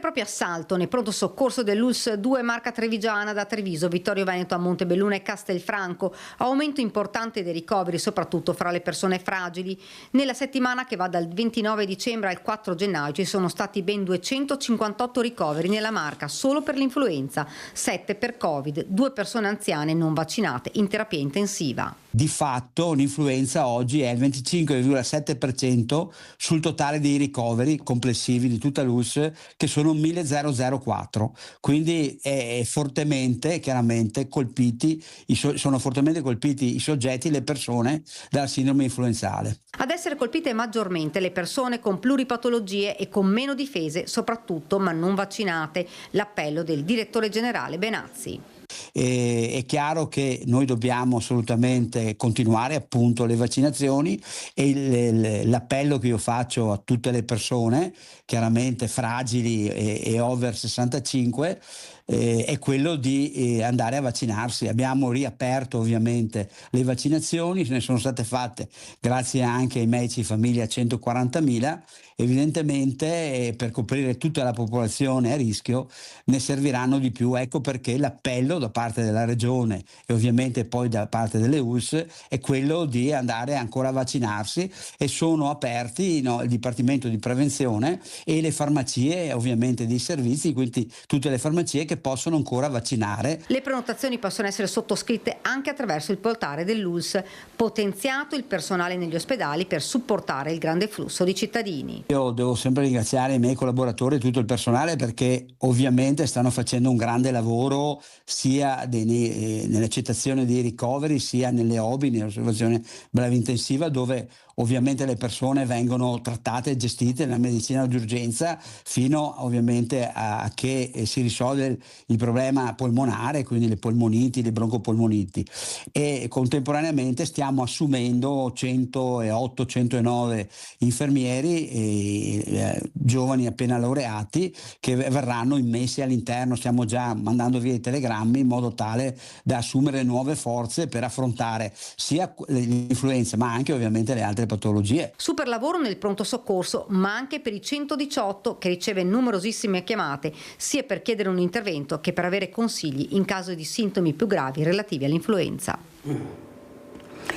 proprio a Salto, nel pronto soccorso dell'ULSS 2 Marca Trevigiana da Treviso, Vittorio Veneto a Montebelluna e Castelfranco, aumento importante dei ricoveri soprattutto fra le persone fragili. Nella settimana che va dal 29 dicembre al 4 gennaio ci sono stati ben 258 ricoveri nella Marca solo per l'influenza, 7 per Covid, 2 persone anziane non vaccinate in terapia intensiva. Di fatto l'influenza oggi è il 25,7% sul totale dei ricoveri complessivi di tutta l'ULSS, che sono 1004, quindi è fortemente, chiaramente, sono fortemente colpiti i soggetti, le persone dalla sindrome influenzale. Ad essere colpite maggiormente le persone con pluripatologie e con meno difese, soprattutto ma non vaccinate, l'appello del direttore generale Benazzi. È chiaro che noi dobbiamo assolutamente continuare appunto le vaccinazioni e l'appello che io faccio a tutte le persone chiaramente fragili e over 65 è quello di andare a vaccinarsi. Abbiamo riaperto ovviamente le vaccinazioni, ne sono state fatte grazie anche ai medici di famiglia 140.000, evidentemente per coprire tutta la popolazione a rischio ne serviranno di più. Ecco perché l'appello da parte della Regione e ovviamente poi da parte delle ULSS è quello di andare ancora a vaccinarsi, e sono aperti il Dipartimento di Prevenzione e le farmacie ovviamente dei servizi, quindi tutte le farmacie che possono ancora vaccinare. Le prenotazioni possono essere sottoscritte anche attraverso il portale dell'ULSS, potenziato il personale negli ospedali per supportare il grande flusso di cittadini. Io devo sempre ringraziare i miei collaboratori e tutto il personale, perché ovviamente stanno facendo un grande lavoro sia nell'accettazione dei ricoveri, sia nelle OBI, nell'osservazione breve intensiva, dove ovviamente le persone vengono trattate e gestite nella medicina d'urgenza fino ovviamente a che si risolve il problema polmonare, quindi le polmoniti, le broncopolmoniti, e contemporaneamente stiamo assumendo 108-109 infermieri giovani appena laureati che verranno immessi all'interno. Stiamo già mandando via i telegrammi in modo tale da assumere nuove forze per affrontare sia l'influenza ma anche ovviamente le altre patologie. Super lavoro nel pronto soccorso, ma anche per i 118 che riceve numerosissime chiamate sia per chiedere un intervento che per avere consigli in caso di sintomi più gravi relativi all'influenza.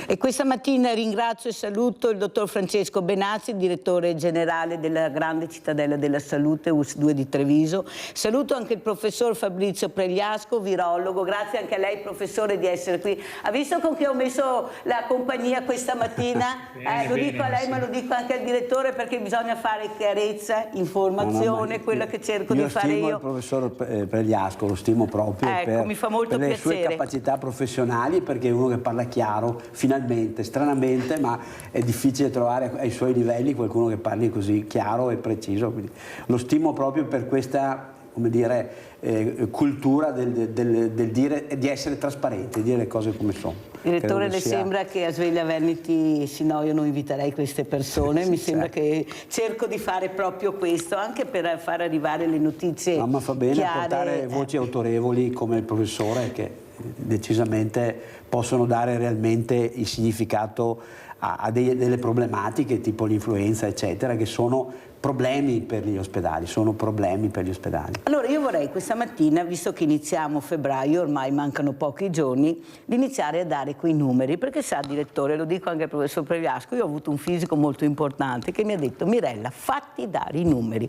E questa mattina ringrazio e saluto il dottor Francesco Benazzi, direttore generale della grande cittadella della salute ULSS 2 di Treviso. Saluto anche il professor Fabrizio Pregliasco, virologo. Grazie anche a lei, professore, di essere qui. Ha visto con chi ho messo la compagnia questa mattina? Lo dico a lei, ma lo dico anche al direttore, perché bisogna fare chiarezza, informazione, quello che cerco di fare io. Io stimo il professor Pregliasco, lo stimo proprio mi fa molto per le piacere. sue capacità professionali, perché è uno che parla chiaro, finalmente, stranamente, ma è difficile trovare ai suoi livelli qualcuno che parli così chiaro e preciso, quindi lo stimo proprio per questa, come dire, cultura del dire, di essere trasparente, di dire le cose come sono. Direttore, le sembra che a Sveglia Veneti, sì, no, io non inviterei queste persone, mi sembra che cerco di fare proprio questo, anche per far arrivare le notizie chiare. Ma fa bene portare voci autorevoli come il professore, che decisamente possono dare realmente il significato a delle problematiche tipo l'influenza eccetera, che sono problemi per gli ospedali, Allora io vorrei questa mattina, visto che iniziamo febbraio, ormai mancano pochi giorni, di iniziare a dare quei numeri, perché sa, direttore, lo dico anche al professor Pregliasco, io ho avuto un fisico molto importante che mi ha detto: Mirella, fatti dare i numeri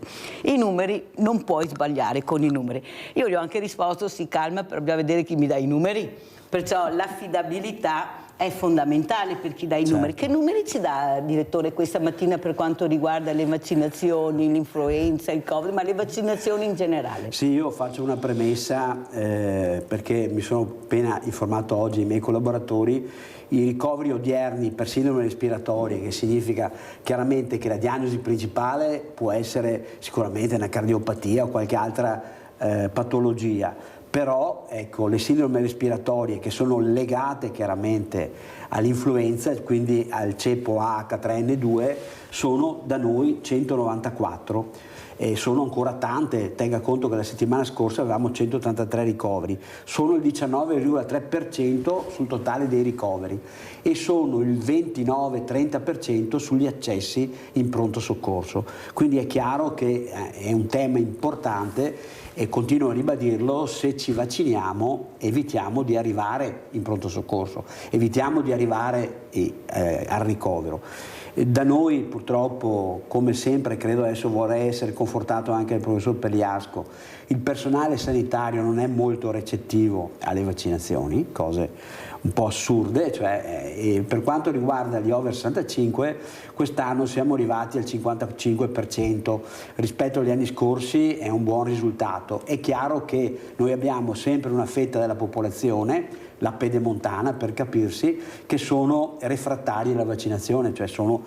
non puoi sbagliare con i numeri. Io gli ho anche risposto: si calma, però dobbiamo vedere chi mi dà i numeri, perciò l'affidabilità è fondamentale per chi dà i numeri. Che numeri ci dà, direttore, questa mattina per quanto riguarda le vaccinazioni, l'influenza, il Covid, ma le vaccinazioni in generale? Sì, io faccio una premessa perché mi sono appena informato oggi i miei collaboratori. I ricoveri odierni per sindrome respiratoria, che significa chiaramente che la diagnosi principale può essere sicuramente una cardiopatia o qualche altra patologia, però ecco, le sindrome respiratorie che sono legate chiaramente all'influenza, quindi al ceppo H3N2, sono da noi 194 sono ancora tante. Tenga conto che la settimana scorsa avevamo 183 ricoveri, sono il 19,3% sul totale dei ricoveri e sono il 29-30% sugli accessi in pronto soccorso. Quindi è chiaro che è un tema importante e continuo a ribadirlo: se ci vacciniamo evitiamo di arrivare in pronto soccorso, evitiamo di arrivare al ricovero. Da noi purtroppo, come sempre, credo, adesso vorrei essere confortato anche dal professor Perliasco, il personale sanitario non è molto recettivo alle vaccinazioni, cose un po' assurde, cioè per quanto riguarda gli over 65 quest'anno siamo arrivati al 55%, rispetto agli anni scorsi è un buon risultato. È chiaro che noi abbiamo sempre una fetta della popolazione, la pedemontana per capirsi, che sono refrattari alla vaccinazione, cioè sono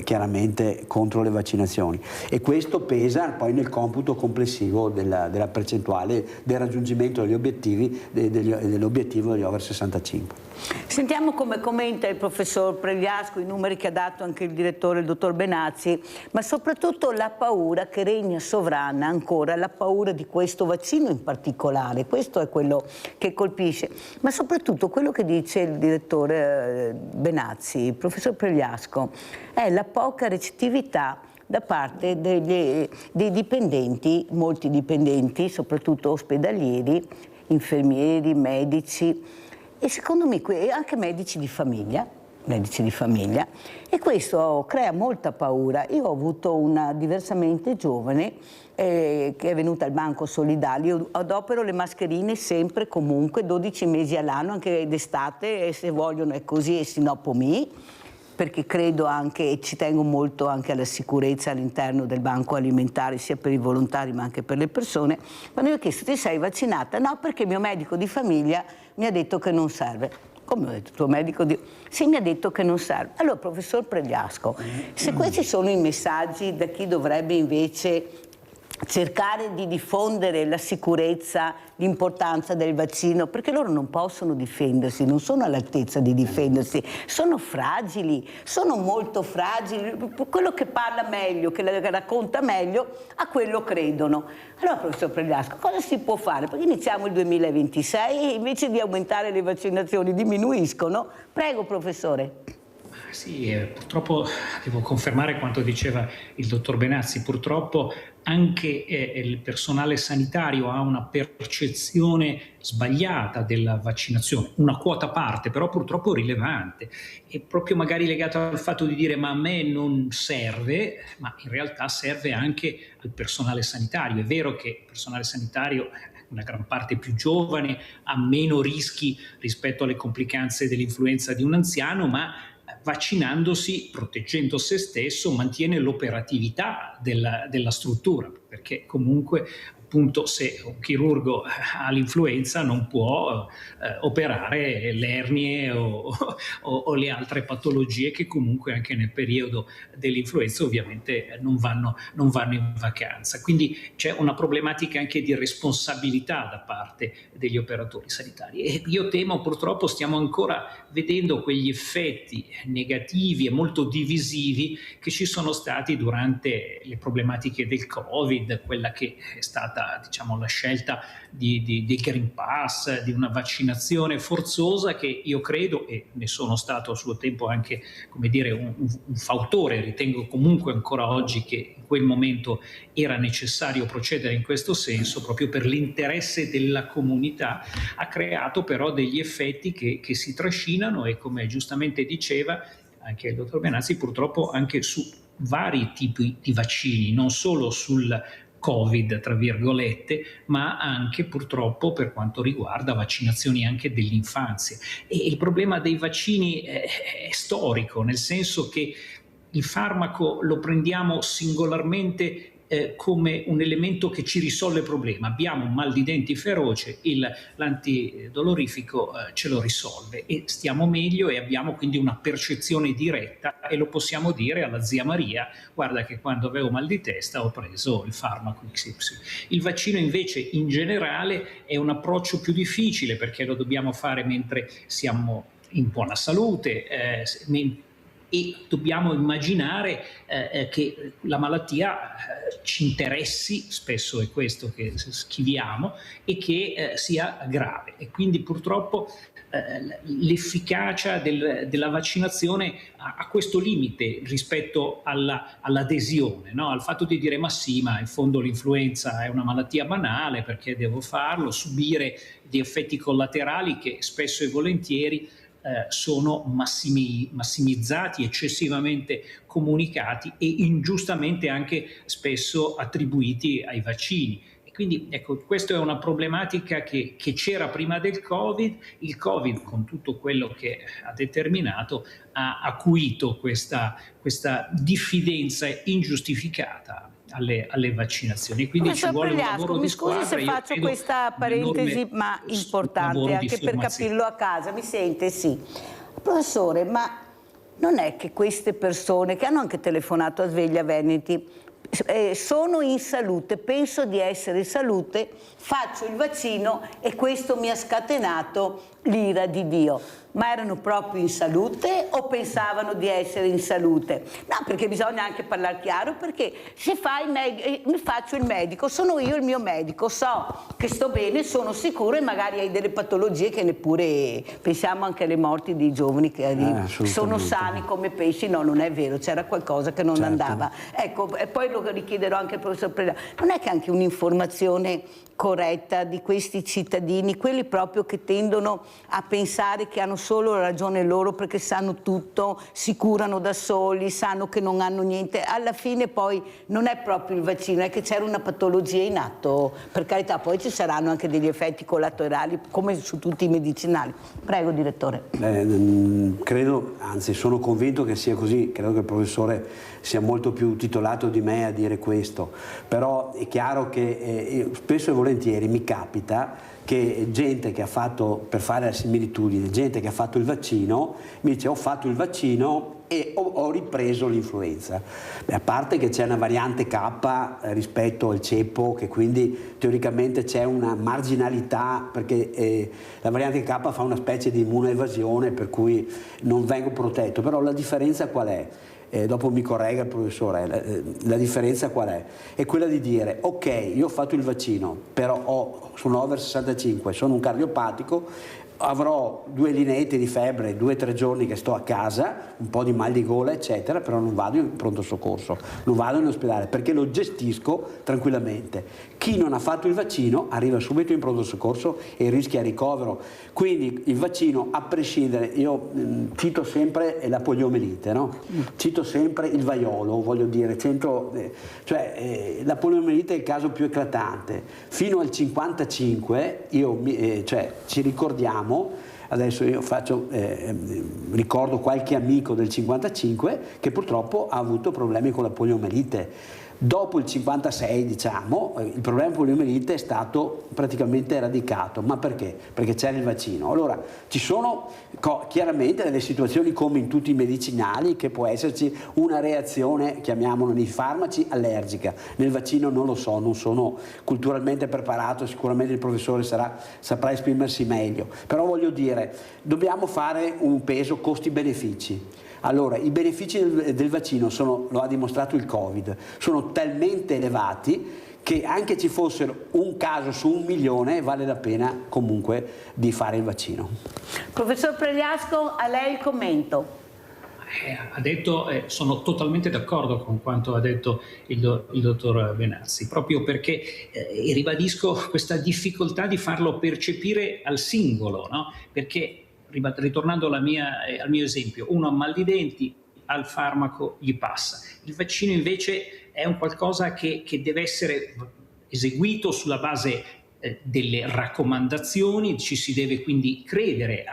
chiaramente contro le vaccinazioni, e questo pesa poi nel computo complessivo della percentuale del raggiungimento degli obiettivi dell'obiettivo degli over 65. Sentiamo come commenta il professor Pregliasco i numeri che ha dato anche il direttore, il dottor Benazzi, ma soprattutto la paura che regna sovrana ancora, la paura di questo vaccino in particolare. Questo è quello che colpisce, ma soprattutto quello che dice il direttore Benazzi, il professor Pregliasco, è la poca recettività da parte dei dipendenti, molti dipendenti, soprattutto ospedalieri, infermieri, medici, e secondo me anche medici di famiglia, e questo crea molta paura. Io ho avuto una diversamente giovane che è venuta al Banco Solidario. Adopero le mascherine sempre, comunque, 12 mesi all'anno, anche d'estate, e se vogliono è così, e si no pomi, perché credo anche, e ci tengo molto anche alla sicurezza all'interno del banco alimentare, sia per i volontari ma anche per le persone. Quando io ho chiesto: ti sei vaccinata? No, perché il mio medico di famiglia mi ha detto che non serve. Come ho detto, tuo medico sì, mi ha detto che non serve. Allora, professor Pregliasco, se questi sono i messaggi da chi dovrebbe invece cercare di diffondere la sicurezza, l'importanza del vaccino, perché loro non possono difendersi, non sono all'altezza di difendersi, sono fragili, sono molto fragili. Quello che parla meglio, che racconta meglio, a quello credono. Allora, professor Pregliasco, cosa si può fare? Perché iniziamo il 2026 e invece di aumentare le vaccinazioni diminuiscono. Prego, professore. Sì, purtroppo devo confermare quanto diceva il dottor Benazzi. Purtroppo anche il personale sanitario ha una percezione sbagliata della vaccinazione, una quota parte, però purtroppo rilevante, e proprio magari legata al fatto di dire: ma a me non serve, ma in realtà serve anche al personale sanitario. È vero che il personale sanitario, una gran parte più giovane, ha meno rischi rispetto alle complicanze dell'influenza di un anziano, ma vaccinandosi, proteggendo se stesso, mantiene l'operatività della struttura, perché comunque appunto se un chirurgo ha l'influenza non può operare le ernie o le altre patologie che comunque anche nel periodo dell'influenza ovviamente non vanno in vacanza. Quindi c'è una problematica anche di responsabilità da parte degli operatori sanitari, e io temo purtroppo stiamo ancora vedendo quegli effetti negativi e molto divisivi che ci sono stati durante le problematiche del Covid, quella che è stata, diciamo, la scelta di Green Pass, di una vaccinazione forzosa, che io credo, e ne sono stato a suo tempo anche, come dire, un fautore, ritengo comunque ancora oggi che in quel momento era necessario procedere in questo senso proprio per l'interesse della comunità, ha creato però degli effetti che si trascinano, e come giustamente diceva anche il dottor Benazzi, purtroppo anche su vari tipi di vaccini, non solo sul Covid, tra virgolette, ma anche purtroppo per quanto riguarda vaccinazioni anche dell'infanzia. E il problema dei vaccini è storico, nel senso che il farmaco lo prendiamo singolarmente come un elemento che ci risolve il problema. Abbiamo un mal di denti feroce, l'antidolorifico ce lo risolve e stiamo meglio, e abbiamo quindi una percezione diretta, e lo possiamo dire alla zia Maria: guarda che quando avevo mal di testa ho preso il farmaco XY. Il vaccino invece in generale è un approccio più difficile, perché lo dobbiamo fare mentre siamo in buona salute, e dobbiamo immaginare che la malattia ci interessi, spesso è questo che schiviamo, e che sia grave. E quindi purtroppo l'efficacia della vaccinazione ha questo limite rispetto all'adesione, no? Al fatto di dire ma sì, ma in fondo l'influenza è una malattia banale, perché devo farlo, subire di effetti collaterali che spesso e volentieri sono massimizzati, eccessivamente comunicati e ingiustamente anche spesso attribuiti ai vaccini. E quindi ecco, questa è una problematica che c'era prima del Covid. Il Covid, con tutto quello che ha determinato, ha acuito questa diffidenza ingiustificata alle vaccinazioni. Quindi ci vuole un lavoro di squadra. Mi scusi se faccio questa parentesi, ma importante anche per capirlo a casa. Mi sente? Sì. Professore, ma non è che queste persone che hanno anche telefonato a Sveglia Veneti sono in salute, penso di essere in salute, faccio il vaccino e questo mi ha scatenato l'ira di Dio. Ma erano proprio in salute o pensavano di essere in salute? No, perché bisogna anche parlare chiaro, perché se mi faccio il medico, sono io il mio medico, so che sto bene, sono sicuro, e magari hai delle patologie che neppure, pensiamo anche alle morti di giovani che sono sani come pesci. No, non è vero, c'era qualcosa che non andava. Ecco, e poi lo richiederò anche al professor Preda. Non è che anche un'informazione corretta di questi cittadini, quelli proprio che tendono a pensare che hanno solo ragione loro perché sanno tutto, si curano da soli, sanno che non hanno niente, alla fine poi non è proprio il vaccino, è che c'era una patologia in atto, per carità, poi ci saranno anche degli effetti collaterali come su tutti i medicinali. Prego, direttore. Credo, anzi sono convinto che sia così, credo che il professore sia molto più titolato di me a dire questo, però è chiaro che spesso e volentieri mi capita che gente che ha fatto, per fare la similitudine, gente che ha fatto il vaccino mi dice ho fatto il vaccino e ho ripreso l'influenza. A parte che c'è una variante K rispetto al ceppo, che quindi teoricamente c'è una marginalità, perché la variante K fa una specie di immunoevasione per cui non vengo protetto, però la differenza qual è? Dopo mi corregga il professore, la differenza qual è? È quella di dire ok, io ho fatto il vaccino, però sono over 65, sono un cardiopatico, avrò 2 lineette di febbre, 2 o 3 giorni che sto a casa, un po' di mal di gola eccetera, però non vado in pronto soccorso, non vado in ospedale perché lo gestisco tranquillamente. Chi non ha fatto il vaccino arriva subito in pronto soccorso e rischia ricovero. Quindi il vaccino, a prescindere, io cito sempre la poliomelite, no? Cito sempre il vaiolo, voglio dire, la poliomelite è il caso più eclatante. Fino al 55 ci ricordiamo. Adesso io ricordo qualche amico del 55 che purtroppo ha avuto problemi con la poliomelite. Dopo il 56, diciamo, il problema poliomelite è stato praticamente eradicato. Ma perché? Perché c'era il vaccino. Allora, ci sono chiaramente delle situazioni come in tutti i medicinali che può esserci una reazione, chiamiamola nei farmaci, allergica. Nel vaccino non lo so, non sono culturalmente preparato, sicuramente il professore saprà esprimersi meglio. Però voglio dire, dobbiamo fare un peso costi-benefici. Allora, i benefici del vaccino lo ha dimostrato il Covid, sono talmente elevati che anche ci fossero un caso su 1 milione vale la pena comunque di fare il vaccino. Professor Pregliasco, a lei il commento. Ha detto, sono totalmente d'accordo con quanto ha detto il dottor Benassi, proprio perché ribadisco questa difficoltà di farlo percepire al singolo, no? Perché ritornando al mio esempio, uno ha mal di denti, al farmaco gli passa. Il vaccino invece è un qualcosa che deve essere eseguito sulla base delle raccomandazioni, ci si deve quindi credere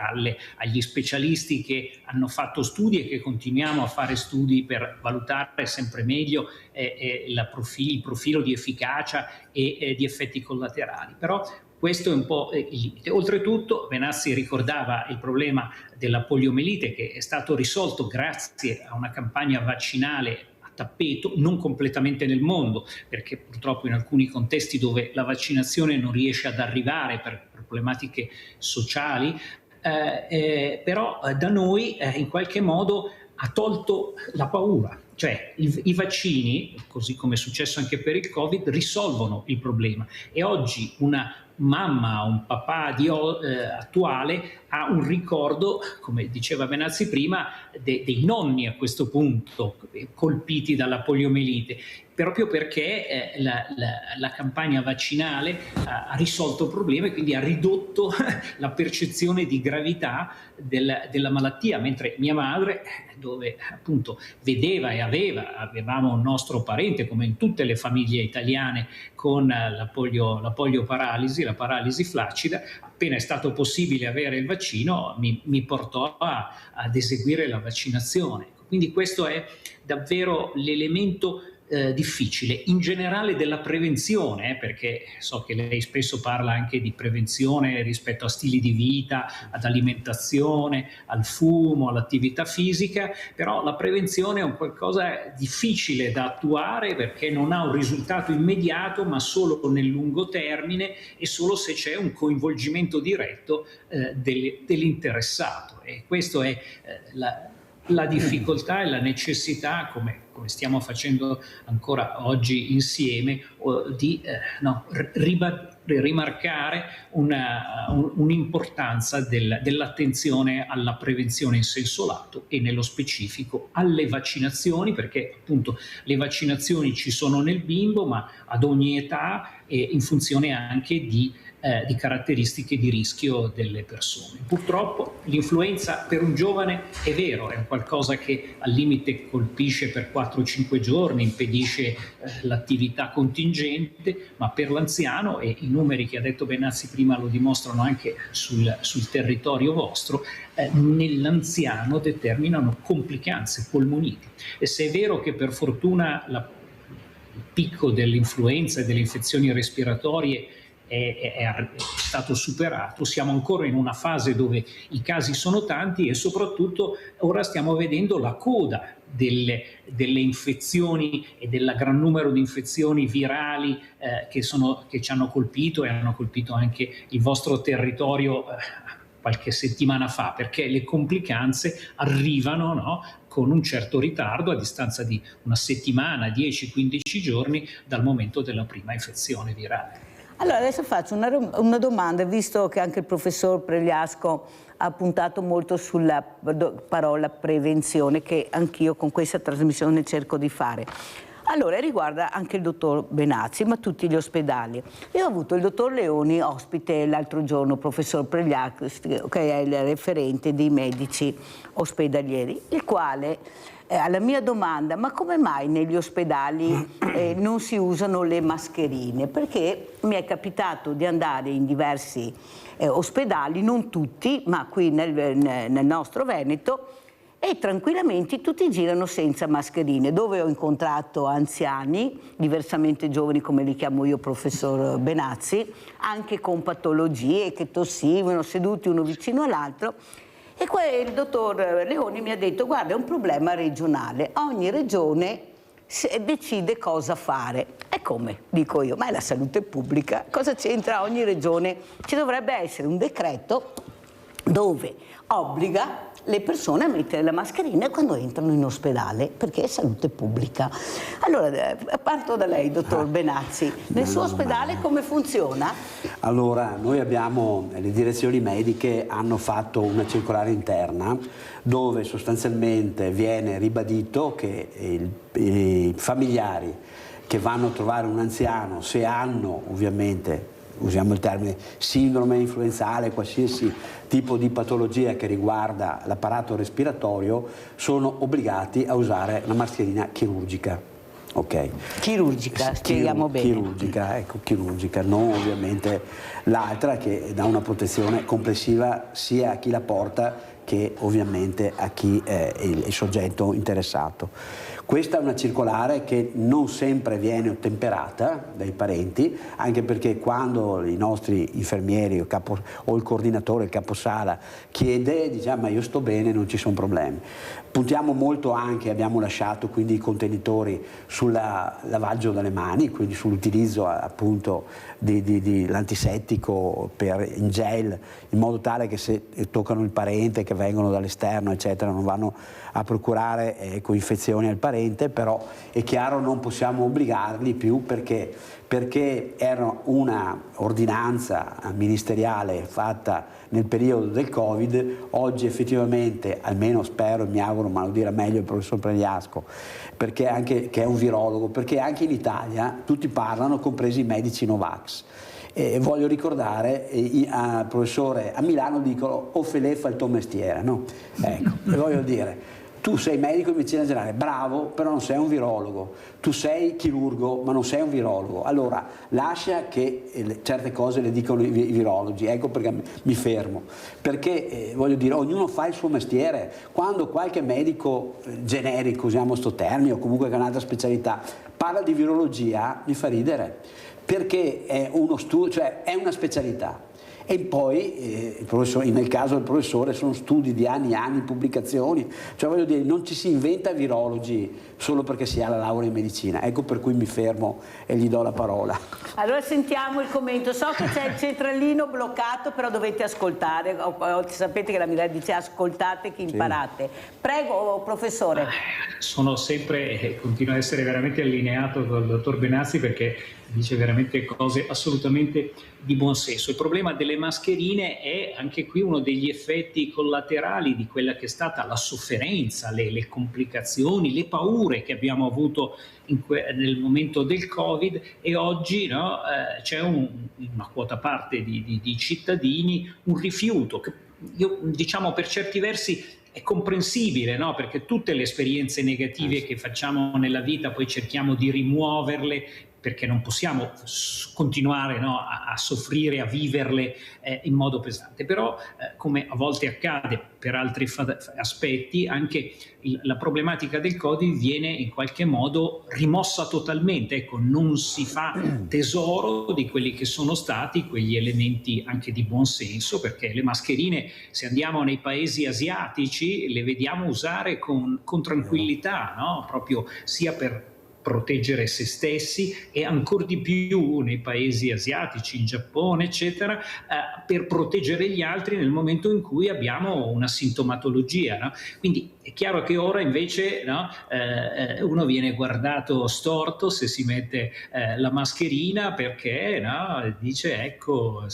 agli specialisti che hanno fatto studi e che continuiamo a fare studi per valutare sempre meglio il profilo di efficacia e di effetti collaterali. Però questo è un po' il limite. Oltretutto, Benassi ricordava il problema della poliomelite che è stato risolto grazie a una campagna vaccinale a tappeto, non completamente nel mondo, perché purtroppo in alcuni contesti dove la vaccinazione non riesce ad arrivare per problematiche sociali, però da noi in qualche modo ha tolto la paura. Cioè i vaccini, così come è successo anche per il Covid, risolvono il problema, e oggi una mamma, un papà attuale ha un ricordo, come diceva Benazzi prima, dei nonni a questo punto colpiti dalla poliomelite, proprio perché la campagna vaccinale ha risolto il problema e quindi ha ridotto la percezione di gravità della malattia, mentre mia madre, dove appunto vedeva e avevamo un nostro parente, come in tutte le famiglie italiane, con la polioparalisi, la paralisi flaccida, appena è stato possibile avere il vaccino mi portò ad eseguire la vaccinazione. Quindi questo è davvero l'elemento difficile, in generale della prevenzione, perché so che lei spesso parla anche di prevenzione rispetto a stili di vita, ad alimentazione, al fumo, all'attività fisica, però la prevenzione è un qualcosa difficile da attuare perché non ha un risultato immediato, ma solo nel lungo termine e solo se c'è un coinvolgimento diretto dell'interessato, e questo è la difficoltà e la necessità, come stiamo facendo ancora oggi insieme, di rimarcare un'importanza dell'attenzione alla prevenzione in senso lato e nello specifico alle vaccinazioni, perché appunto le vaccinazioni ci sono nel bimbo, ma ad ogni età e in funzione anche di caratteristiche di rischio delle persone. Purtroppo l'influenza per un giovane è vero, è qualcosa che al limite colpisce per 4-5 giorni, impedisce l'attività contingente, ma per l'anziano, e i numeri che ha detto Benazzi prima lo dimostrano anche sul territorio vostro, nell'anziano determinano complicanze, polmoniti. E se è vero che per fortuna il picco dell'influenza e delle infezioni respiratorie è stato superato, siamo ancora in una fase dove i casi sono tanti e soprattutto ora stiamo vedendo la coda delle infezioni e del gran numero di infezioni virali che ci hanno colpito e hanno colpito anche il vostro territorio qualche settimana fa, perché le complicanze arrivano, no, con un certo ritardo, a distanza di una settimana, 10-15 giorni dal momento della prima infezione virale. Allora adesso faccio una domanda, visto che anche il professor Pregliasco ha puntato molto sulla parola prevenzione, che anch'io con questa trasmissione cerco di fare. Allora riguarda anche il dottor Benazzi, ma tutti gli ospedali. Io ho avuto il dottor Leoni ospite l'altro giorno, professor Pregliasco, che è il referente dei medici ospedalieri, il quale alla mia domanda, ma come mai negli ospedali non si usano le mascherine? Perché mi è capitato di andare in diversi ospedali, non tutti, ma qui nel nostro Veneto, e tranquillamente tutti girano senza mascherine, dove ho incontrato anziani, diversamente giovani come li chiamo io, professor Benazzi, anche con patologie che tossivano, seduti uno vicino all'altro. E il dottor Leoni mi ha detto: guarda, è un problema regionale, ogni regione decide cosa fare. E come? Dico io, ma è la salute pubblica, cosa c'entra ogni regione? Ci dovrebbe essere un decreto dove obbliga le persone a mettere la mascherina quando entrano in ospedale, perché è salute pubblica. Allora, parto da lei, dottor Benazzi. Nel suo ospedale come funziona? Allora, noi abbiamo, le direzioni mediche hanno fatto una circolare interna dove sostanzialmente viene ribadito che i familiari che vanno a trovare un anziano, se hanno ovviamente, usiamo il termine, sindrome influenzale, qualsiasi tipo di patologia che riguarda l'apparato respiratorio, sono obbligati a usare una mascherina chirurgica. Okay. Chirurgica, spieghiamo bene. Chirurgica, ecco, chirurgica, non ovviamente l'altra, che dà una protezione complessiva sia a chi la porta che ovviamente a chi è il soggetto interessato. Questa è una circolare che non sempre viene ottemperata dai parenti, anche perché quando i nostri infermieri o il coordinatore, il caposala, chiede, diciamo: ma io sto bene, non ci sono problemi. Puntiamo molto anche, abbiamo lasciato quindi i contenitori sul lavaggio delle mani, quindi sull'utilizzo appunto di l'antisettico in gel, in modo tale che se toccano il parente che che vengono dall'esterno eccetera non vanno a procurare coinfezioni al parente, però è chiaro non possiamo obbligarli più perché era una ordinanza ministeriale fatta nel periodo del Covid. Oggi effettivamente, almeno spero e mi auguro, ma lo dirà meglio il professor Pregliasco, perché anche, che è un virologo, perché anche in Italia tutti parlano, compresi i medici Novax. Voglio ricordare al professore, a Milano dicono o Felè fa il tuo mestiere, no? Ecco, voglio dire, tu sei medico di medicina generale, bravo, però non sei un virologo, tu sei chirurgo ma non sei un virologo, allora lascia che certe cose le dicono i virologi, ecco perché mi fermo, perché voglio dire, ognuno fa il suo mestiere. Quando qualche medico generico, usiamo sto termine, o comunque che ha un'altra specialità, parla di virologia, mi fa ridere, perché è uno studio, cioè è una specialità. E poi nel caso del professore sono studi di anni e anni, pubblicazioni, cioè voglio dire, non ci si inventa virologi solo perché si ha la laurea in medicina, ecco per cui mi fermo e gli do la parola. Allora sentiamo il commento, so che c'è il centralino bloccato, però dovete ascoltare, sapete che la Milano dice ascoltate che imparate. Sì. Prego professore. Sono sempre, continuo ad essere veramente allineato con il dottor Benazzi perché dice veramente cose assolutamente di buon senso. Il problema delle mascherine è anche qui uno degli effetti collaterali di quella che è stata la sofferenza, le complicazioni, le paure che abbiamo avuto nel momento del Covid, e oggi no, c'è una quota parte di cittadini, un rifiuto che io diciamo per certi versi è comprensibile, no? Perché tutte le esperienze negative che facciamo nella vita poi cerchiamo di rimuoverle, perché non possiamo continuare no, a soffrire, a viverle in modo pesante. Però, come a volte accade per altri aspetti, anche la problematica del Covid viene in qualche modo rimossa totalmente. Ecco, non si fa tesoro di quelli che sono stati quegli elementi anche di buon senso, perché le mascherine, se andiamo nei paesi asiatici, le vediamo usare con tranquillità, no? Proprio sia per proteggere se stessi e ancor di più nei paesi asiatici, in Giappone, eccetera, per proteggere gli altri nel momento in cui abbiamo una sintomatologia. No? Quindi è chiaro che ora invece no, uno viene guardato storto se si mette la mascherina perché no, dice ecco,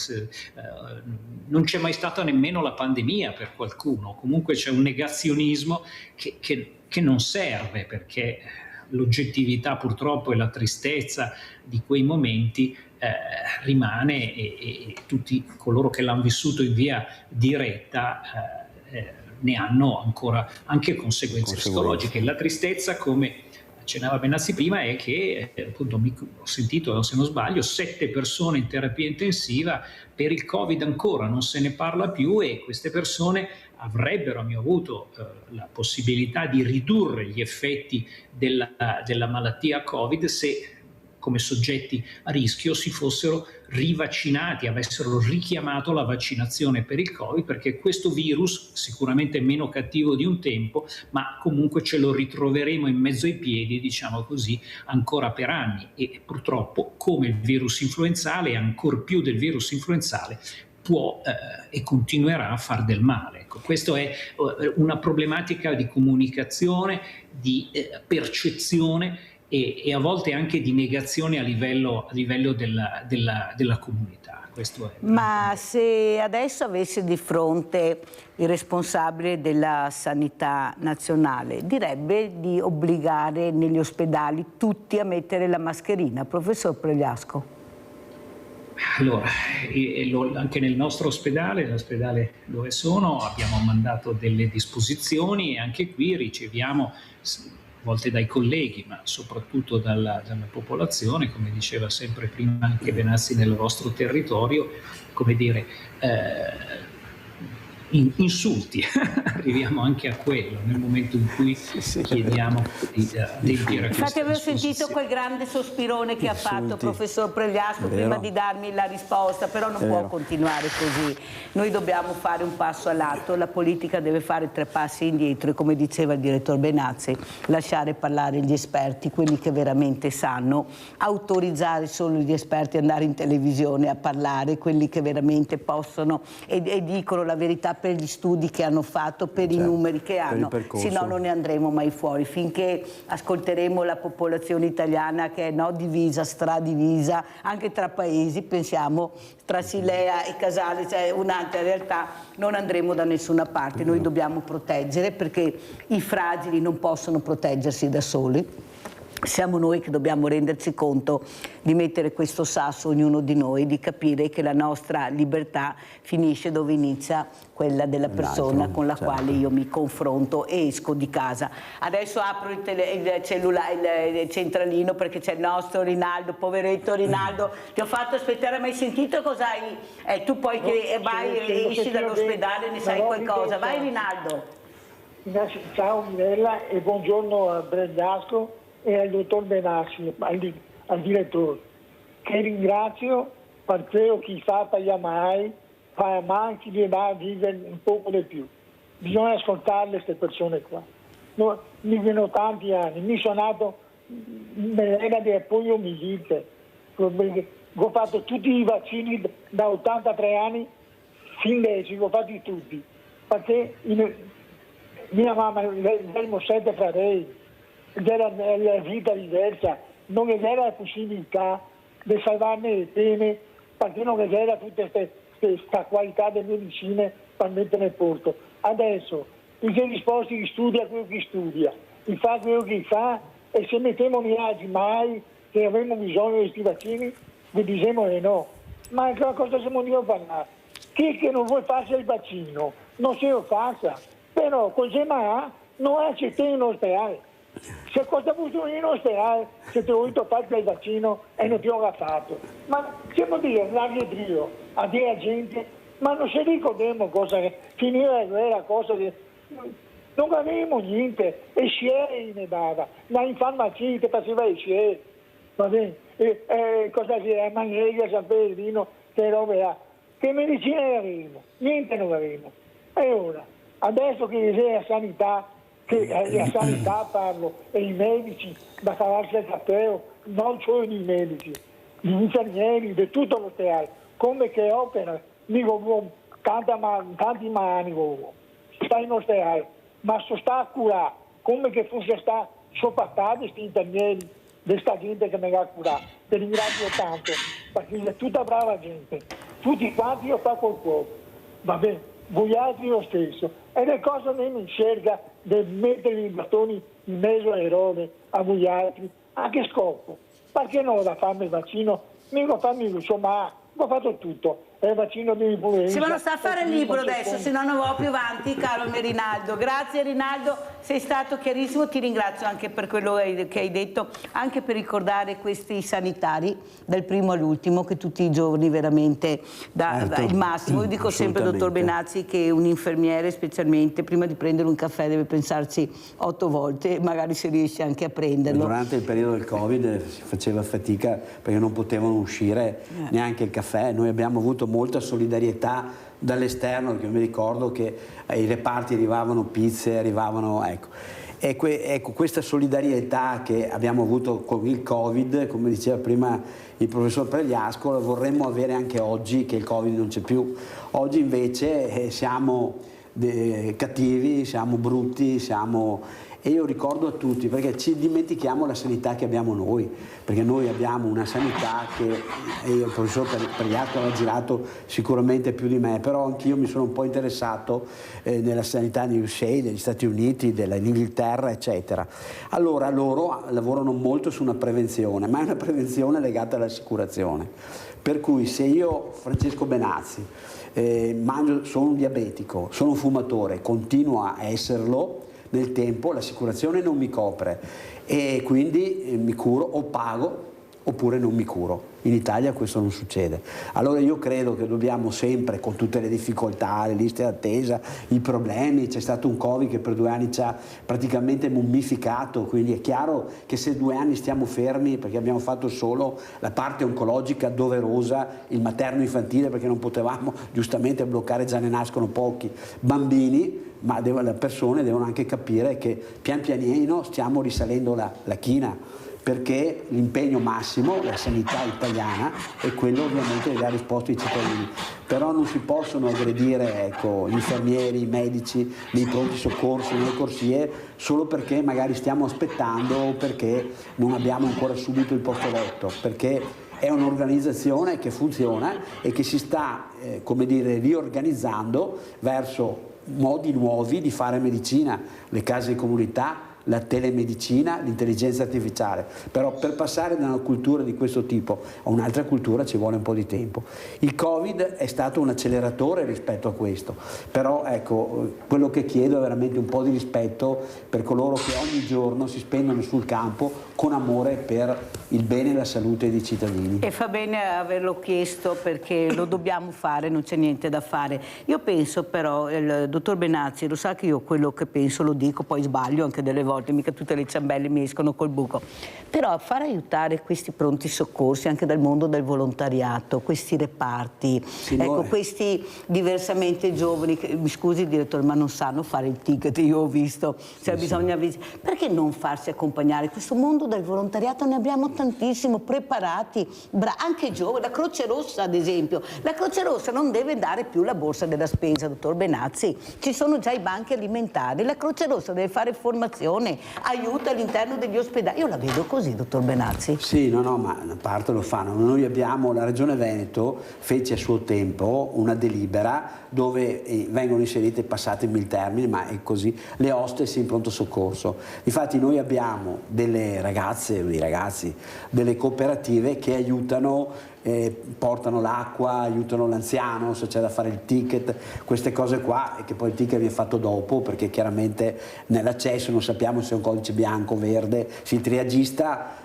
non c'è mai stata nemmeno la pandemia per qualcuno, comunque c'è un negazionismo che non serve, perché l'oggettività purtroppo e la tristezza di quei momenti rimane, e tutti coloro che l'hanno vissuto in via diretta ne hanno ancora anche conseguenze psicologiche. La tristezza, come accennava Benazzi prima, è che appunto ho sentito, se non sbaglio, 7 persone in terapia intensiva per il Covid, ancora non se ne parla più, e queste persone avrebbero avuto la possibilità di ridurre gli effetti della malattia Covid se, come soggetti a rischio, si fossero rivaccinati, avessero richiamato la vaccinazione per il Covid, perché questo virus, sicuramente meno cattivo di un tempo, ma comunque ce lo ritroveremo in mezzo ai piedi, diciamo così, ancora per anni, e purtroppo, come il virus influenzale, ancor più del virus influenzale, può e continuerà a far del male. Ecco, questa è una problematica di comunicazione, di percezione e a volte anche di negazione a livello della comunità. Questo è. Ma se adesso avesse di fronte il responsabile della sanità nazionale, direbbe di obbligare negli ospedali tutti a mettere la mascherina, professor Pregliasco? Allora, anche nel nostro ospedale, l'ospedale dove sono, abbiamo mandato delle disposizioni, e anche qui riceviamo, a volte dai colleghi, ma soprattutto dalla popolazione, come diceva sempre prima anche Benazzi, nel vostro territorio, come dire, insulti, arriviamo anche a quello nel momento in cui chiediamo di adempiere a queste Infatti avevo sentito quel grande sospirone che ha fatto il professor Pregliasco prima di darmi la risposta, però non può continuare così. Noi dobbiamo fare un passo all'altro, la politica deve fare 3 passi indietro e, come diceva il direttore Benazzi, lasciare parlare gli esperti, quelli che veramente sanno, autorizzare solo gli esperti ad andare in televisione a parlare, quelli che veramente possono e dicono la verità per gli studi che hanno fatto, per i numeri che hanno, se no non ne andremo mai fuori. Finché ascolteremo la popolazione italiana che è divisa, stradivisa, anche tra paesi, pensiamo tra Silea e Casale, cioè un'altra realtà, non andremo da nessuna parte. Noi dobbiamo proteggere, perché i fragili non possono proteggersi da soli. Siamo noi che dobbiamo renderci conto di mettere questo sasso, ognuno di noi, di capire che la nostra libertà finisce dove inizia quella della persona con la quale io mi confronto e esco di casa. Adesso apro il centralino, perché c'è il nostro Rinaldo, poveretto Rinaldo, ti ho fatto aspettare, ma hai sentito cosa hai? Tu poi che vai, esci dall'ospedale, ne sai qualcosa. Vai Rinaldo. Ciao Mirella e buongiorno a Brandasco e al dottor Benassi, al direttore, che ringrazio per quello che fa per gli amai, ma anche di va a vivere un poco di più. Bisogna ascoltarle queste persone qua. Mi vedono tanti anni, mi sono nato nell'era di apoio milite, ho fatto tutti i vaccini da 83 anni fin adesso, ho fatti tutti, perché mia mamma, avevamo 7 fratelli, era una vita diversa, non era la possibilità di salvarne le pene, perché non era tutta questa qualità delle medicine per mettere in porto. Adesso i che disposti studia quello che studia, si fa quello che fa, e se mettiamo neanche mai che avremo bisogno di questi vaccini, vi diciamo che no. Ma cosa siamo noi a parlare? Chi che non vuole farsi il vaccino non se lo faccia, però così ma non è che te in ospedale. Se cosa vuoi in ospedale se ti ho voluto fare il vaccino e non ti ho agaffato? Ma siamo dire, l'arrietrio a dire a gente, ma non si ricordiamo cosa che finire la guerra, cosa che non avevamo niente, e sciere ne dava, la in farmacia ti faceva i sciere, va bene, cosa c'era, Magnesia, San Pellegrino, che robe là, che medicine avremo? Niente non avremo. E ora, adesso che c'è la sanità, che la sanità parlo, e i medici da cavarsi il cappello, non solo i medici, gli infermieri di tutto l'ospedale, come che opera, tanti mani, sta in ospedale, ma sta a curare, come che fosse sta sopportare questi infermieri, di questa gente che mi ha curato. Ti ringrazio tanto, perché è tutta brava gente, tutti quanti io fa col cuore, va bene, voi altri lo stesso, e le cose non mi cerca di mettere i bastoni in mezzo alle robe a voi altri, a che scopo? Perché non da farmi il vaccino? Mica farmi insomma, ho fatto tutto, è il vaccino di influenza. Sì, ma non sta a fare il libro adesso, se no non vado più avanti, caro mio Rinaldo. Grazie Rinaldo, sei stato chiarissimo, ti ringrazio anche per quello che hai detto, anche per ricordare questi sanitari, dal primo all'ultimo, che tutti i giorni veramente dà il massimo. Io dico sempre, dottor Benazzi, che un infermiere specialmente, prima di prendere un caffè deve pensarci 8 volte, magari se riesce anche a prenderlo. Durante il periodo del Covid si faceva fatica perché non potevano uscire neanche il caffè. Noi abbiamo avuto molta solidarietà dall'esterno, perché io mi ricordo che ai reparti arrivavano pizze, arrivavano, ecco. Ecco, questa solidarietà che abbiamo avuto con il Covid, come diceva prima il professor Pregliasco, la vorremmo avere anche oggi che il Covid non c'è più. Oggi invece siamo cattivi, siamo brutti, e io ricordo a tutti, perché ci dimentichiamo la sanità che abbiamo noi, perché noi abbiamo una sanità che il professor Pregliasco ha girato sicuramente più di me, però anch'io mi sono un po' interessato nella sanità negli USA, degli Stati Uniti, dell'Inghilterra, eccetera. Allora loro lavorano molto su una prevenzione, ma è una prevenzione legata all'assicurazione. Per cui se io, Francesco Benazzi, sono un diabetico, sono un fumatore, continuo a esserlo, nel tempo l'assicurazione non mi copre e quindi mi curo o pago oppure non mi curo. In Italia questo non succede. Allora io credo che dobbiamo sempre, con tutte le difficoltà, le liste d'attesa, i problemi, c'è stato un Covid che per 2 anni ci ha praticamente mummificato, quindi è chiaro che se 2 anni stiamo fermi perché abbiamo fatto solo la parte oncologica doverosa, il materno infantile, perché non potevamo giustamente bloccare, già ne nascono pochi bambini, ma le persone devono anche capire che pian pianino stiamo risalendo la china. perché l'impegno massimo della sanità italiana è quello ovviamente di dare risposte ai cittadini, però non si possono aggredire, ecco, gli infermieri, i medici, nei pronti soccorsi, nelle corsie, solo perché magari stiamo aspettando o perché non abbiamo ancora subito il posto letto, perché è un'organizzazione che funziona e che si sta come dire, riorganizzando verso modi nuovi di fare medicina, le case di comunità, la telemedicina, l'intelligenza artificiale. Però per passare da una cultura di questo tipo a un'altra cultura ci vuole un po' di tempo. Il Covid è stato un acceleratore rispetto a questo, però ecco, quello che chiedo è veramente un po' di rispetto per coloro che ogni giorno si spendono sul campo con amore per il bene e la salute dei cittadini. E fa bene averlo chiesto, perché lo dobbiamo fare, non c'è niente da fare. Io penso però, il dottor Benazzi, lo sa che io quello che penso lo dico, poi sbaglio anche delle volte, mica tutte le ciambelle mi escono col buco, però far aiutare questi pronti soccorsi anche dal mondo del volontariato, questi reparti, ecco, questi diversamente giovani, che, mi scusi direttore, ma non sanno fare il ticket, io ho visto, cioè bisogna perché non farsi accompagnare? Questo mondo del volontariato ne abbiamo tantissimo, preparati, anche giovani, la Croce Rossa ad esempio, la Croce Rossa non deve dare più la borsa della spesa, dottor Benazzi, ci sono già i banchi alimentari, la Croce Rossa deve fare formazione, aiuto all'interno degli ospedali, io la vedo così, dottor Benazzi. Sì, no, ma a parte lo fanno, noi abbiamo, la Regione Veneto fece a suo tempo una delibera dove vengono inserite, passatemi il termine, ma è così, le hostess in pronto soccorso. Infatti noi abbiamo delle ragazze, dei ragazzi, delle cooperative che aiutano, portano l'acqua, aiutano l'anziano se c'è da fare il ticket, queste cose qua, e che poi il ticket viene fatto dopo perché chiaramente nell'accesso non sappiamo se è un codice bianco, verde, se il triagista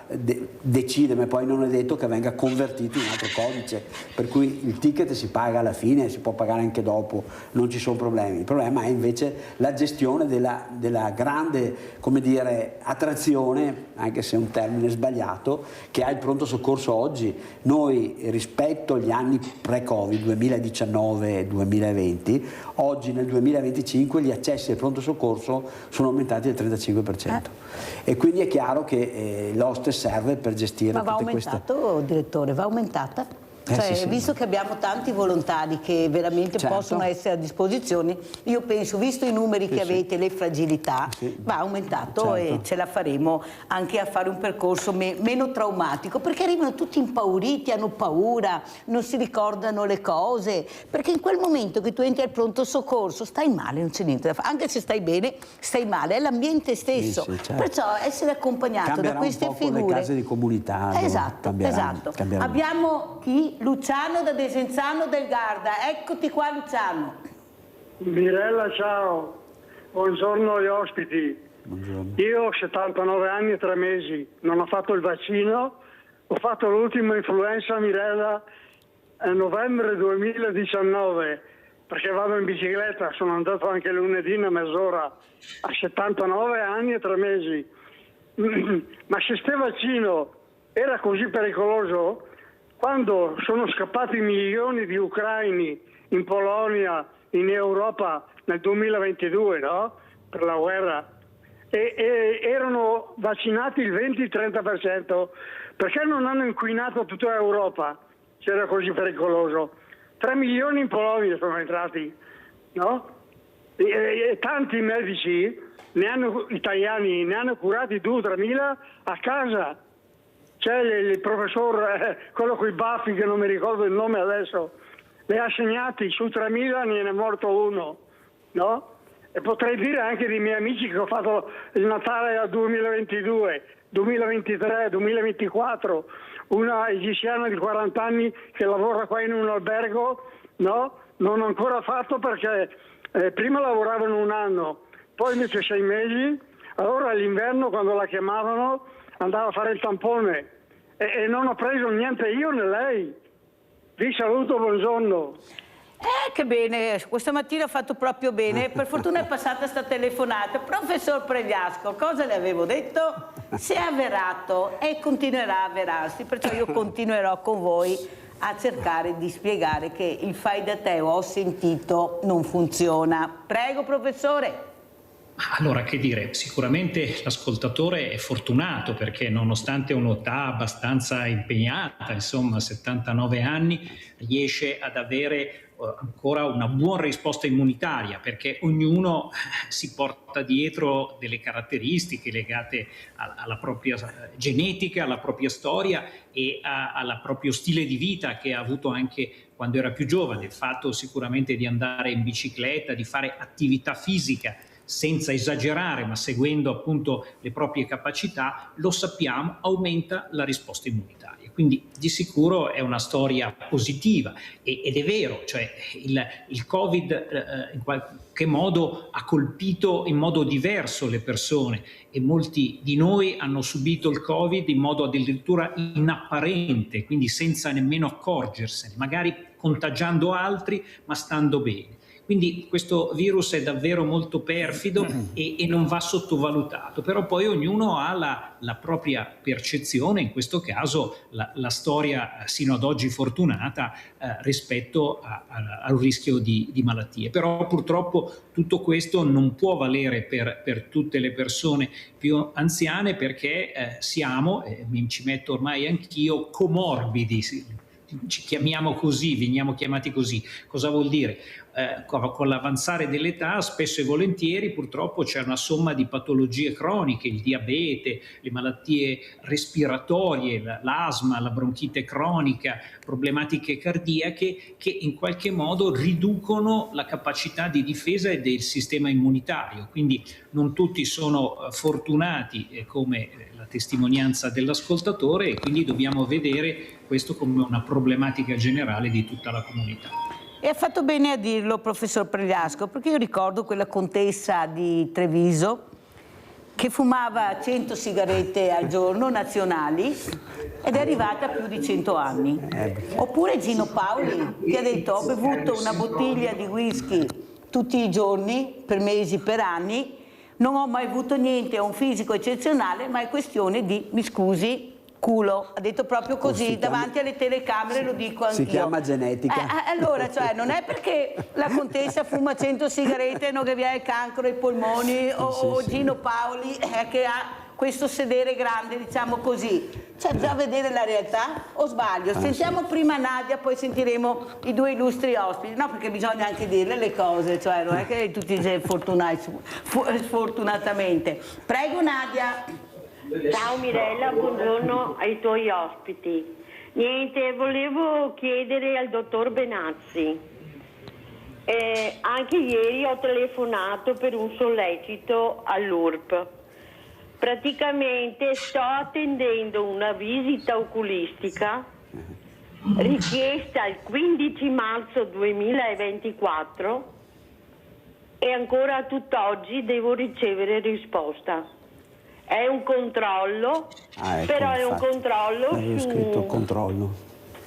decide, ma poi non è detto che venga convertito in un altro codice, per cui il ticket si paga alla fine, si può pagare anche dopo, non ci sono problemi. Il problema è invece la gestione della grande, come dire, attrazione, anche se è un termine sbagliato, che ha il pronto soccorso oggi. Noi rispetto agli anni pre-Covid, 2019-2020, oggi nel 2025 gli accessi al pronto soccorso sono aumentati del 35%. E quindi è chiaro che l'hostess serve per gestire tutte queste... Ma va aumentato, direttore, va aumentata? Cioè, sì. Visto che abbiamo tanti volontari che veramente possono essere a disposizione, io penso, visto i numeri che avete, le fragilità, va aumentato e ce la faremo anche a fare un percorso meno traumatico, perché arrivano tutti impauriti, hanno paura, non si ricordano le cose, perché in quel momento che tu entri al pronto soccorso stai male, non c'è niente da fare, anche se stai bene, stai male, è l'ambiente stesso, perciò essere accompagnato da queste figure... le case di comunità. Esatto. Abbiamo chi? Luciano da Desenzano del Garda, eccoti qua Luciano. Mirella, ciao, buongiorno agli ospiti. Buongiorno. Io ho 79 anni e 3 mesi, non ho fatto il vaccino, ho fatto l'ultima influenza, Mirella, a novembre 2019, perché vado in bicicletta, sono andato anche lunedì una mezz'ora, a 79 anni e 3 mesi. Ma se ste vaccino era così pericoloso, quando sono scappati milioni di ucraini in Polonia, in Europa nel 2022, no? Per la guerra, e erano vaccinati il 20-30%, perché non hanno inquinato tutta l'Europa se era così pericoloso? 3 milioni in Polonia sono entrati, no? E tanti medici italiani ne hanno curati 2-3 mila a casa. C'è il professor, quello con i baffi che non mi ricordo il nome adesso, ne ha segnati su 3.000, ne è morto uno, no? E potrei dire anche dei miei amici che ho fatto il Natale al 2022, 2023, 2024, una egiziana di 40 anni che lavora qua in un albergo, no? Non ho ancora fatto perché prima lavoravano un anno, poi invece 6 mesi, allora all'inverno quando la chiamavano andava a fare il tampone e non ho preso niente io né lei. Vi saluto, buongiorno. Che bene, questa mattina ho fatto proprio bene, per fortuna è passata sta telefonata. Professor Pregliasco, cosa le avevo detto? Si è avverato e continuerà a avverarsi, perciò io continuerò con voi a cercare di spiegare che il fai da te, ho sentito, non funziona. Prego, professore. Allora, che dire, sicuramente l'ascoltatore è fortunato perché nonostante un'età abbastanza impegnata, insomma 79 anni, riesce ad avere ancora una buona risposta immunitaria, perché ognuno si porta dietro delle caratteristiche legate alla propria genetica, alla propria storia e al proprio stile di vita che ha avuto anche quando era più giovane. Il fatto sicuramente di andare in bicicletta, di fare attività fisica senza esagerare ma seguendo appunto le proprie capacità, lo sappiamo, aumenta la risposta immunitaria. Quindi di sicuro è una storia positiva ed è vero, cioè il Covid in qualche modo ha colpito in modo diverso le persone e molti di noi hanno subito il Covid in modo addirittura inapparente, quindi senza nemmeno accorgersene, magari contagiando altri ma stando bene. Quindi questo virus è davvero molto perfido e non va sottovalutato, però poi ognuno ha la propria percezione, in questo caso la storia sino ad oggi fortunata rispetto al rischio di malattie. Però purtroppo tutto questo non può valere per tutte le persone più anziane perché siamo, mi ci metto ormai anch'io, comorbidi. Ci chiamiamo così, veniamo chiamati così. Cosa vuol dire? Con l'avanzare dell'età spesso e volentieri purtroppo c'è una somma di patologie croniche, il diabete, le malattie respiratorie, l'asma, la bronchite cronica, problematiche cardiache che in qualche modo riducono la capacità di difesa del sistema immunitario. Quindi non tutti sono fortunati come la testimonianza dell'ascoltatore e quindi dobbiamo vedere questo come una problematica generale di tutta la comunità. E ha fatto bene a dirlo, professor Pregliasco, perché io ricordo quella contessa di Treviso che fumava 100 sigarette al giorno nazionali ed è arrivata a più di 100 anni. Oppure Gino Paoli che ha detto: ho bevuto una bottiglia di whisky tutti i giorni, per mesi, per anni, non ho mai avuto niente, ho un fisico eccezionale, ma è questione di, mi scusi, culo. Ha detto proprio così, davanti alle telecamere, lo dico anch'io. Si chiama genetica. Allora, cioè, non è perché la contessa fuma 100 sigarette e non che vi ha il cancro ai polmoni o Gino Paoli che ha questo sedere grande, diciamo così. Cioè, già vedere la realtà o sbaglio? Sentiamo prima Nadia, poi sentiremo i due illustri ospiti. No, perché bisogna anche dirle le cose, cioè non è che tutti sfortunatamente. Prego Nadia. Ciao Mirella, buongiorno ai tuoi ospiti. Niente, volevo chiedere al dottor Benazzi. Anche ieri ho telefonato per un sollecito all'URP. Praticamente sto attendendo una visita oculistica richiesta il 15 marzo 2024 e ancora a tutt'oggi devo ricevere risposta. È un controllo, ecco, però è un controllo su controllo.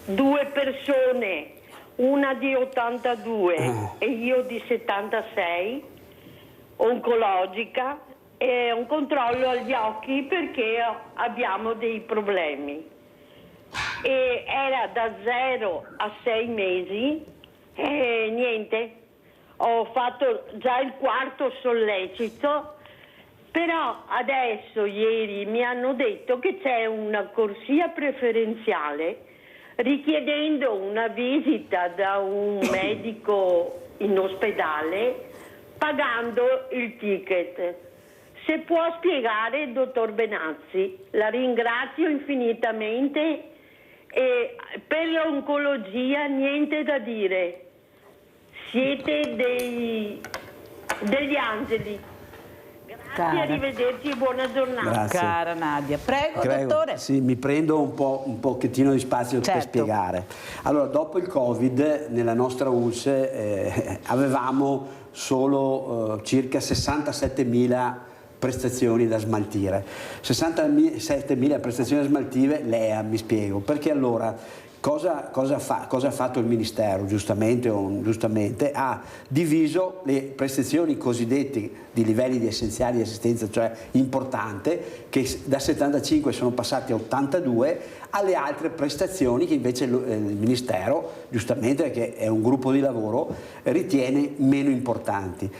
2 persone, una di 82 e io di 76, oncologica, è un controllo agli occhi perché abbiamo dei problemi. E era da 0 a 6 mesi e niente, ho fatto già il 4º sollecito. Però adesso, ieri, mi hanno detto che c'è una corsia preferenziale richiedendo una visita da un medico in ospedale pagando il ticket. Se può spiegare, dottor Benazzi, la ringrazio infinitamente e per l'oncologia niente da dire. Siete degli angeli. Grazie, arrivederci e buona giornata. Grazie. Cara Nadia. Prego, dottore. Sì, mi prendo un pochettino di spazio per spiegare. Allora, dopo il Covid nella nostra ULSS avevamo solo circa 67.000 prestazioni da smaltire. 67.000 prestazioni da smaltire, LEA, mi spiego. Perché allora cosa ha fatto il Ministero, giustamente o ingiustamente? Ha diviso le prestazioni cosiddette di livelli di essenziali di assistenza, cioè importante, che da 75 sono passati a 82, alle altre prestazioni che invece il Ministero, giustamente perché è un gruppo di lavoro, ritiene meno importanti.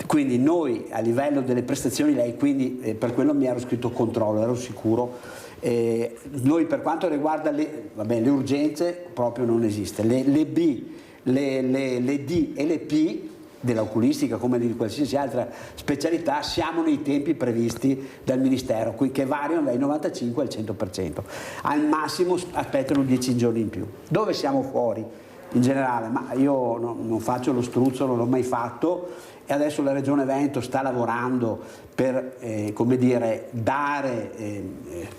Quindi noi a livello delle prestazioni, lei quindi per quello mi ero scritto controllo, ero sicuro. Noi per quanto riguarda le urgenze proprio non esiste, le B, le D e le P dell'oculistica come di qualsiasi altra specialità siamo nei tempi previsti dal Ministero, che variano dai 95 al 100%, al massimo aspettano 10 giorni in più. Dove siamo fuori in generale? Ma io non faccio lo struzzo, non l'ho mai fatto, e adesso la Regione Veneto sta lavorando per come dire, dare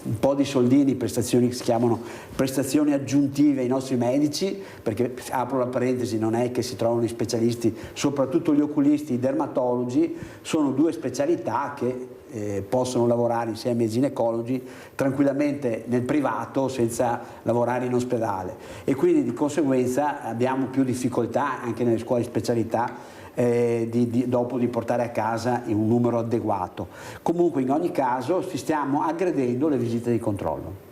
un po' di soldini, prestazioni che si chiamano prestazioni aggiuntive ai nostri medici, perché apro la parentesi, non è che si trovano gli specialisti, soprattutto gli oculisti, i dermatologi, sono due specialità che possono lavorare insieme ai ginecologi tranquillamente nel privato senza lavorare in ospedale, e quindi di conseguenza abbiamo più difficoltà anche nelle scuole di specialità dopo di portare a casa in un numero adeguato. Comunque in ogni caso stiamo aggredendo le visite di controllo.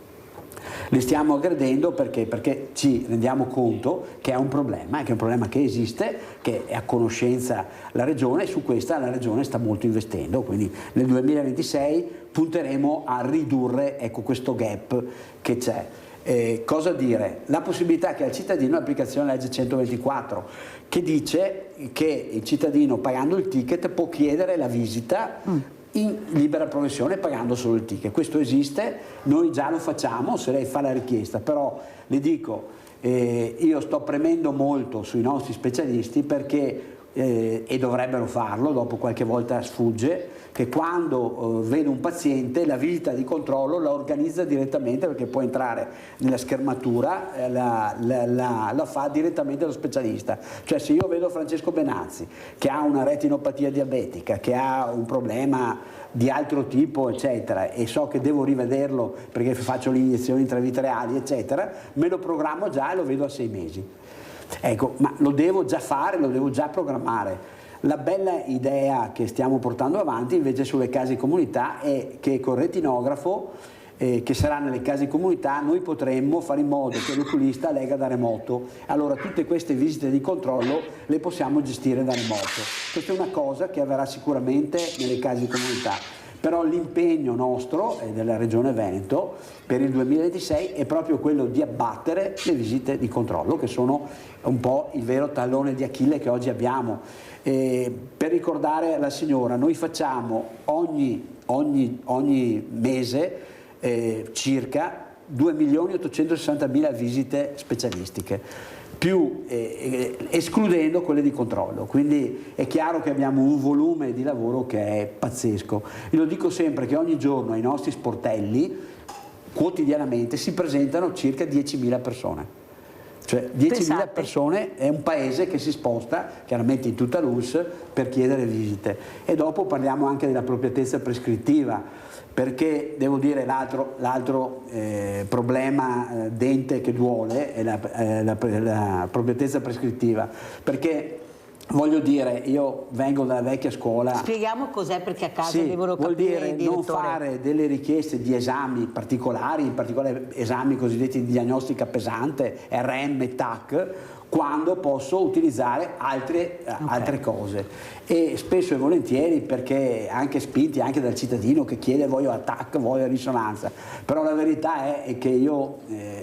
Le stiamo aggredendo perché ci rendiamo conto che è un problema che esiste, che è a conoscenza la Regione, e su questa la Regione sta molto investendo, quindi nel 2026 punteremo a ridurre, ecco, questo gap che c'è. Cosa dire? La possibilità che al cittadino, l'applicazione della legge 124, che dice che il cittadino pagando il ticket può chiedere la visita in libera professione pagando solo il ticket. Questo esiste, noi già lo facciamo se lei fa la richiesta, però le dico, io sto premendo molto sui nostri specialisti perché e dovrebbero farlo, dopo qualche volta sfugge, che quando vede un paziente la visita di controllo la organizza direttamente, perché può entrare nella schermatura, la fa direttamente lo specialista. Cioè se io vedo Francesco Benazzi che ha una retinopatia diabetica, che ha un problema di altro tipo eccetera, e so che devo rivederlo perché faccio le iniezioni intravitreali eccetera, me lo programmo già e lo vedo a 6 mesi. Ecco, ma lo devo già fare, lo devo già programmare. La bella idea che stiamo portando avanti invece sulle case di comunità è che col retinografo che sarà nelle case di comunità noi potremmo fare in modo che l'oculista legga da remoto. Allora tutte queste visite di controllo le possiamo gestire da remoto. Questa è una cosa che avverrà sicuramente nelle case di comunità. Però l'impegno nostro e della Regione Veneto per il 2026 è proprio quello di abbattere le visite di controllo, che sono un po' il vero tallone di Achille che oggi abbiamo. Per ricordare alla signora, noi facciamo ogni mese circa 2.860.000 visite specialistiche, più escludendo quelle di controllo, quindi è chiaro che abbiamo un volume di lavoro che è pazzesco. Io lo dico sempre che ogni giorno ai nostri sportelli quotidianamente si presentano circa 10.000 persone. Cioè 10.000 persone, è un paese che si sposta chiaramente in tutta l'ULSS per chiedere visite. E dopo parliamo anche della appropriatezza prescrittiva, perché devo dire l'altro problema dente che duole è la appropriatezza prescrittiva, perché voglio dire, io vengo dalla vecchia scuola. Spieghiamo cos'è, perché a casa sì, devono capire. Vuol dire il non fare delle richieste di esami particolari, in particolare esami cosiddetti di diagnostica pesante, RM e TAC, quando posso utilizzare altre cose, e spesso e volentieri perché anche spinti anche dal cittadino che chiede voglio TAC, voglio risonanza, però la verità è che io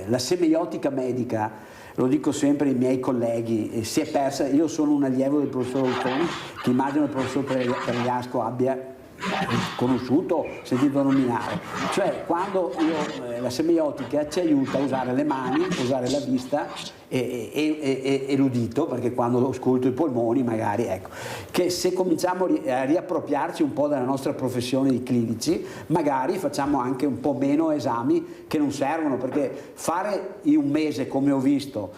la semeiotica medica, lo dico sempre ai miei colleghi, si è persa. Io sono un allievo del professor Oltoni, che immagino il professor Pregliasco abbia conosciuto, sentito nominare. Cioè quando la semeiotica ci aiuta a usare le mani, a usare la vista e l'udito, perché quando ascolto i polmoni magari, ecco, che se cominciamo a riappropriarci un po' della nostra professione di clinici, magari facciamo anche un po' meno esami che non servono, perché fare in un mese, come ho visto,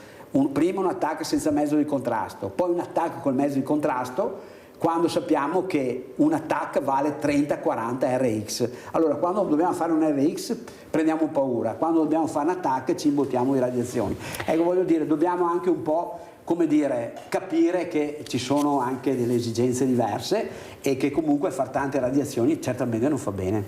prima un attacco senza mezzo di contrasto, poi un attacco col mezzo di contrasto, quando sappiamo che un attacco vale 30-40 RX. Allora quando dobbiamo fare un RX prendiamo paura, quando dobbiamo fare un attacco ci imbottiamo di radiazioni. Ecco, voglio dire, dobbiamo anche un po' come dire, capire che ci sono anche delle esigenze diverse e che comunque far tante radiazioni certamente non fa bene.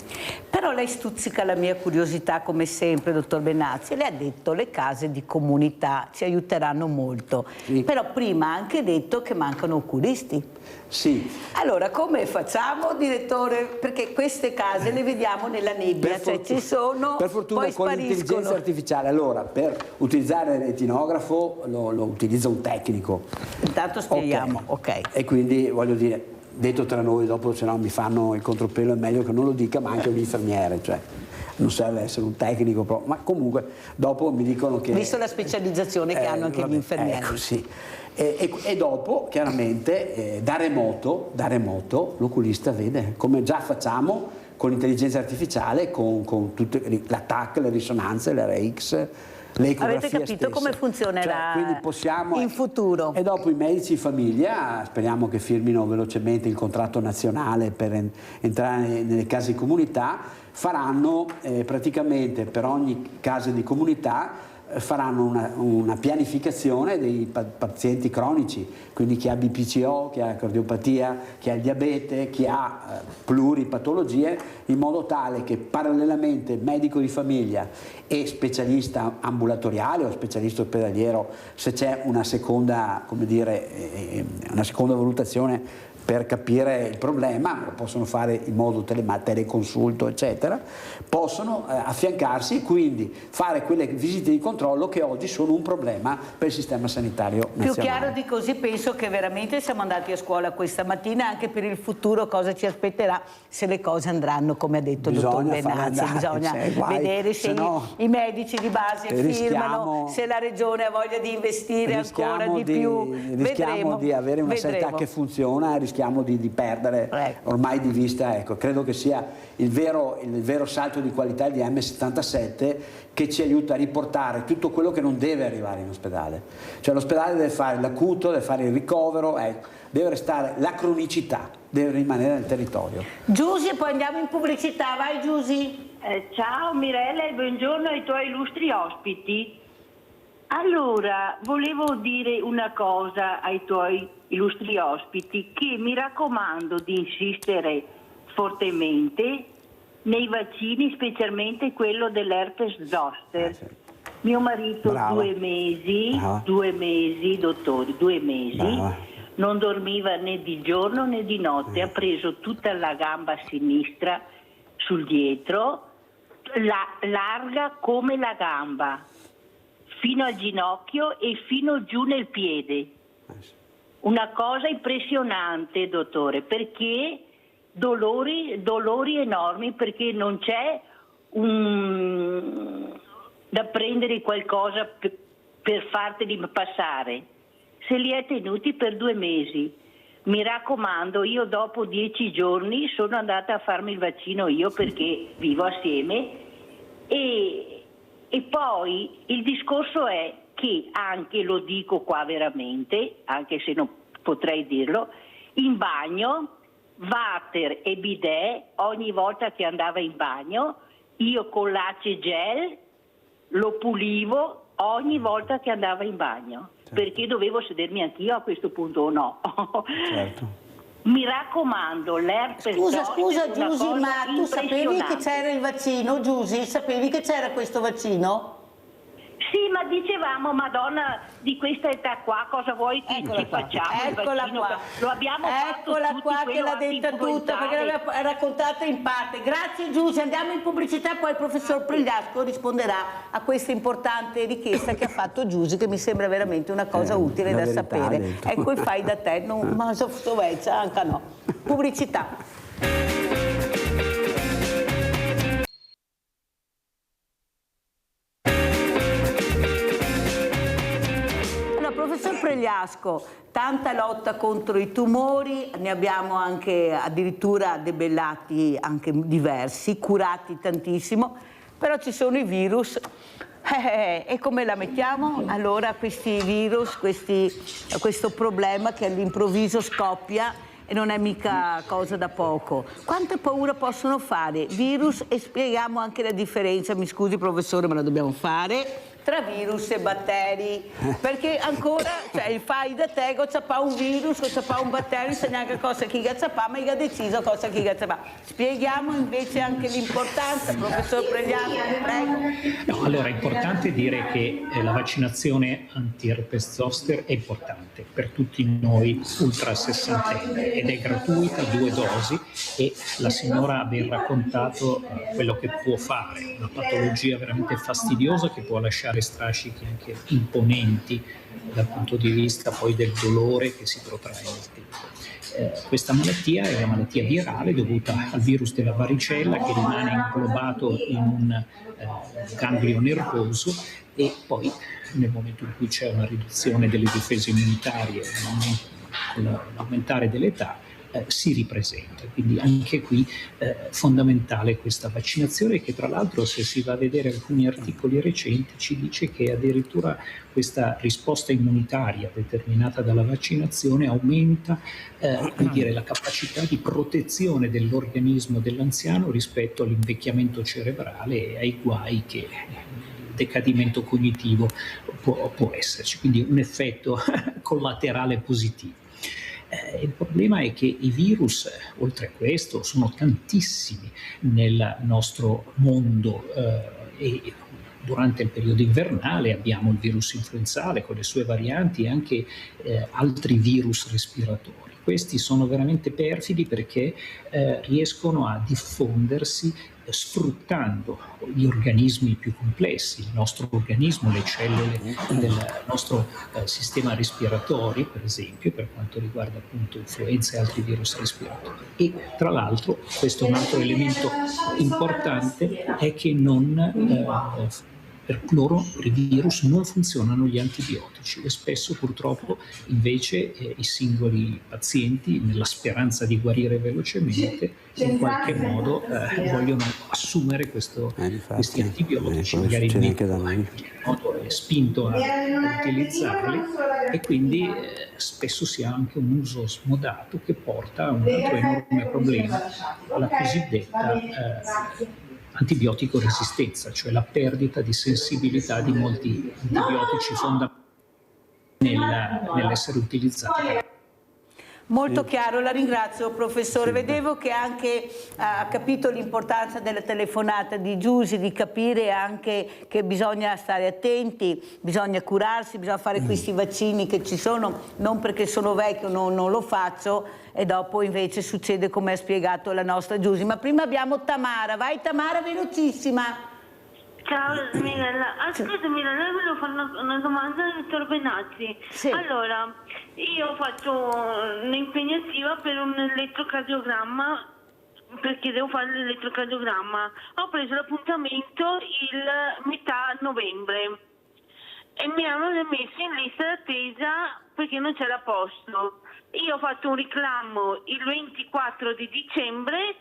Però lei stuzzica la mia curiosità come sempre, dottor Benazzi. Lei ha detto le case di comunità ci aiuteranno molto, sì. Però prima ha anche detto che mancano oculisti. Sì. Allora come facciamo, direttore? Perché queste case le vediamo nella nebbia, ci sono, per fortuna poi con l'intelligenza artificiale. Allora, per utilizzare il retinografo lo utilizza un tecnico. Intanto spieghiamo, ok. E quindi voglio dire, detto tra noi, dopo se no mi fanno il contropelo, è meglio che non lo dica, ma anche un infermiere, cioè non serve essere un tecnico, ma comunque dopo mi dicono che... Visto la specializzazione che hanno anche gli infermieri. Ecco, sì. E dopo, chiaramente, da remoto l'oculista vede, come già facciamo con l'intelligenza artificiale, con tutte la TAC, le risonanze, le RX, le ecografie. Avete capito stesse. come funzionerà, quindi possiamo, in futuro? E dopo i medici di famiglia, speriamo che firmino velocemente il contratto nazionale per entrare nelle case di comunità, faranno praticamente per ogni casa di comunità faranno una pianificazione dei pazienti cronici, quindi chi ha BPCO, chi ha cardiopatia, chi ha il diabete, chi ha pluripatologie, in modo tale che parallelamente medico di famiglia e specialista ambulatoriale o specialista ospedaliero, se c'è una seconda, come dire, una seconda valutazione per capire il problema, lo possono fare in modo teleconsulto, eccetera, possono affiancarsi e quindi fare quelle visite di controllo che oggi sono un problema per il sistema sanitario nazionale. Più chiaro di così, penso che veramente siamo andati a scuola questa mattina, anche per il futuro cosa ci aspetterà se le cose andranno come ha detto il dottor Benazzi. Bisogna vedere se i medici di base firmano, se la regione ha voglia di investire ancora di più. Rischiamo di avere una sanità che funziona, rischiamo di perdere ormai di vista, ecco, credo che sia il vero salto di qualità di M77 che ci aiuta a riportare tutto quello che non deve arrivare in ospedale. Cioè l'ospedale deve fare l'acuto, deve fare il ricovero, deve restare la cronicità, deve rimanere nel territorio. Giusy, e poi andiamo in pubblicità, vai Giusy. Ciao Mirella e buongiorno ai tuoi illustri ospiti. Allora, volevo dire una cosa ai tuoi illustri ospiti, che mi raccomando di insistere fortemente nei vaccini, specialmente quello dell'herpes zoster. Sì. Mio marito Brava. 2 mesi, Brava. 2 mesi, dottori, 2 mesi, Brava. non dormiva né di giorno né di notte, ha preso tutta la gamba sinistra sul dietro, larga come la gamba, fino al ginocchio e fino giù nel piede. Una cosa impressionante, dottore, perché dolori enormi, perché non c'è da prendere qualcosa per farteli passare. Se li è tenuti per 2 mesi. Mi raccomando, io dopo 10 giorni sono andata a farmi il vaccino io perché vivo assieme e poi il discorso è che anche, lo dico qua veramente, anche se non potrei dirlo, in bagno, water e bidet, ogni volta che andava in bagno, io con l'Ace Gel lo pulivo ogni volta che andava in bagno, certo. Perché dovevo sedermi anch'io a questo punto o no? Certo. Mi raccomando, l'herpes Scusa Giusy, ma tu sapevi che c'era il vaccino, Giusy? Sapevi che c'era questo vaccino? Sì, ma dicevamo, Madonna, di questa età qua, cosa vuoi che ci facciamo? Eccola qua. Lo abbiamo fatto tutti, qua che l'ha detta tutta, perché l'aveva raccontata in parte. Grazie Giusy, andiamo in pubblicità, poi il professor Pregliasco risponderà a questa importante richiesta che ha fatto Giusy, che mi sembra veramente una cosa utile da sapere. Ecco il fai da te, non ma sovvezza, anche no. Pubblicità. Professor Pregliasco, tanta lotta contro i tumori, ne abbiamo anche addirittura debellati anche diversi, curati tantissimo, però ci sono i virus. E come la mettiamo? Allora questi virus, questo problema che all'improvviso scoppia e non è mica cosa da poco. Quanta paura possono fare virus? E spieghiamo anche la differenza, mi scusi professore ma la dobbiamo fare, tra virus e batteri, perché ancora cioè, fai da te che c'è un virus, che c'è un batterio, sa neanche cosa chi c'è, ma ha deciso cosa chi c'è. Spieghiamo invece anche l'importanza, professor Pregliano, prego. No, allora è importante dire che la vaccinazione anti-herpes zoster è importante per tutti noi ultra sessantenni ed è gratuita, 2 dosi, e la signora ha ben raccontato quello che può fare, una patologia veramente fastidiosa che può lasciare strascichi anche imponenti dal punto di vista poi del dolore che si protrae nel tempo. Questa malattia è una malattia virale dovuta al virus della varicella che rimane inglobato in un ganglio nervoso e poi nel momento in cui c'è una riduzione delle difese immunitarie, l'aumentare dell'età, si ripresenta. Quindi anche qui fondamentale questa vaccinazione che tra l'altro, se si va a vedere alcuni articoli recenti, ci dice che addirittura questa risposta immunitaria determinata dalla vaccinazione aumenta la capacità di protezione dell'organismo dell'anziano rispetto all'invecchiamento cerebrale e ai guai che il decadimento cognitivo può esserci, quindi un effetto collaterale positivo. Il problema è che i virus, oltre a questo, sono tantissimi nel nostro mondo e durante il periodo invernale abbiamo il virus influenzale con le sue varianti e anche altri virus respiratori. Questi sono veramente perfidi perché riescono a diffondersi sfruttando gli organismi più complessi, il nostro organismo, le cellule del nostro sistema respiratorio, per esempio, per quanto riguarda appunto influenza e altri virus respiratori. E tra l'altro, questo è un altro elemento importante, è che per loro, per i virus, non funzionano gli antibiotici e spesso purtroppo invece i singoli pazienti, nella speranza di guarire velocemente, in qualche modo vogliono assumere questi antibiotici, magari in modo è spinto a utilizzarli e quindi spesso si ha anche un uso smodato che porta a un altro enorme problema, la cosiddetta antibiotico resistenza, cioè la perdita di sensibilità di molti antibiotici fondamentali nell'essere utilizzati. Molto chiaro, la ringrazio professore. Vedevo che anche ha capito l'importanza della telefonata di Giusy, di capire anche che bisogna stare attenti, bisogna curarsi, bisogna fare questi vaccini che ci sono, non perché sono vecchio non lo faccio e dopo invece succede come ha spiegato la nostra Giusy. Ma prima abbiamo Tamara, vai Tamara, velocissima. Ciao Mirella, scusami, lei volevo fare una domanda al dottor Benazzi. Sì. Allora, io ho fatto un'impegnativa per un elettrocardiogramma perché devo fare l'elettrocardiogramma. Ho preso l'appuntamento il metà novembre e mi hanno messo in lista d'attesa perché non c'era posto. Io ho fatto un reclamo il 24 di dicembre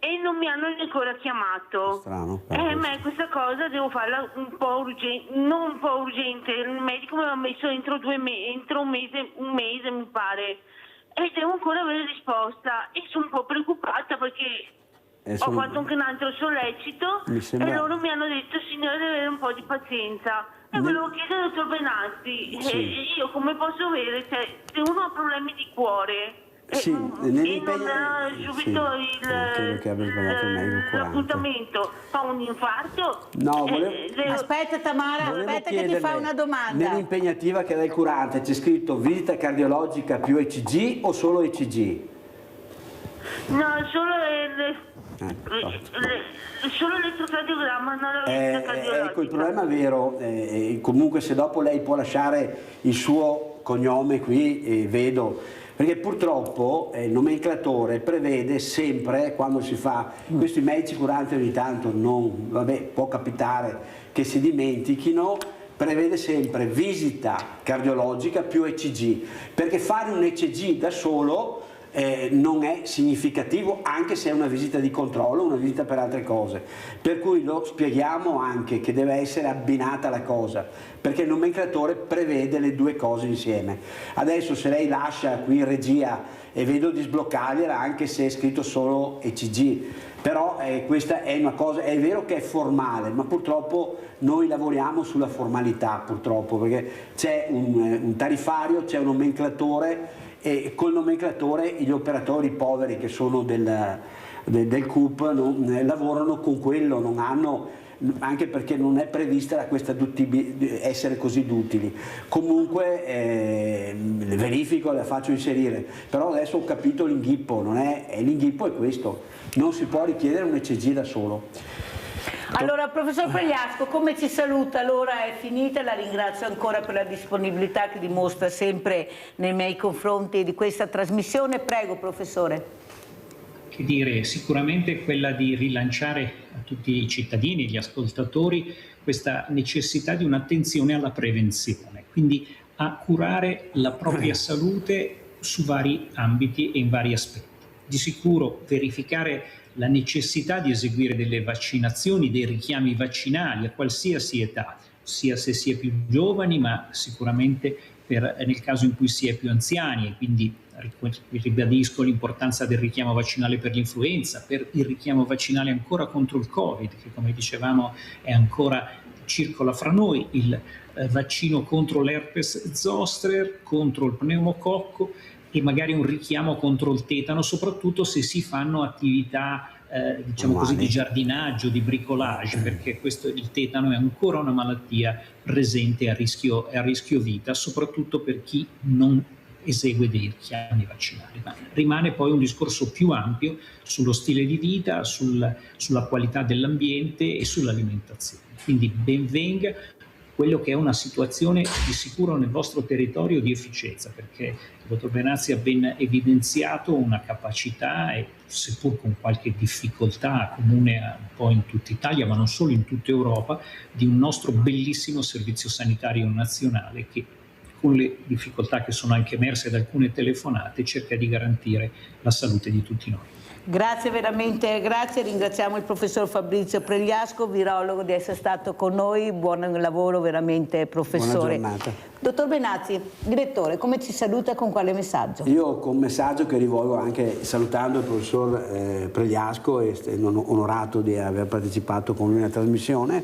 e non mi hanno ancora chiamato. Strano. Ma questa cosa devo farla un po' urgente, non un po' urgente, il medico mi ha messo entro un mese mi pare, e devo ancora avere risposta e sono un po' preoccupata perché ho fatto anche un altro sollecito e loro mi hanno detto signore deve avere un po' di pazienza. E volevo chiedere al dottor Benazzi, io come posso avere, cioè, se uno ha problemi di cuore e non ha subito l'appuntamento, fa un infarto? No, Aspetta Tamara, aspetta che ti fa una domanda. Nell'impegnativa che dà il curante c'è scritto visita cardiologica più ECG o solo ECG? No, solo l'elettrocardiogramma, non la visita cardiologica. Ecco, il problema vero, comunque se dopo lei può lasciare il suo cognome qui, vedo, perché purtroppo il nomenclatore prevede sempre, quando si fa, questi medici curanti ogni tanto può capitare che si dimentichino, prevede sempre visita cardiologica più ECG, perché fare un ECG da solo non è significativo, anche se è una visita di controllo, una visita per altre cose, per cui lo spieghiamo anche che deve essere abbinata la cosa, perché il nomenclatore prevede le due cose insieme. Adesso se lei lascia qui in regia e vedo di sbloccargliela anche se è scritto solo ECG, Però questa è una cosa, è vero che è formale, ma purtroppo noi lavoriamo sulla formalità, purtroppo, perché c'è un tariffario, c'è un nomenclatore, e col nomenclatore gli operatori poveri che sono del CUP lavorano con quello, non hanno, anche perché non è prevista questa essere così duttili. Comunque verifico, la faccio inserire, però adesso ho capito l'inghippo, l'inghippo è questo, non si può richiedere un ECG da solo. Allora, professor Pregliasco, come ci saluta? L'ora è finita, la ringrazio ancora per la disponibilità che dimostra sempre nei miei confronti di questa trasmissione. Prego, professore. Che dire, sicuramente quella di rilanciare a tutti i cittadini, gli ascoltatori, questa necessità di un'attenzione alla prevenzione, quindi a curare la propria salute su vari ambiti e in vari aspetti. Di sicuro verificare la necessità di eseguire delle vaccinazioni, dei richiami vaccinali a qualsiasi età, sia se si è più giovani, ma sicuramente nel caso in cui si è più anziani, e quindi ribadisco l'importanza del richiamo vaccinale per l'influenza, per il richiamo vaccinale ancora contro il Covid, che come dicevamo è ancora circola fra noi, il vaccino contro l'herpes zoster, contro il pneumococco, e magari un richiamo contro il tetano, soprattutto se si fanno attività diciamo così, di giardinaggio, di bricolage, perché il tetano è ancora una malattia presente a rischio vita, soprattutto per chi non esegue dei richiami vaccinali. Ma rimane poi un discorso più ampio sullo stile di vita, sulla qualità dell'ambiente e sull'alimentazione. Quindi ben venga quello che è una situazione di sicuro nel vostro territorio di efficienza, perché il dottor Benazzi ha ben evidenziato una capacità, e seppur con qualche difficoltà comune un po' in tutta Italia, ma non solo, in tutta Europa, di un nostro bellissimo servizio sanitario nazionale che, con le difficoltà che sono anche emerse da alcune telefonate, cerca di garantire la salute di tutti noi. Grazie veramente, grazie, ringraziamo il professor Fabrizio Pregliasco, virologo, di essere stato con noi, buon lavoro veramente, professore. Buona giornata. Dottor Benazzi, direttore, come ci saluta, con quale messaggio? Io con un messaggio che rivolgo anche salutando il professor Pregliasco, e onorato di aver partecipato con lui alla trasmissione,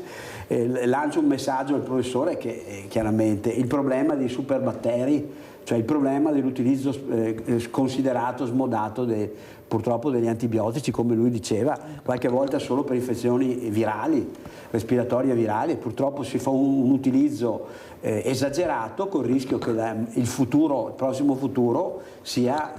lancio un messaggio al professore che chiaramente il problema dei superbatteri, cioè il problema dell'utilizzo sconsiderato, smodato purtroppo degli antibiotici, come lui diceva, qualche volta solo per infezioni virali, respiratorie virali, purtroppo si fa un utilizzo esagerato, col rischio che il prossimo futuro sia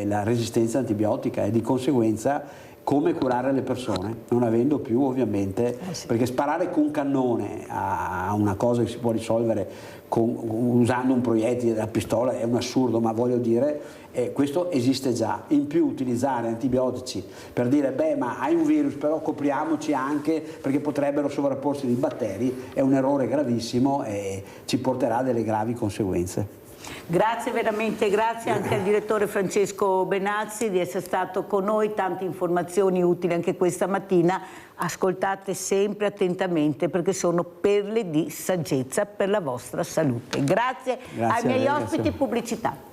la resistenza antibiotica, e di conseguenza come curare le persone, non avendo più ovviamente, perché sparare con un cannone a una cosa che si può risolvere usando un proiettile della pistola è un assurdo, ma voglio dire, questo esiste già. In più utilizzare antibiotici per dire beh, ma hai un virus, però copriamoci anche perché potrebbero sovrapporsi dei batteri, è un errore gravissimo e ci porterà a delle gravi conseguenze. Grazie veramente, grazie anche al direttore Francesco Benazzi di essere stato con noi, tante informazioni utili anche questa mattina, ascoltate sempre attentamente perché sono perle di saggezza per la vostra salute. Grazie ai miei ospiti, pubblicità.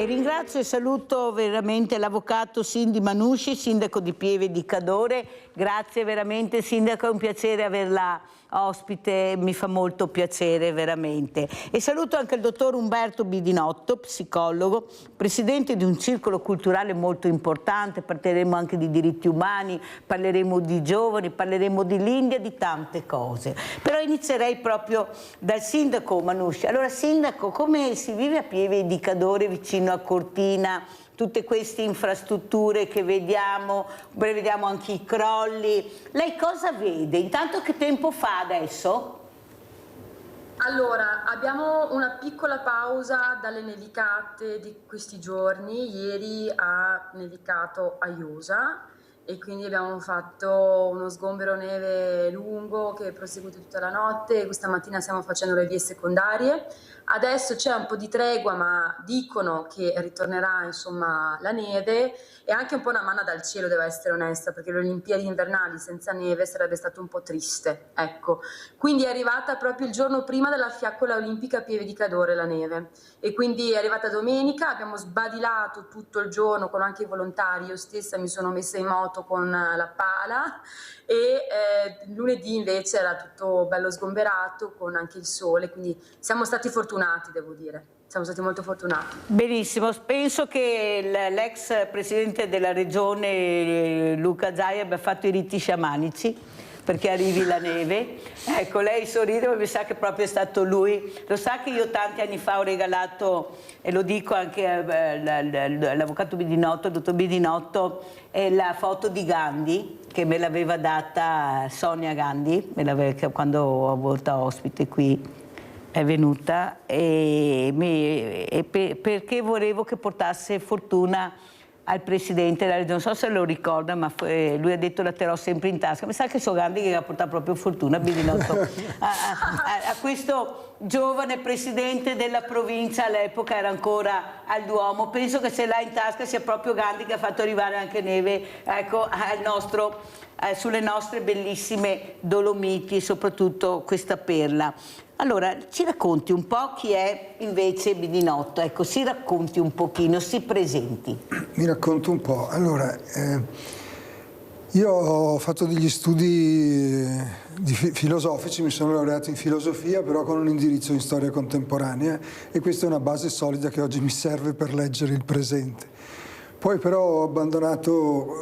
Ringrazio e saluto veramente l'avvocato Cindy Manusci, sindaco di Pieve di Cadore. Grazie veramente sindaco, è un piacere averla ospite, mi fa molto piacere veramente. E saluto anche il dottor Umberto Bidinotto, psicologo, presidente di un circolo culturale molto importante, parleremo anche di diritti umani, parleremo di giovani, parleremo dell'India, di tante cose. Però inizierei proprio dal sindaco Manusci. Allora sindaco, come si vive a Pieve di Cadore vicino a Cortina? Tutte queste infrastrutture che vediamo anche i crolli. Lei cosa vede? Intanto che tempo fa adesso? Allora, abbiamo una piccola pausa dalle nevicate di questi giorni. Ieri ha nevicato a Iosa e quindi abbiamo fatto uno sgombero neve lungo che è proseguito tutta la notte. Questa mattina stiamo facendo le vie secondarie. Adesso c'è un po' di tregua, ma dicono che ritornerà insomma la neve, e anche un po' una manna dal cielo, devo essere onesta, perché le Olimpiadi invernali senza neve sarebbe stato un po' triste, ecco. Quindi è arrivata proprio il giorno prima della fiaccola olimpica a Pieve di Cadore la neve, e quindi è arrivata domenica, abbiamo sbadilato tutto il giorno con anche i volontari, io stessa mi sono messa in moto con la pala, e lunedì invece era tutto bello sgomberato con anche il sole, quindi siamo stati fortunati, devo dire, siamo stati molto fortunati. Benissimo, penso che l'ex presidente della regione Luca Zaia abbia fatto i riti sciamanici perché arrivi la neve. Ecco, lei sorride, ma mi sa che proprio è stato lui. Lo sa che io tanti anni fa ho regalato, e lo dico anche all'avvocato Bidinotto, il dottor Bidinotto, la foto di Gandhi, che me l'aveva data Sonia Gandhi, quando ho avuto ospite qui è venuta, perché volevo che portasse fortuna al presidente della regione. Non so se lo ricorda, ma lui ha detto la terrò sempre in tasca. Mi sa che so Gandhi che ha portato proprio fortuna a questo giovane presidente della provincia, all'epoca era ancora al Duomo. Penso che se l'ha in tasca sia proprio Gandhi che ha fatto arrivare anche neve, ecco, sulle nostre bellissime Dolomiti, e soprattutto questa perla. Allora, ci racconti un po' chi è invece Bidinotto? Ecco, si racconti un pochino, si presenti. Mi racconto un po'. Allora, io ho fatto degli studi filosofici, mi sono laureato in filosofia, però con un indirizzo in storia contemporanea, e questa è una base solida che oggi mi serve per leggere il presente. Poi però ho abbandonato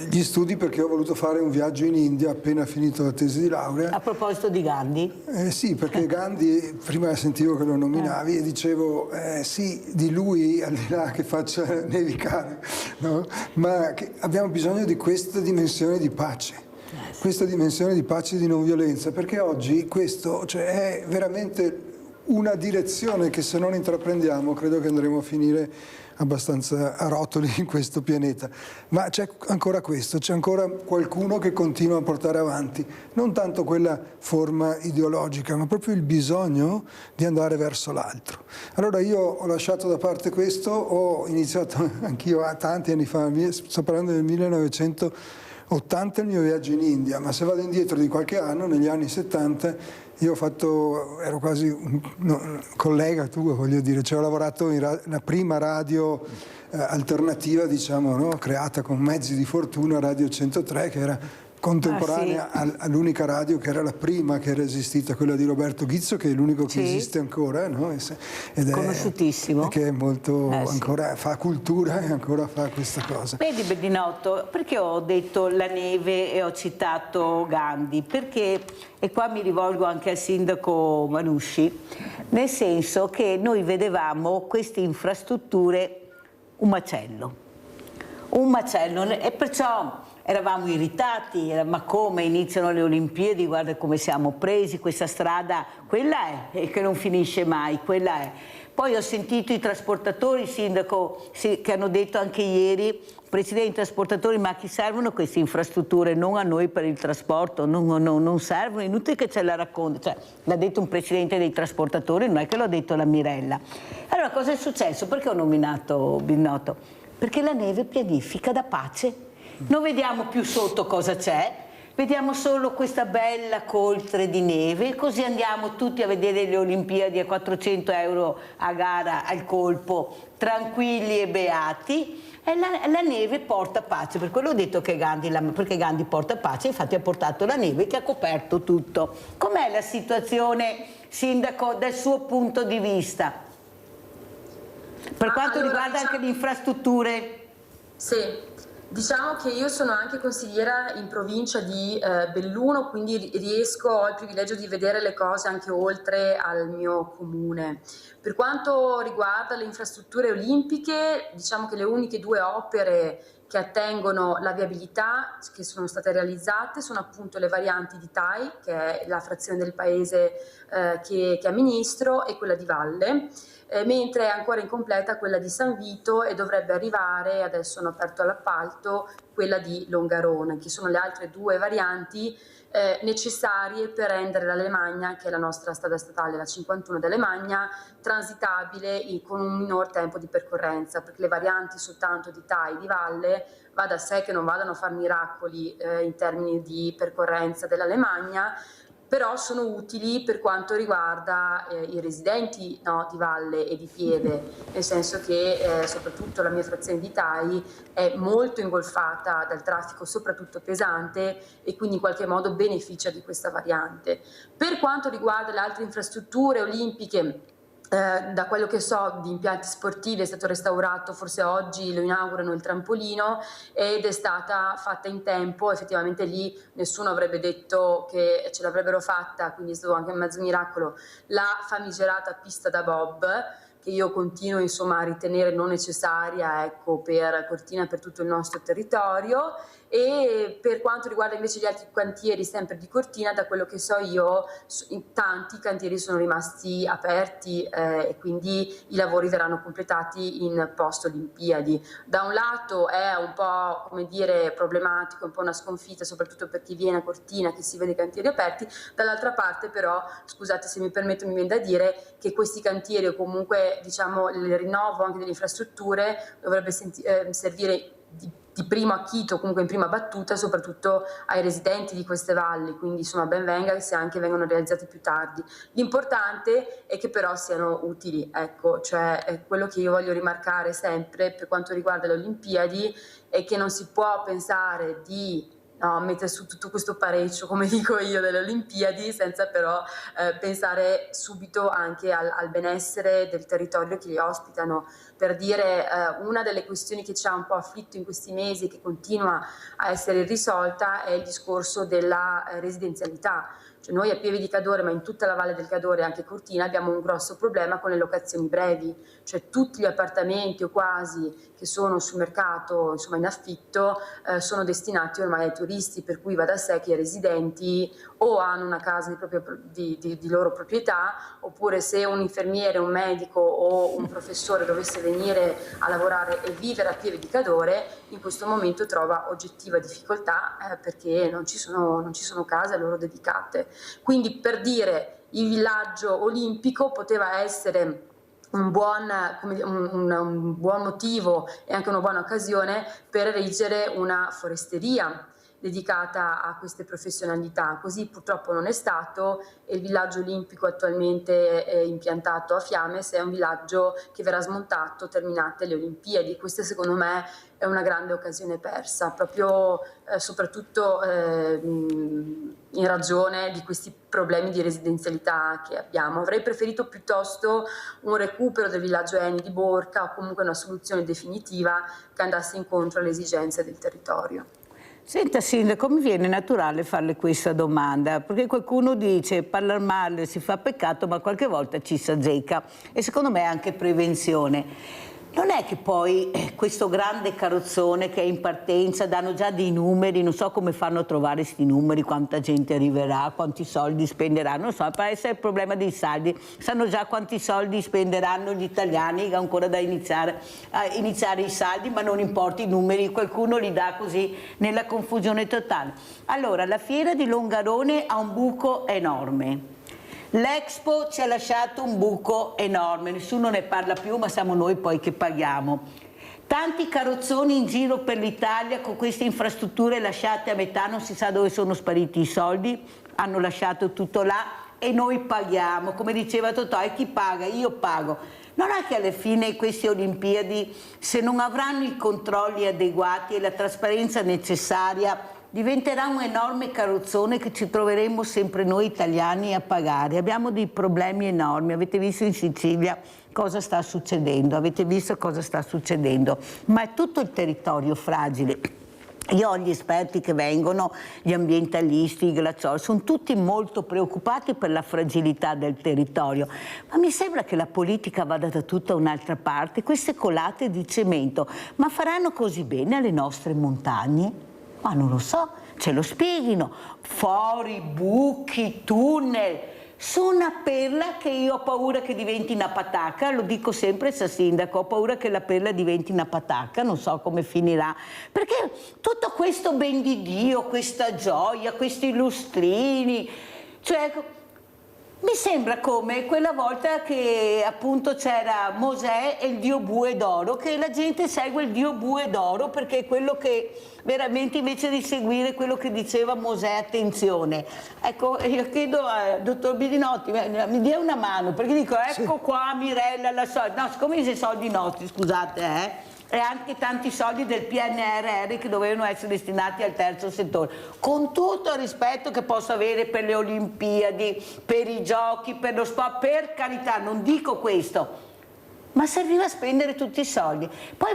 gli studi perché ho voluto fare un viaggio in India appena finito la tesi di laurea. A proposito di Gandhi? Sì, perché Gandhi, prima sentivo che lo nominavi e dicevo sì, di lui, al di là che faccia nevicare, no? Ma che abbiamo bisogno di questa dimensione di pace. Questa dimensione di pace e di non violenza, perché oggi questo, cioè, è veramente una direzione che se non intraprendiamo credo che andremo a finire abbastanza a rotoli in questo pianeta. Ma c'è ancora questo, c'è ancora qualcuno che continua a portare avanti non tanto quella forma ideologica, ma proprio il bisogno di andare verso l'altro. Allora io ho lasciato da parte questo, ho iniziato anch'io tanti anni fa, sto parlando del 1980, il mio viaggio in India, ma se vado indietro di qualche anno, negli anni 70, io ero quasi un collega tuo, voglio dire, cioè ho lavorato nella prima radio alternativa, diciamo, no? Creata con mezzi di fortuna, Radio 103, che era contemporanea all'unica radio che era la prima che era esistita, quella di Roberto Ghizzo, che è l'unico che esiste ancora, no? Ed conosciutissimo. Che è molto, ancora fa cultura e ancora fa questa cosa. Vedi Bidinotto, perché ho detto la neve e ho citato Gandhi? Perché, e qua mi rivolgo anche al sindaco Manusci, nel senso che noi vedevamo queste infrastrutture un macello, e perciò eravamo irritati, ma come iniziano le Olimpiadi, guarda come siamo presi, questa strada, quella è, e che non finisce mai, quella è. Poi ho sentito i trasportatori, sindaco, che hanno detto anche ieri, presidente, trasportatori, ma a chi servono queste infrastrutture? Non a noi per il trasporto, non servono, è inutile che ce la racconti, cioè, l'ha detto un presidente dei trasportatori, non è che l'ha detto la Mirella. Allora cosa è successo? Perché ho nominato Bidinotto? Perché la neve pianifica da pace. Non vediamo più sotto cosa c'è, vediamo solo questa bella coltre di neve, così andiamo tutti a vedere le Olimpiadi a 400 euro a gara al colpo, tranquilli e beati, e la neve porta pace. Per quello ho detto che perché Gandhi porta pace, infatti ha portato la neve che ha coperto tutto. Com'è la situazione, sindaco, dal suo punto di vista? Per quanto riguarda anche le infrastrutture? Sì. Diciamo che io sono anche consigliera in provincia di Belluno, quindi ho il privilegio di vedere le cose anche oltre al mio comune. Per quanto riguarda le infrastrutture olimpiche, diciamo che le uniche due opere che attengono la viabilità che sono state realizzate sono appunto le varianti di Tai, che è la frazione del paese che amministro, e quella di Valle. Mentre è ancora incompleta quella di San Vito e dovrebbe arrivare, adesso hanno aperto all'appalto, quella di Longarone, che sono le altre due varianti necessarie per rendere l'Alemannia, che è la nostra strada statale, la 51 dell'Alemannia, transitabile con un minor tempo di percorrenza, perché le varianti soltanto di TAI di valle va da sé che non vadano a fare miracoli in termini di percorrenza dell'Alemannia, però sono utili per quanto riguarda i residenti di valle e di pieve, nel senso che soprattutto la mia frazione di TAI è molto ingolfata dal traffico, soprattutto pesante, e quindi in qualche modo beneficia di questa variante. Per quanto riguarda le altre infrastrutture olimpiche, da quello che so di impianti sportivi è stato restaurato, forse oggi lo inaugurano, il trampolino, ed è stata fatta in tempo. Effettivamente lì nessuno avrebbe detto che ce l'avrebbero fatta, quindi è stato anche un mezzo miracolo, la famigerata pista da bob, che io continuo insomma a ritenere non necessaria, ecco, per Cortina e per tutto il nostro territorio. E per quanto riguarda invece gli altri cantieri sempre di Cortina, da quello che so io, tanti cantieri sono rimasti aperti e quindi i lavori verranno completati in post Olimpiadi. Da un lato è un po', come dire, problematico, un po' una sconfitta, soprattutto per chi viene a Cortina, che si vede i cantieri aperti. Dall'altra parte però, scusate se mi permetto, mi viene da dire che questi cantieri, o comunque diciamo il rinnovo anche delle infrastrutture, dovrebbe servire di primo acchito, comunque in prima battuta, soprattutto ai residenti di queste valli, quindi insomma ben venga se anche vengono realizzati più tardi. L'importante è che però siano utili, ecco, cioè quello che io voglio rimarcare sempre per quanto riguarda le Olimpiadi è che non si può pensare di mettere su tutto questo parecchio, come dico io, delle Olimpiadi, senza però pensare subito anche al benessere del territorio che li ospitano. Per dire, una delle questioni che ci ha un po' afflitto in questi mesi, che continua a essere irrisolta, è il discorso della residenzialità. Cioè noi a Pieve di Cadore, ma in tutta la Valle del Cadore e anche Cortina, abbiamo un grosso problema con le locazioni brevi, cioè tutti gli appartamenti o quasi che sono sul mercato, insomma in affitto, sono destinati ormai ai turisti, per cui va da sé che i residenti o hanno una casa di loro proprietà, oppure se un infermiere, un medico o un professore dovesse venire a lavorare e vivere a Pieve di Cadore, in questo momento trova oggettiva difficoltà perché non ci sono case a loro dedicate. Quindi, per dire, il villaggio olimpico poteva essere un buon motivo e anche una buona occasione per erigere una foresteria dedicata a queste professionalità. Così purtroppo non è stato, e il villaggio olimpico attualmente è impiantato a Fiames, è un villaggio che verrà smontato terminate le Olimpiadi. Questa secondo me è una grande occasione persa, proprio soprattutto in ragione di questi problemi di residenzialità che abbiamo. Avrei preferito piuttosto un recupero del villaggio Eni di Borca, o comunque una soluzione definitiva che andasse incontro alle esigenze del territorio. Senta Sindaco, mi viene naturale farle questa domanda, perché qualcuno dice parlare male si fa peccato, ma qualche volta ci si azzecca, e secondo me è anche prevenzione. Non è che poi questo grande carrozzone che è in partenza danno già dei numeri, non so come fanno a trovare questi numeri, quanta gente arriverà, quanti soldi spenderanno, non so, pare essere il problema dei saldi, sanno già quanti soldi spenderanno gli italiani, che ancora da iniziare i saldi, ma non importa i numeri, qualcuno li dà così nella confusione totale. Allora, la fiera di Longarone ha un buco enorme. L'Expo ci ha lasciato un buco enorme, nessuno ne parla più, ma siamo noi poi che paghiamo. Tanti carrozzoni in giro per l'Italia con queste infrastrutture lasciate a metà, non si sa dove sono spariti i soldi, hanno lasciato tutto là e noi paghiamo. Come diceva Totò, e chi paga? Io pago. Non è che alla fine queste Olimpiadi, se non avranno i controlli adeguati e la trasparenza necessaria, diventerà un enorme carrozzone che ci troveremo sempre noi italiani a pagare. Abbiamo dei problemi enormi, avete visto in Sicilia cosa sta succedendo, avete visto cosa sta succedendo, ma è tutto il territorio fragile. Io ho gli esperti che vengono, gli ambientalisti, i glaciologi, sono tutti molto preoccupati per la fragilità del territorio, ma mi sembra che la politica vada da tutta un'altra parte. Queste colate di cemento, ma faranno così bene alle nostre montagne? Ma non lo so, ce lo spieghino. Fori, buchi, tunnel, Sono una perla che io ho paura che diventi una patacca, lo dico sempre al sindaco, ho paura che la perla diventi una patacca, non so come finirà, perché tutto questo ben di Dio, questa gioia, questi lustrini, cioè mi sembra come quella volta che appunto c'era Mosè e il dio bue d'oro, che la gente segue il dio bue d'oro perché è quello che veramente, invece di seguire quello che diceva Mosè, attenzione. Ecco, io chiedo al dottor Bidinotti, mi dia una mano, perché dico, ecco qua Mirella, la soldi, no, siccome i soldi nostri, scusate, e anche tanti soldi del PNRR che dovevano essere destinati al terzo settore, con tutto il rispetto che posso avere per le Olimpiadi, per i giochi, per lo sport, per carità, non dico questo, ma serviva a spendere tutti i soldi. Poi,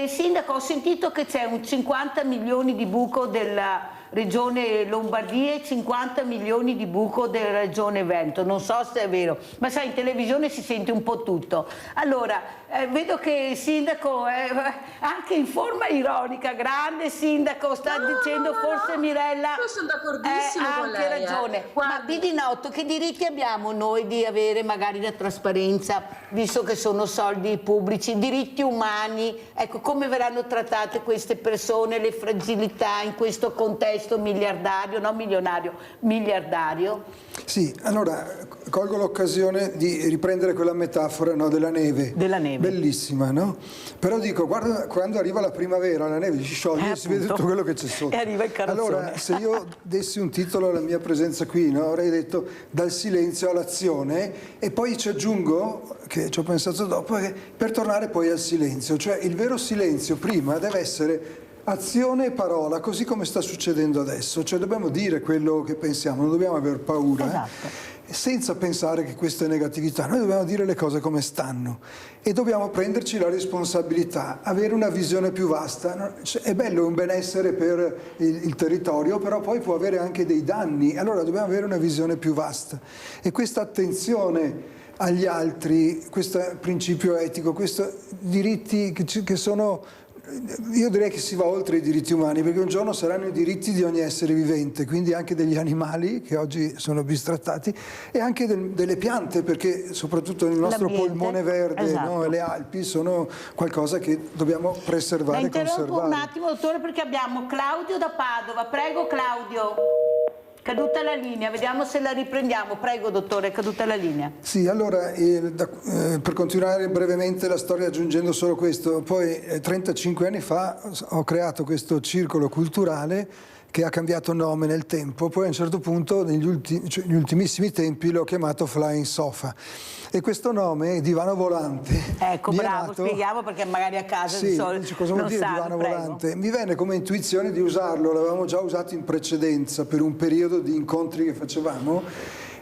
sindaco, ho sentito che c'è un 50 milioni di buco della regione Lombardia e 50 milioni di buco della regione Veneto, non so se è vero, ma sai, in televisione si sente un po' tutto. Allora, vedo che il sindaco è anche in forma ironica, grande sindaco, sta dicendo forse Mirella io sono d'accordissimo ha con anche lei, ragione. Ma Bidinotto, che diritti abbiamo noi di avere magari la trasparenza, visto che sono soldi pubblici, diritti umani, ecco, come verranno trattate queste persone, le fragilità in questo contesto miliardario, non milionario, miliardario? Sì, allora colgo l'occasione di riprendere quella metafora, no, della neve. Della neve. Bellissima, no? Però dico, guarda, quando arriva la primavera, la neve si scioglie e si vede tutto quello che c'è sotto. E arriva il carrozzone. Allora, se io dessi un titolo alla mia presenza qui, no, avrei detto dal silenzio all'azione, e poi ci aggiungo, che ci ho pensato dopo, che per tornare poi al silenzio, cioè il vero silenzio prima deve essere azione e parola, così come sta succedendo adesso, cioè dobbiamo dire quello che pensiamo, non dobbiamo aver paura, esatto. Senza pensare che questa è negatività, noi dobbiamo dire le cose come stanno e dobbiamo prenderci la responsabilità, avere una visione più vasta. È bello un benessere per il territorio, però poi può avere anche dei danni, allora dobbiamo avere una visione più vasta e questa attenzione agli altri, questo principio etico, questi diritti che sono... Io direi che si va oltre i diritti umani, perché un giorno saranno i diritti di ogni essere vivente, quindi anche degli animali che oggi sono bistrattati e anche delle piante, perché soprattutto nel nostro polmone verde, esatto, no, le Alpi sono qualcosa che dobbiamo preservare e conservare. Interrompo un attimo, dottore, perché abbiamo Claudio da Padova. Prego, Claudio. Caduta la linea, vediamo se la riprendiamo. Prego, dottore, è caduta la linea. Sì, allora, per continuare brevemente la storia, aggiungendo solo questo, poi 35 anni fa ho creato questo circolo culturale che ha cambiato nome nel tempo, poi a un certo punto, negli ultimissimi tempi, l'ho chiamato Flying Sofa. E questo nome, divano volante, ecco, bravo, spieghiamo perché magari a casa sì, cosa vuol dire divano volante? Mi venne come intuizione di usarlo, l'avevamo già usato in precedenza per un periodo di incontri che facevamo.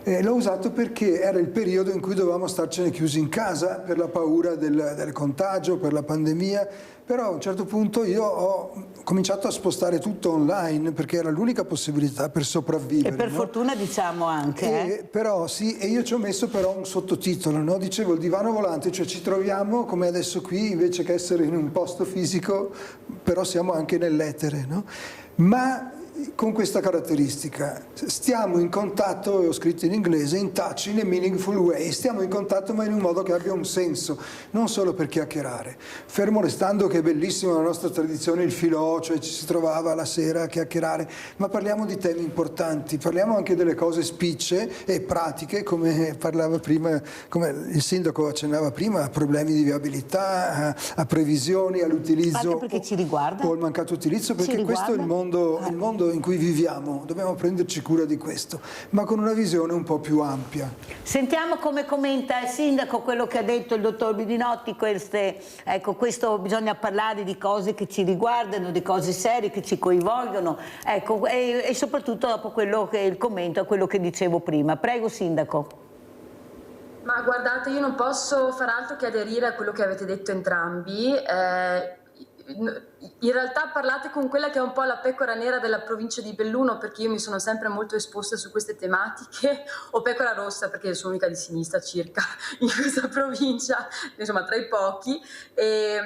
L'ho usato perché era il periodo in cui dovevamo starcene chiusi in casa per la paura del contagio, per la pandemia, però a un certo punto io ho cominciato a spostare tutto online perché era l'unica possibilità per sopravvivere. E per fortuna diciamo anche. Però sì, e io ci ho messo però un sottotitolo, no? Dicevo il divano volante, cioè ci troviamo come adesso qui, invece che essere in un posto fisico, però siamo anche nell'etere, no? Ma con questa caratteristica, stiamo in contatto, ho scritto in inglese, in touch, in a meaningful way, stiamo in contatto ma in un modo che abbia un senso, non solo per chiacchierare. Fermo restando che è bellissimo la nostra tradizione il filò, cioè ci si trovava la sera a chiacchierare, ma parliamo di temi importanti, parliamo anche delle cose spicce e pratiche, come parlava prima, come il sindaco accennava prima, a problemi di viabilità, a previsioni, all'utilizzo o al mancato utilizzo, perché questo è il mondo in cui viviamo, dobbiamo prenderci cura di questo, ma con una visione un po' più ampia. Sentiamo come commenta il sindaco quello che ha detto il dottor Bidinotti, ecco, questo bisogna parlare di cose che ci riguardano, di cose serie che ci coinvolgono, ecco, e soprattutto dopo quello che il commento a quello che dicevo prima. Prego, sindaco. Ma guardate, io non posso far altro che aderire a quello che avete detto entrambi. in realtà parlate con quella che è un po' la pecora nera della provincia di Belluno, perché io mi sono sempre molto esposta su queste tematiche, o pecora rossa perché sono unica di sinistra circa in questa provincia, insomma tra i pochi, e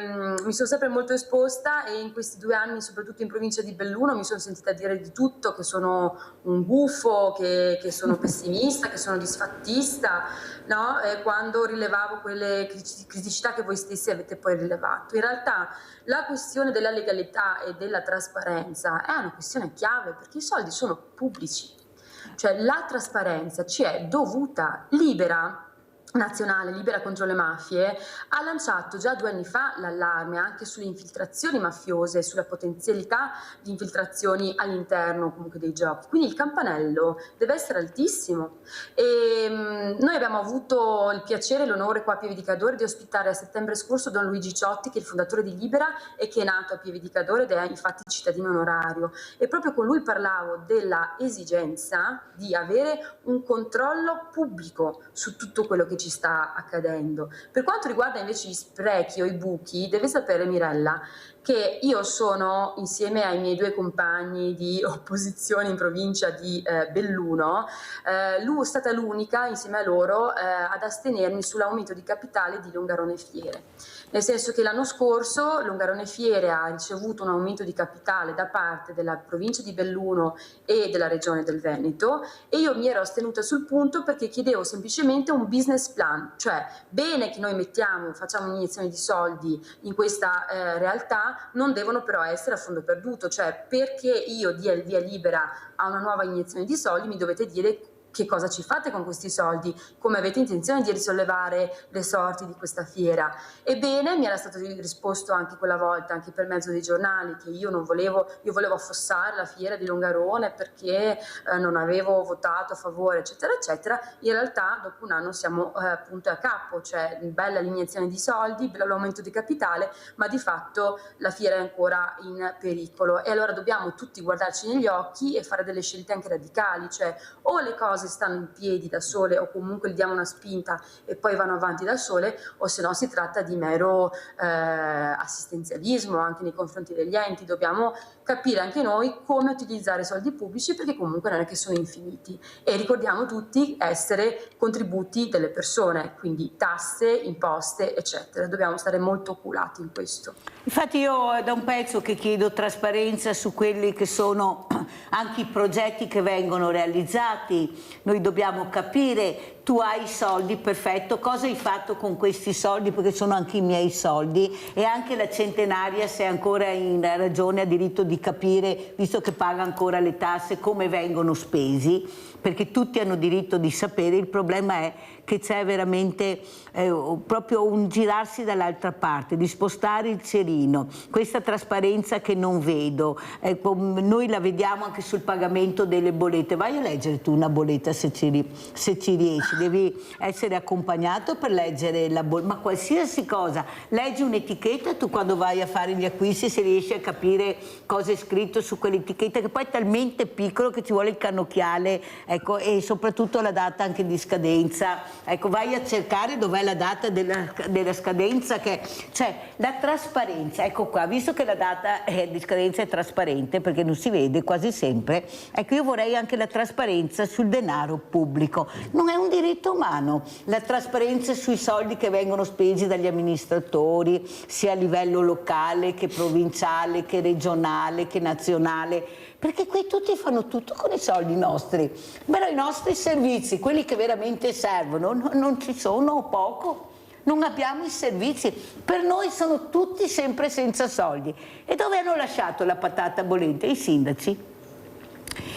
mi sono sempre molto esposta, e in questi 2 anni soprattutto in provincia di Belluno mi sono sentita dire di tutto, che sono un gufo, che sono pessimista, che sono disfattista, no? Quando rilevavo quelle criticità che voi stessi avete poi rilevato. In realtà la questione della legalità e della trasparenza è una questione chiave, perché i soldi sono pubblici, cioè la trasparenza ci è dovuta. Libera nazionale, Libera contro le mafie, ha lanciato già 2 anni fa l'allarme anche sulle infiltrazioni mafiose, sulla potenzialità di infiltrazioni all'interno comunque dei giochi, quindi il campanello deve essere altissimo. E noi abbiamo avuto il piacere e l'onore qua a Pieve di Cadore di ospitare a settembre scorso Don Luigi Ciotti, che è il fondatore di Libera e che è nato a Pieve di Cadore ed è infatti cittadino onorario, e proprio con lui parlavo della esigenza di avere un controllo pubblico su tutto quello che ci sta accadendo. Per quanto riguarda invece gli sprechi o i buchi, deve sapere Mirella che io sono, insieme ai miei 2 compagni di opposizione in provincia di Belluno, è stata l'unica insieme a loro ad astenermi sull'aumento di capitale di Longarone Fiere, nel senso che l'anno scorso Longarone Fiere ha ricevuto un aumento di capitale da parte della provincia di Belluno e della regione del Veneto, e io mi ero astenuta sul punto perché chiedevo semplicemente un business plan, cioè bene che noi facciamo un'iniezione di soldi in questa realtà, non devono però essere a fondo perduto, cioè perché io dia il via libera a una nuova iniezione di soldi mi dovete dire che cosa ci fate con questi soldi, come avete intenzione di risollevare le sorti di questa fiera. Ebbene, mi era stato risposto anche quella volta, anche per mezzo dei giornali, che io volevo affossare la fiera di Longarone perché non avevo votato a favore, eccetera, eccetera. In realtà dopo un anno siamo appunto a capo, cioè bella l'iniezione di soldi, bello l'aumento di capitale, ma di fatto la fiera è ancora in pericolo, e allora dobbiamo tutti guardarci negli occhi e fare delle scelte anche radicali, cioè o le cose stanno in piedi da sole o comunque gli diamo una spinta e poi vanno avanti da sole, o se no si tratta di mero assistenzialismo anche nei confronti degli enti. Dobbiamo capire anche noi come utilizzare i soldi pubblici, perché comunque non è che sono infiniti, e ricordiamo tutti essere contributi delle persone, quindi tasse, imposte, eccetera. Dobbiamo stare molto oculati in questo. Infatti io è da un pezzo che chiedo trasparenza su quelli che sono anche i progetti che vengono realizzati. Noi dobbiamo capire, tu hai i soldi, perfetto, cosa hai fatto con questi soldi, perché sono anche i miei soldi, e anche la centenaria, se ancora in ragione, ha diritto di capire, visto che paga ancora le tasse, come vengono spesi, perché tutti hanno diritto di sapere. Il problema è che c'è veramente proprio un girarsi dall'altra parte, di spostare il cerino, questa trasparenza che non vedo. Noi la vediamo anche sul pagamento delle bollette. Vai a leggere tu una bolletta se ci riesci, devi essere accompagnato per leggere la bolletta, ma qualsiasi cosa, leggi un'etichetta, tu quando vai a fare gli acquisti, se riesci a capire cosa è scritto su quell'etichetta, che poi è talmente piccolo che ci vuole il cannocchiale, ecco, e soprattutto la data anche di scadenza. Ecco, vai a cercare dov'è la data della scadenza, cioè la trasparenza. Ecco qua, visto che la data di scadenza è trasparente, perché non si vede quasi sempre, ecco, io vorrei anche la trasparenza sul denaro pubblico. Non è un diritto umano la trasparenza sui soldi che vengono spesi dagli amministratori, sia a livello locale che provinciale, che regionale, che nazionale, perché qui tutti fanno tutto con i soldi nostri, però i nostri servizi, quelli che veramente servono, non ci sono, o poco. Non abbiamo i servizi, per noi sono tutti sempre senza soldi. E dove hanno lasciato la patata bollente? I sindaci.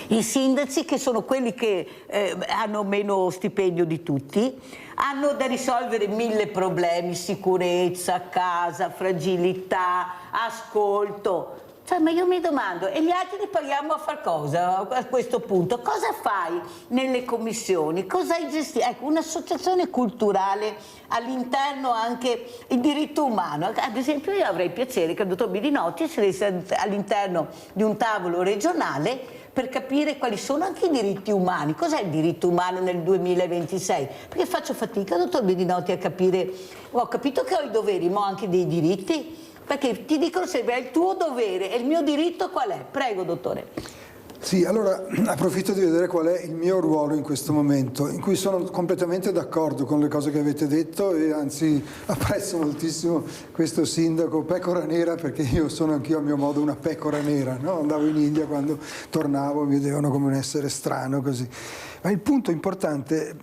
I sindaci, che sono quelli che hanno meno stipendio di tutti, hanno da risolvere 1000 problemi: sicurezza, casa, fragilità, ascolto. Cioè, ma io mi domando, e gli altri li paghiamo a far cosa a questo punto? Cosa fai nelle commissioni? Cosa hai gestito? Ecco, un'associazione culturale all'interno anche il diritto umano. Ad esempio, io avrei piacere che il dottor Bidinotti sedesse all'interno di un tavolo regionale per capire quali sono anche i diritti umani. Cos'è il diritto umano nel 2026? Perché faccio fatica, dottor Bidinotti, a capire. Ho capito che ho i doveri, ma ho anche dei diritti. Perché ti dicono sempre, è il tuo dovere, e il mio diritto qual è? Prego, dottore. Sì, allora approfitto di vedere qual è il mio ruolo in questo momento, in cui sono completamente d'accordo con le cose che avete detto e anzi apprezzo moltissimo questo sindaco pecora nera, perché io sono anch'io a mio modo una pecora nera, no? Andavo in India, quando tornavo mi vedevano come un essere strano così. Ma il punto importante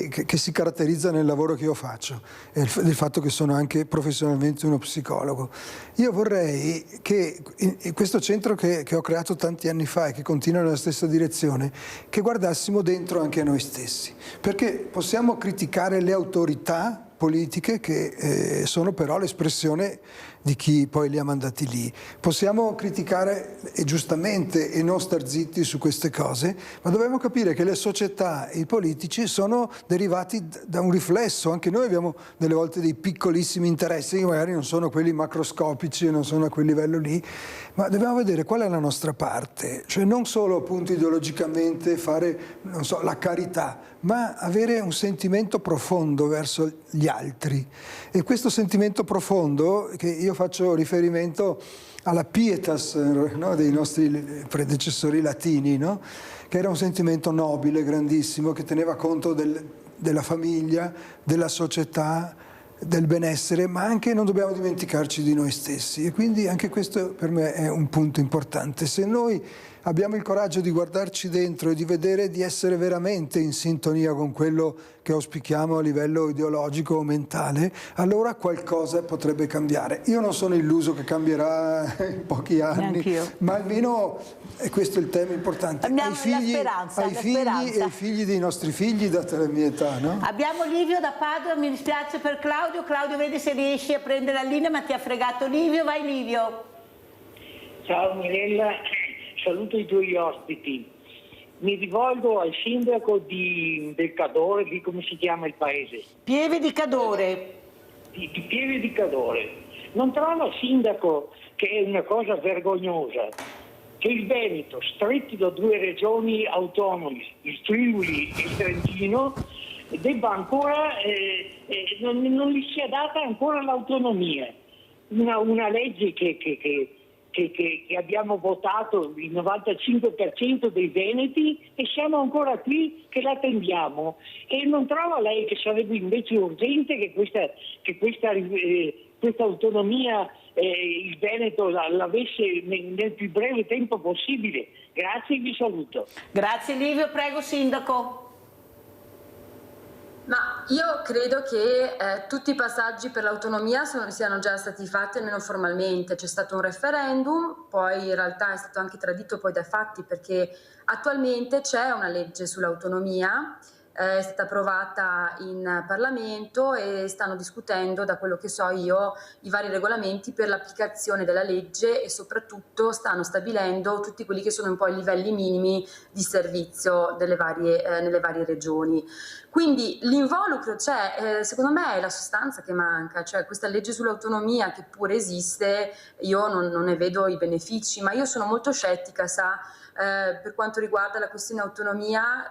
che si caratterizza nel lavoro che io faccio è il fatto che sono anche professionalmente uno psicologo. Io vorrei che in questo centro che ho creato tanti anni fa e che continua nella stessa direzione, che guardassimo dentro anche a noi stessi, perché possiamo criticare le autorità politiche che sono però l'espressione di chi poi li ha mandati lì. Possiamo criticare, e giustamente, e non star zitti su queste cose, ma dobbiamo capire che le società e i politici sono derivati da un riflesso. Anche noi abbiamo delle volte dei piccolissimi interessi che magari non sono quelli macroscopici e non sono a quel livello lì, ma dobbiamo vedere qual è la nostra parte, cioè non solo appunto ideologicamente fare, non so, la carità, ma avere un sentimento profondo verso gli altri. E questo sentimento profondo, che io faccio riferimento alla pietas, no, dei nostri predecessori latini, no? Che era un sentimento nobile, grandissimo, che teneva conto della famiglia, della società, del benessere, ma anche non dobbiamo dimenticarci di noi stessi, e quindi anche questo per me è un punto importante. Se noi abbiamo il coraggio di guardarci dentro e di vedere di essere veramente in sintonia con quello che auspichiamo a livello ideologico o mentale, allora qualcosa potrebbe cambiare. Io non sono illuso che cambierà in pochi anni, ma almeno, e questo è il tema importante, ai figli e ai figli dei nostri figli, data la mia età, no? Abbiamo Livio da Padova, mi dispiace per Claudio. Claudio, vedi se riesci a prendere la linea, ma ti ha fregato Livio. Vai Livio. Ciao Mirella, saluto i tuoi ospiti. Mi rivolgo al sindaco del Cadore, di come si chiama il paese? Pieve di Cadore. Di Pieve di Cadore. Non trova, sindaco, che è una cosa vergognosa che il Veneto, stretto da due regioni autonome, il Friuli e il Trentino, debba ancora, non gli sia data ancora l'autonomia. Una legge che abbiamo votato il 95% dei veneti, e siamo ancora qui che l'attendiamo. E non trova lei che sarebbe invece urgente che questa autonomia il Veneto l'avesse nel più breve tempo possibile? Grazie e vi saluto. Grazie Livio, prego sindaco. Ma io credo che tutti i passaggi per l'autonomia siano già stati fatti, almeno formalmente. C'è stato un referendum, poi in realtà è stato anche tradito poi dai fatti, perché attualmente c'è una legge sull'autonomia, è stata approvata in Parlamento e stanno discutendo, da quello che so io, i vari regolamenti per l'applicazione della legge, e soprattutto stanno stabilendo tutti quelli che sono un po' i livelli minimi di servizio nelle varie regioni. Quindi l'involucro c'è, secondo me è la sostanza che manca, cioè questa legge sull'autonomia che pure esiste, io non ne vedo i benefici, ma io sono molto scettica, per quanto riguarda la questione autonomia,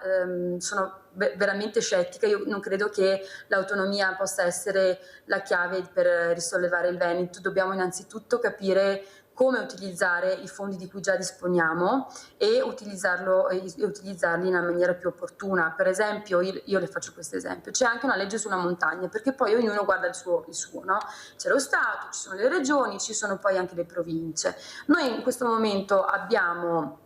sono veramente scettica. Io non credo che l'autonomia possa essere la chiave per risollevare il Veneto. Dobbiamo innanzitutto capire come utilizzare i fondi di cui già disponiamo e utilizzarli in una maniera più opportuna. Per esempio, io le faccio questo esempio, c'è anche una legge sulla montagna, perché poi ognuno guarda il suo, no? C'è lo Stato, ci sono le regioni, ci sono poi anche le province. Noi in questo momento abbiamo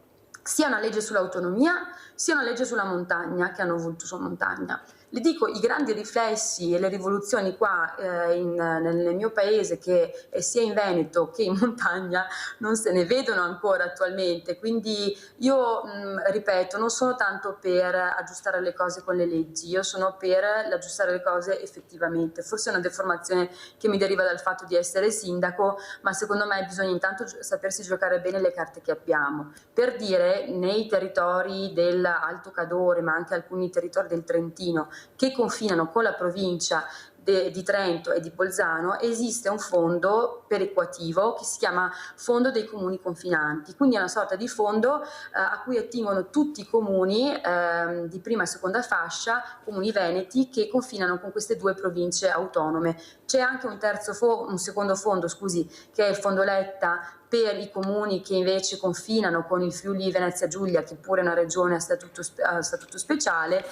sia una legge sull'autonomia, sia una legge sulla montagna, che hanno voluto sulla montagna. Le dico, i grandi riflessi e le rivoluzioni qua nel mio paese, che è sia in Veneto che in montagna, non se ne vedono ancora attualmente. Quindi io, ripeto, non sono tanto per aggiustare le cose con le leggi, io sono per aggiustare le cose effettivamente. Forse è una deformazione che mi deriva dal fatto di essere sindaco, ma secondo me bisogna intanto sapersi giocare bene le carte che abbiamo. Per dire, nei territori dell'Alto Cadore, ma anche alcuni territori del Trentino, che confinano con la provincia di Trento e di Bolzano esiste un fondo perequativo che si chiama Fondo dei Comuni Confinanti, quindi è una sorta di fondo a cui attingono tutti i comuni di prima e seconda fascia, comuni veneti, che confinano con queste due province autonome. C'è anche un secondo fondo, che è il Fondo Letta, per i comuni che invece confinano con il Friuli Venezia Giulia, che pure è una regione a statuto speciale.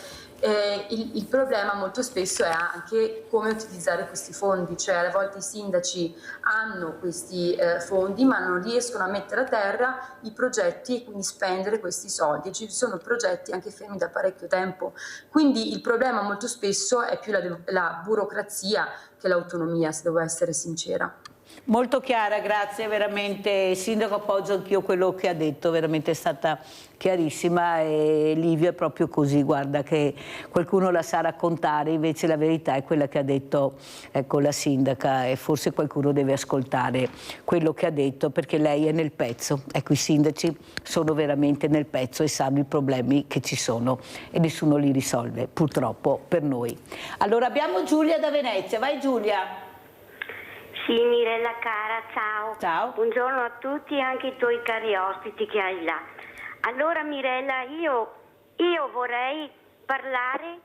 Il problema molto spesso è anche come utilizzare questi fondi, cioè a volte i sindaci hanno questi fondi ma non riescono a mettere a terra i progetti e quindi spendere questi soldi, e ci sono progetti anche fermi da parecchio tempo, quindi il problema molto spesso è più la burocrazia che l'autonomia, se devo essere sincera. Molto chiara, grazie, veramente. Sindaco, appoggio anch'io quello che ha detto, veramente è stata chiarissima, e Livio è proprio così, guarda, che qualcuno la sa raccontare, invece la verità è quella che ha detto, ecco, la sindaca, e forse qualcuno deve ascoltare quello che ha detto, perché lei è nel pezzo. Ecco, i sindaci sono veramente nel pezzo e sanno i problemi che ci sono e nessuno li risolve, purtroppo per noi. Allora abbiamo Giulia da Venezia, vai Giulia. Sì, Mirella cara, ciao. Ciao. Buongiorno a tutti e anche ai tuoi cari ospiti che hai là. Allora Mirella, io vorrei parlare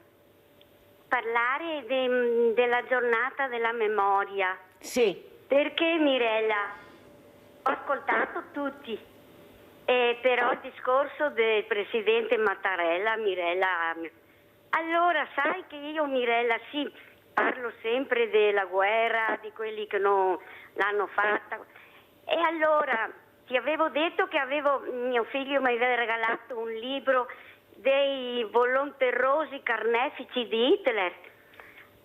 della giornata della memoria. Sì. Perché Mirella, ho ascoltato tutti, però il discorso del presidente Mattarella, Mirella, allora sai che io Mirella sì, parlo sempre della guerra, di quelli che non l'hanno fatta. E allora ti avevo detto che mio figlio mi aveva regalato un libro dei volonterosi carnefici di Hitler.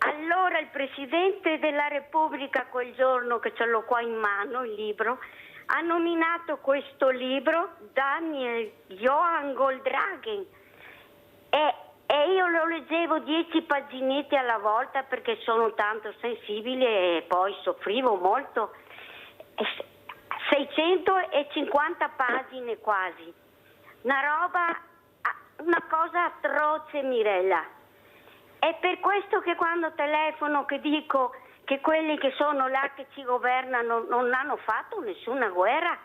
Allora il Presidente della Repubblica quel giorno, che ce l'ho qua in mano il libro, ha nominato questo libro Daniel Johann Goldhagen. E io lo leggevo 10 paginette alla volta perché sono tanto sensibile e poi soffrivo molto. 650 pagine quasi. Una cosa atroce, Mirella. È per questo che quando telefono che dico che quelli che sono là che ci governano non hanno fatto nessuna guerra,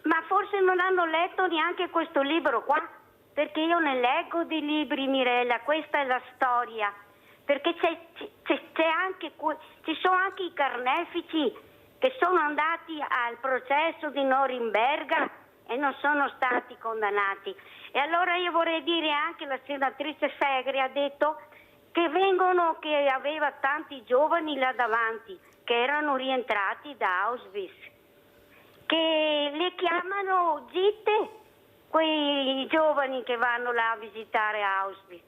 ma forse non hanno letto neanche questo libro qua. Perché io ne leggo di libri, Mirella, questa è la storia, perché ci sono anche i carnefici che sono andati al processo di Norimberga e non sono stati condannati. E allora io vorrei dire anche, la senatrice Segre ha detto che aveva tanti giovani là davanti, che erano rientrati da Auschwitz, che le chiamano gitte, quei giovani che vanno là a visitare Auschwitz.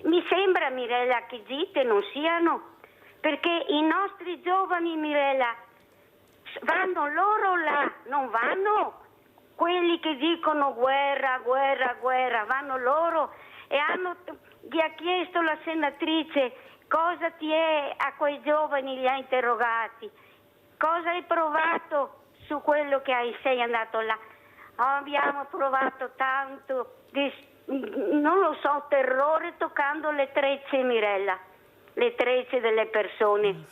Mi sembra, Mirella, che gitte non siano, perché i nostri giovani, Mirella, vanno loro là, non vanno quelli che dicono guerra, guerra, guerra, vanno loro. E gli ha chiesto la senatrice cosa ti è a quei giovani, li ha interrogati, cosa hai provato su quello che sei andato là. Abbiamo provato tanto, non lo so, terrore toccando le trecce, Mirella, le trecce delle persone.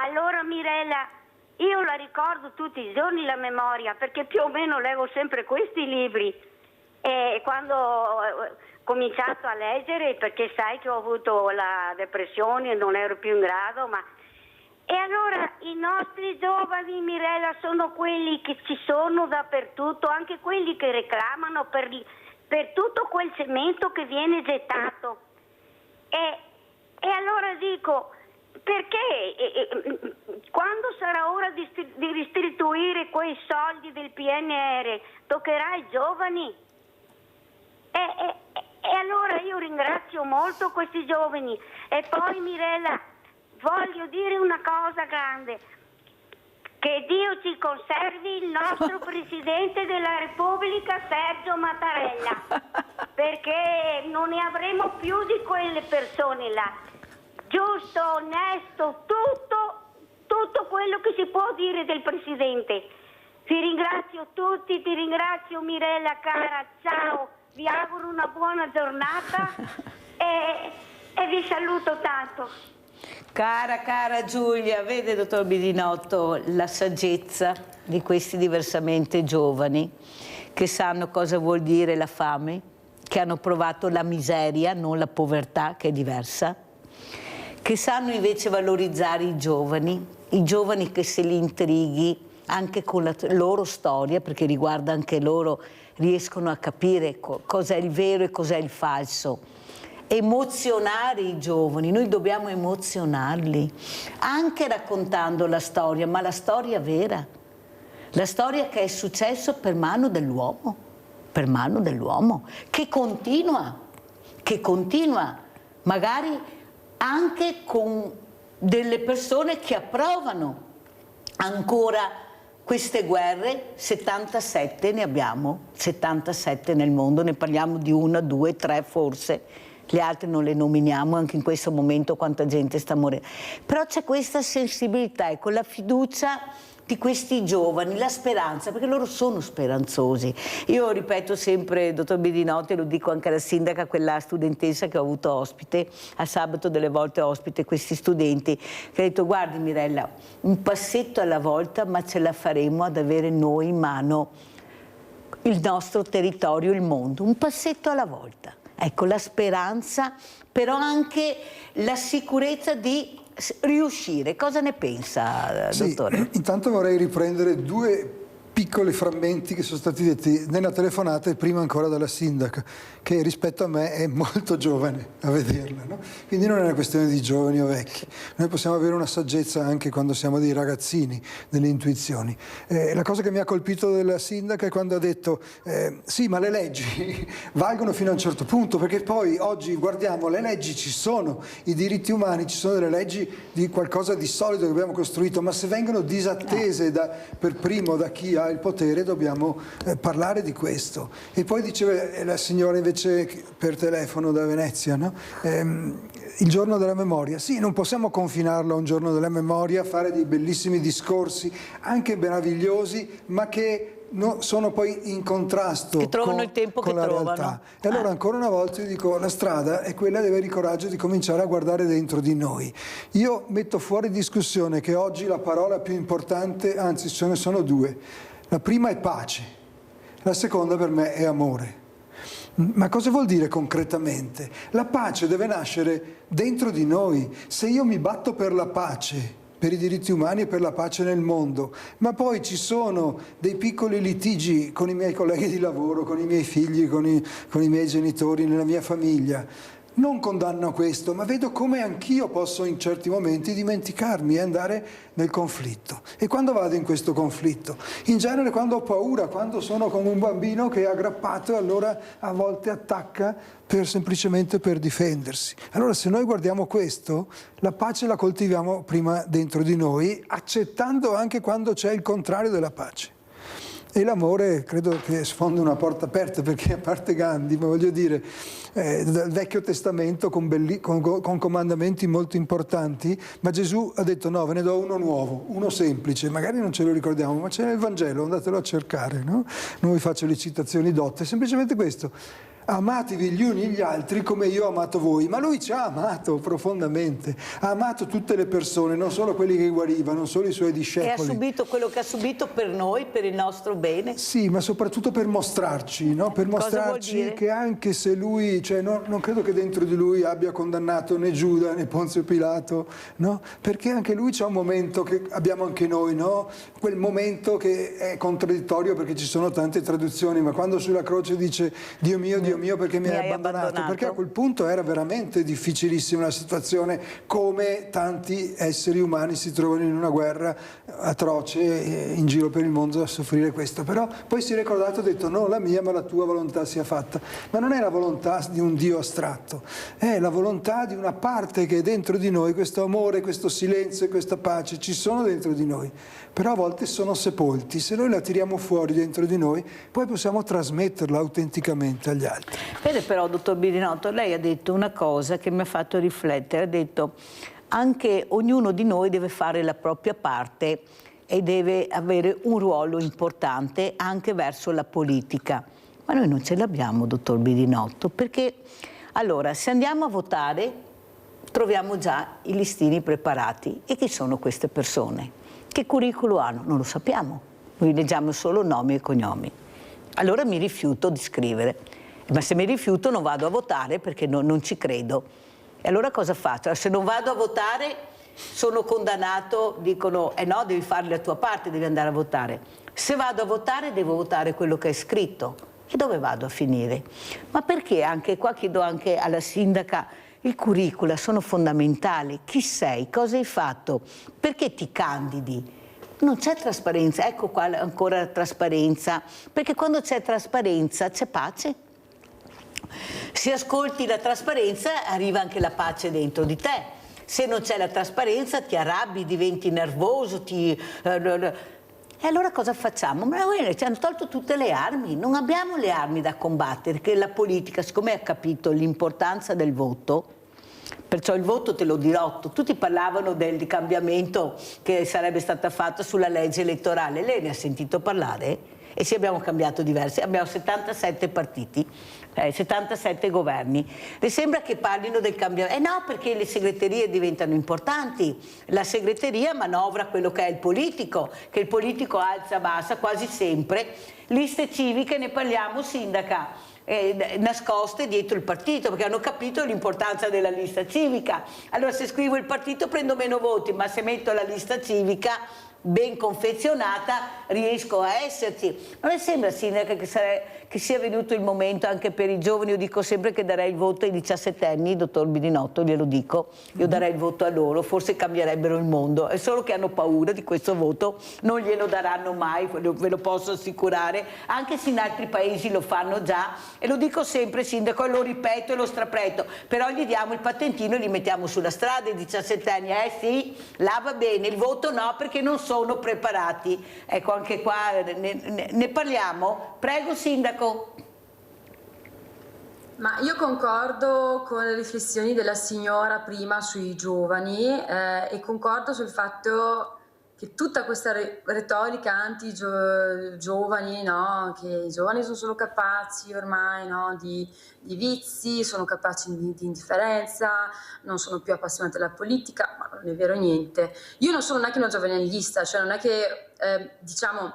Allora Mirella, io la ricordo tutti i giorni la memoria, perché più o meno leggo sempre questi libri, e quando ho cominciato a leggere, perché sai che ho avuto la depressione e non ero più in grado, E allora i nostri giovani, Mirella, sono quelli che ci sono dappertutto, anche quelli che reclamano per tutto quel cemento che viene gettato. E allora dico, perché quando sarà ora di restituire quei soldi del PNR, toccherà ai giovani? E allora io ringrazio molto questi giovani. E poi Mirella, voglio dire una cosa grande, che Dio ci conservi il nostro Presidente della Repubblica Sergio Mattarella, perché non ne avremo più di quelle persone là. Giusto, onesto, tutto quello che si può dire del Presidente. Ti ringrazio tutti, ti ringrazio Mirella cara, ciao, vi auguro una buona giornata e vi saluto tanto. Cara Giulia, vede dottor Bidinotto la saggezza di questi diversamente giovani che sanno cosa vuol dire la fame, che hanno provato la miseria, non la povertà che è diversa, che sanno invece valorizzare i giovani che se li intrighi anche con la loro storia, perché riguarda anche loro, riescono a capire cosa è il vero e cosa è il falso. Emozionare i giovani, noi dobbiamo emozionarli, anche raccontando la storia, ma la storia vera, la storia che è successo per mano dell'uomo, che continua, magari anche con delle persone che approvano ancora queste guerre. 77 ne abbiamo, 77 nel mondo, ne parliamo di 1, 2, 3 forse, le altre non le nominiamo, anche in questo momento quanta gente sta morendo. Però c'è questa sensibilità e con la fiducia di questi giovani, la speranza, perché loro sono speranzosi. Io ripeto sempre, dottor Bidinotto, e lo dico anche alla sindaca, quella studentessa che ho avuto ospite, a sabato delle volte ospite questi studenti, che ha detto: guardi Mirella, un passetto alla volta, ma ce la faremo ad avere noi in mano il nostro territorio, il mondo, un passetto alla volta. Ecco, la speranza, però anche la sicurezza di riuscire. Cosa ne pensa, dottore? Intanto vorrei riprendere 2 piccoli frammenti che sono stati detti nella telefonata e prima ancora dalla sindaca, che rispetto a me è molto giovane a vederla, no? Quindi non è una questione di giovani o vecchi, noi possiamo avere una saggezza anche quando siamo dei ragazzini, delle intuizioni. La cosa che mi ha colpito della sindaca è quando ha detto sì, ma le leggi valgono fino a un certo punto, perché poi oggi guardiamo, le leggi ci sono, i diritti umani, ci sono delle leggi di qualcosa di solido che abbiamo costruito, ma se vengono disattese per primo da chi ha il potere, dobbiamo parlare di questo. E poi diceva la signora invece per telefono da Venezia, no? Il giorno della memoria, sì, non possiamo confinarlo a un giorno della memoria, fare dei bellissimi discorsi anche meravigliosi, ma che sono poi in contrasto con la realtà. E allora ancora una volta io dico, la strada è quella di avere il coraggio di cominciare a guardare dentro di noi. Io metto fuori discussione che oggi la parola più importante, anzi ce ne sono 2. La prima è pace, la seconda per me è amore. Ma cosa vuol dire concretamente? La pace deve nascere dentro di noi. Se io mi batto per la pace, per i diritti umani e per la pace nel mondo, ma poi ci sono dei piccoli litigi con i miei colleghi di lavoro, con i miei figli, con i miei genitori, nella mia famiglia, non condanno questo, ma vedo come anch'io posso in certi momenti dimenticarmi e andare nel conflitto. E quando vado in questo conflitto? In genere quando ho paura, quando sono come un bambino che è aggrappato e allora a volte attacca semplicemente per difendersi. Allora se noi guardiamo questo, la pace la coltiviamo prima dentro di noi, accettando anche quando c'è il contrario della pace. E l'amore credo che sfondi una porta aperta, perché a parte Gandhi, ma voglio dire, dal Vecchio Testamento con comandamenti molto importanti, ma Gesù ha detto no, ve ne do uno nuovo, uno semplice, magari non ce lo ricordiamo, ma c'è nel Vangelo, andatelo a cercare, no? Non vi faccio le citazioni dotte, semplicemente questo. Amatevi gli uni gli altri come io ho amato voi, ma lui ci ha amato profondamente, ha amato tutte le persone, non solo quelli che guariva, non solo i suoi discepoli. E ha subito quello che ha subito per noi, per il nostro bene. Sì, ma soprattutto per mostrarci, no? Per mostrarci che anche se lui, cioè non credo che dentro di lui abbia condannato né Giuda né Ponzio Pilato, no? Perché anche lui c'ha un momento che abbiamo anche noi, no? Quel momento che è contraddittorio perché ci sono tante traduzioni, ma quando sulla croce dice Dio mio perché mi hai abbandonato, perché a quel punto era veramente difficilissima la situazione, come tanti esseri umani si trovano in una guerra atroce in giro per il mondo a soffrire questo, però poi si è ricordato e ha detto non la mia ma la tua volontà sia fatta, ma non è la volontà di un Dio astratto, è la volontà di una parte che è dentro di noi, questo amore, questo silenzio e questa pace ci sono dentro di noi, però a volte sono sepolti, se noi la tiriamo fuori dentro di noi poi possiamo trasmetterla autenticamente agli altri. Vede però, dottor Bidinotto, lei ha detto una cosa che mi ha fatto riflettere, ha detto anche ognuno di noi deve fare la propria parte e deve avere un ruolo importante anche verso la politica. Ma noi non ce l'abbiamo, dottor Bidinotto, perché allora se andiamo a votare troviamo già i listini preparati. E chi sono queste persone? Che curriculum hanno? Non lo sappiamo, noi leggiamo solo nomi e cognomi. Allora mi rifiuto di scrivere, ma se mi rifiuto non vado a votare perché non ci credo. E allora cosa faccio? Se non vado a votare sono condannato, dicono no, devi fare la tua parte, devi andare a votare. Se vado a votare devo votare quello che è scritto. E dove vado a finire? Ma perché anche qua chiedo anche alla sindaca, il curricula sono fondamentali. Chi sei? Cosa hai fatto? Perché ti candidi? Non c'è trasparenza, ecco qua ancora la trasparenza, perché quando c'è trasparenza c'è pace. Se ascolti la trasparenza arriva anche la pace dentro di te. Se non c'è la trasparenza ti arrabbi, diventi nervoso, E allora cosa facciamo? Ma ci hanno tolto tutte le armi, non abbiamo le armi da combattere, che la politica, siccome ha capito l'importanza del voto, perciò il voto te lo dirò, tutti parlavano del cambiamento che sarebbe stato fatto sulla legge elettorale, lei ne ha sentito parlare? E sì, abbiamo cambiato diversi, abbiamo 77 partiti, 77 governi. Le sembra che parlino del cambiamento? No, perché le segreterie diventano importanti, la segreteria manovra quello che è il politico, che il politico alza, bassa, quasi sempre. Liste civiche, ne parliamo, sindaca, nascoste dietro il partito, perché hanno capito l'importanza della lista civica. Allora se scrivo il partito prendo meno voti, ma se metto la lista civica ben confezionata riesco a esserci. Non le sembra, sindaca, che sia venuto il momento anche per i giovani? Io dico sempre che darei il voto ai 17enni, dottor Bidinotto, glielo dico, io darei il voto a loro, forse cambierebbero il mondo, è solo che hanno paura di questo voto, non glielo daranno mai, ve lo posso assicurare, anche se in altri paesi lo fanno già, e lo dico sempre, sindaco, e lo ripeto e lo strapreto, però gli diamo il patentino e li mettiamo sulla strada i 17enni, sì, là va bene, il voto no, perché non sono preparati. Ecco, anche qua ne parliamo. Prego, sindaco. Ma io concordo con le riflessioni della signora prima sui giovani e concordo sul fatto che tutta questa retorica anti-giovani, no? Che i giovani sono solo capaci ormai, no? di vizi, sono capaci di indifferenza, non sono più appassionati alla politica, ma non è vero niente. Io non sono neanche una giovanilista, cioè non è che, diciamo,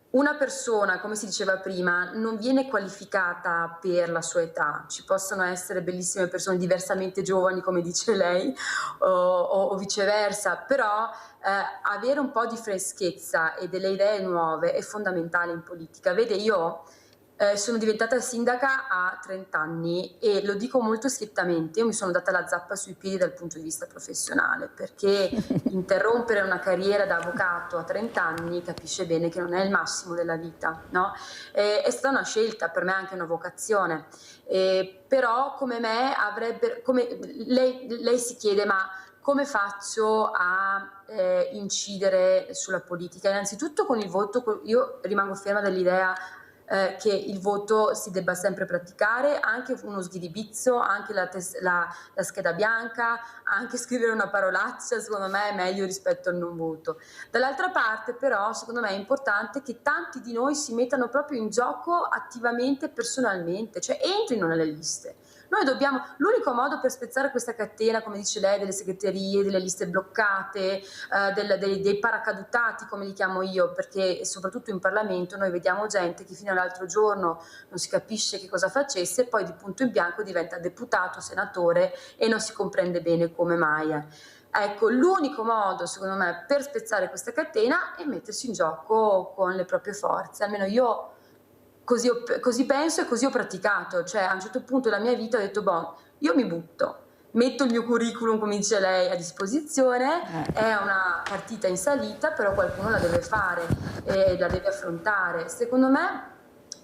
una persona, come si diceva prima, non viene qualificata per la sua età. Ci possono essere bellissime persone diversamente giovani, come dice lei, o viceversa, però avere un po' di freschezza e delle idee nuove è fondamentale in politica. Vede, io sono diventata sindaca a 30 anni e lo dico molto schiettamente, io mi sono data la zappa sui piedi dal punto di vista professionale, perché interrompere una carriera da avvocato a 30 anni capisce bene che non è il massimo della vita, no? È stata una scelta, per me anche una vocazione, però come me lei si chiede ma come faccio a incidere sulla politica? Innanzitutto con il voto, io rimango ferma dell'idea che il voto si debba sempre praticare, anche uno sghiribizzo, anche la scheda bianca, anche scrivere una parolaccia, secondo me è meglio rispetto al non voto. Dall'altra parte però secondo me è importante che tanti di noi si mettano proprio in gioco attivamente, personalmente, cioè entrino nelle liste. Noi dobbiamo, l'unico modo per spezzare questa catena, come dice lei, delle segreterie, delle liste bloccate, dei paracadutati, come li chiamo io, perché soprattutto in Parlamento noi vediamo gente che fino all'altro giorno non si capisce che cosa facesse e poi di punto in bianco diventa deputato, senatore e non si comprende bene come mai. Ecco, l'unico modo secondo me per spezzare questa catena è mettersi in gioco con le proprie forze, almeno io così penso e così ho praticato, cioè a un certo punto della mia vita ho detto, boh, io mi butto, metto il mio curriculum, come dice lei, a disposizione, è una partita in salita, però qualcuno la deve fare e la deve affrontare. Secondo me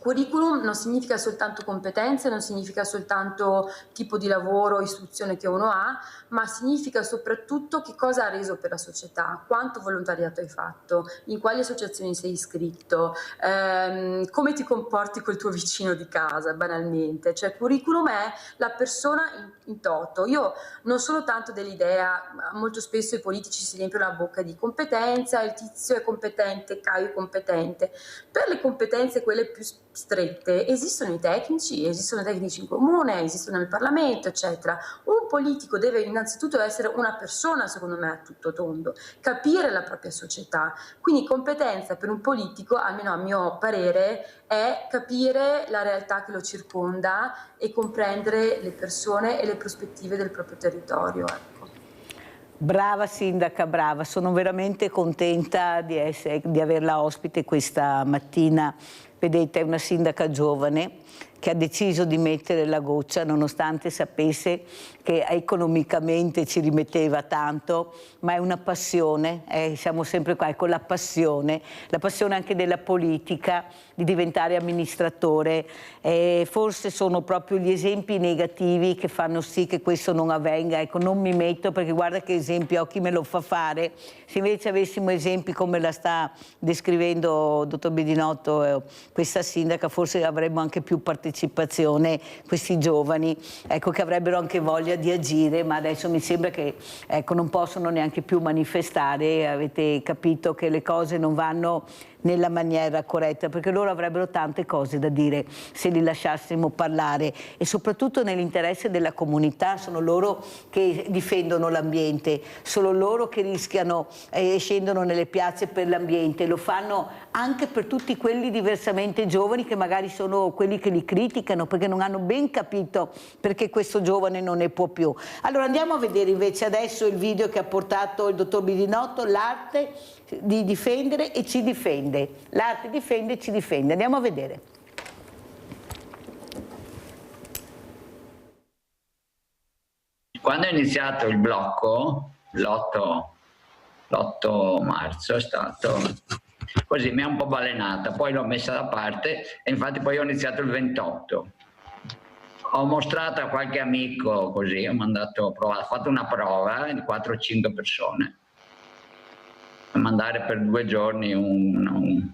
curriculum non significa soltanto competenze, non significa soltanto tipo di lavoro, istruzione che uno ha, ma significa soprattutto che cosa ha reso per la società, quanto volontariato hai fatto, in quali associazioni sei iscritto, come ti comporti col tuo vicino di casa, banalmente. Cioè curriculum è la persona in toto. Io non sono tanto dell'idea, molto spesso i politici si riempiono la bocca di competenza, il tizio è competente, Caio è competente. Per le competenze quelle più strette, esistono i tecnici in comune, esistono nel Parlamento, eccetera. Un politico deve innanzitutto essere una persona, secondo me, a tutto tondo, capire la propria società. Quindi competenza per un politico, almeno a mio parere, è capire la realtà che lo circonda e comprendere le persone e le prospettive del proprio territorio. Ecco. Brava sindaca, brava, sono veramente contenta di averla ospite questa mattina. Vedete, è una sindaca giovane che ha deciso di mettere la goccia nonostante sapesse che economicamente ci rimetteva tanto, ma è una passione, siamo sempre qua, con la passione anche della politica, di diventare amministratore. Forse sono proprio gli esempi negativi che fanno sì che questo non avvenga. Ecco, non mi metto, perché guarda che esempio, chi me lo fa fare. Se invece avessimo esempi come la sta descrivendo dottor Bedinotto, questa sindaca, forse avremmo anche più partecipazione, questi giovani, ecco, che avrebbero anche voglia di agire, ma adesso mi sembra che, ecco, non possono neanche più manifestare. Avete capito che le cose non vanno nella maniera corretta, perché loro avrebbero tante cose da dire se li lasciassimo parlare, e soprattutto nell'interesse della comunità. Sono loro che difendono l'ambiente, sono loro che rischiano e scendono nelle piazze per l'ambiente, lo fanno anche per tutti quelli diversamente giovani che magari sono quelli che li criticano perché non hanno ben capito perché questo giovane non ne può più. Allora andiamo a vedere invece adesso il video che ha portato il dottor Bedinotto, l'arte di difendere e ci difende. L'arte difende e ci difende. Andiamo a vedere. Quando è iniziato il blocco, l'8 marzo è stato così, mi ha un po' balenata, poi l'ho messa da parte e infatti poi ho iniziato il 28. Ho mostrato a qualche amico così, ho fatto una prova di 4-5 persone, a mandare per 2 giorni un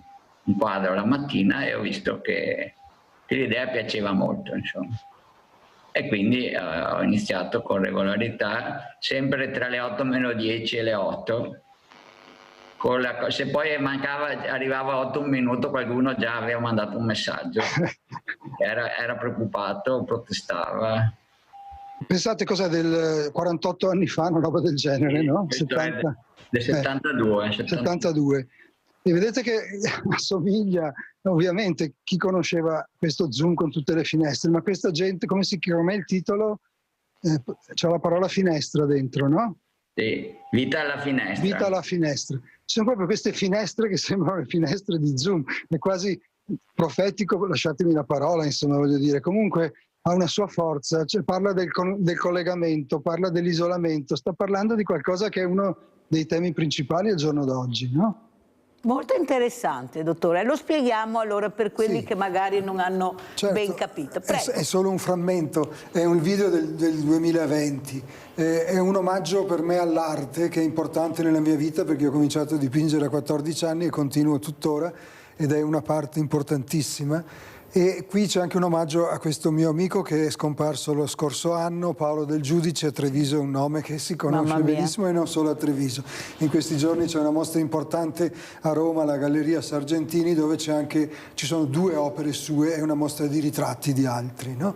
quadro la mattina, e ho visto che l'idea piaceva molto, insomma. E quindi ho iniziato con regolarità, sempre tra le 8:10 e le 8. Se poi arrivava a 8 un minuto, qualcuno già aveva mandato un messaggio. Era preoccupato, protestava. Pensate cos'è, del 48 anni fa, una roba del genere, no? Del 72. 72. E vedete che assomiglia, ovviamente, chi conosceva questo Zoom con tutte le finestre, ma questa gente, come si chiama il titolo? C'è la parola finestra dentro, no? Sì, vita alla finestra. Vita alla finestra. Ci sono proprio queste finestre che sembrano le finestre di Zoom, è quasi profetico, lasciatemi la parola, insomma, voglio dire, comunque ha una sua forza, cioè parla del collegamento, parla dell'isolamento, sta parlando di qualcosa che è uno dei temi principali al giorno d'oggi, no? Molto interessante, dottore. Lo spieghiamo allora per quelli che magari non hanno ben capito. È solo un frammento, è un video del 2020, è un omaggio per me all'arte che è importante nella mia vita, perché ho cominciato a dipingere a 14 anni e continuo tuttora, ed è una parte importantissima. E qui c'è anche un omaggio a questo mio amico che è scomparso lo scorso anno, Paolo Del Giudice. A Treviso è un nome che si conosce benissimo, e non solo a Treviso. In questi giorni c'è una mostra importante a Roma, alla Galleria Sargentini, dove ci sono 2 opere sue e una mostra di ritratti di altri, no?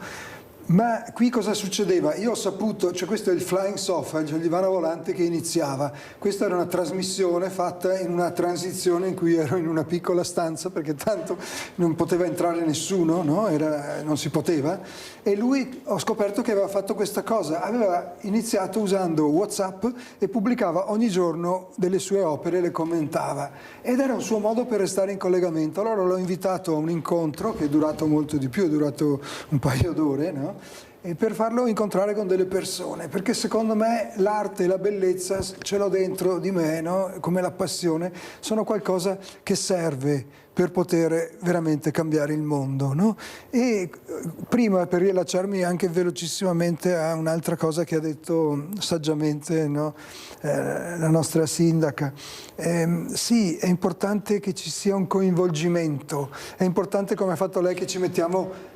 Ma qui cosa succedeva? Io ho saputo, cioè questo è il Flying Sofa, cioè il divano volante che iniziava. Questa era una trasmissione fatta in una transizione in cui ero in una piccola stanza, perché tanto non poteva entrare nessuno, no? Non si poteva. E lui, ho scoperto che aveva fatto questa cosa, aveva iniziato usando WhatsApp e pubblicava ogni giorno delle sue opere, le commentava. Ed era un suo modo per restare in collegamento. Allora l'ho invitato a un incontro che è durato molto di più, è durato un paio d'ore, no? E per farlo incontrare con delle persone, perché secondo me l'arte e la bellezza ce l'ho dentro di me, no? Come la passione, sono qualcosa che serve per poter veramente cambiare il mondo, no? E prima, per riallacciarmi anche velocissimamente a un'altra cosa che ha detto saggiamente, no? La nostra sindaca, sì, è importante che ci sia un coinvolgimento, è importante, come ha fatto lei, che ci mettiamo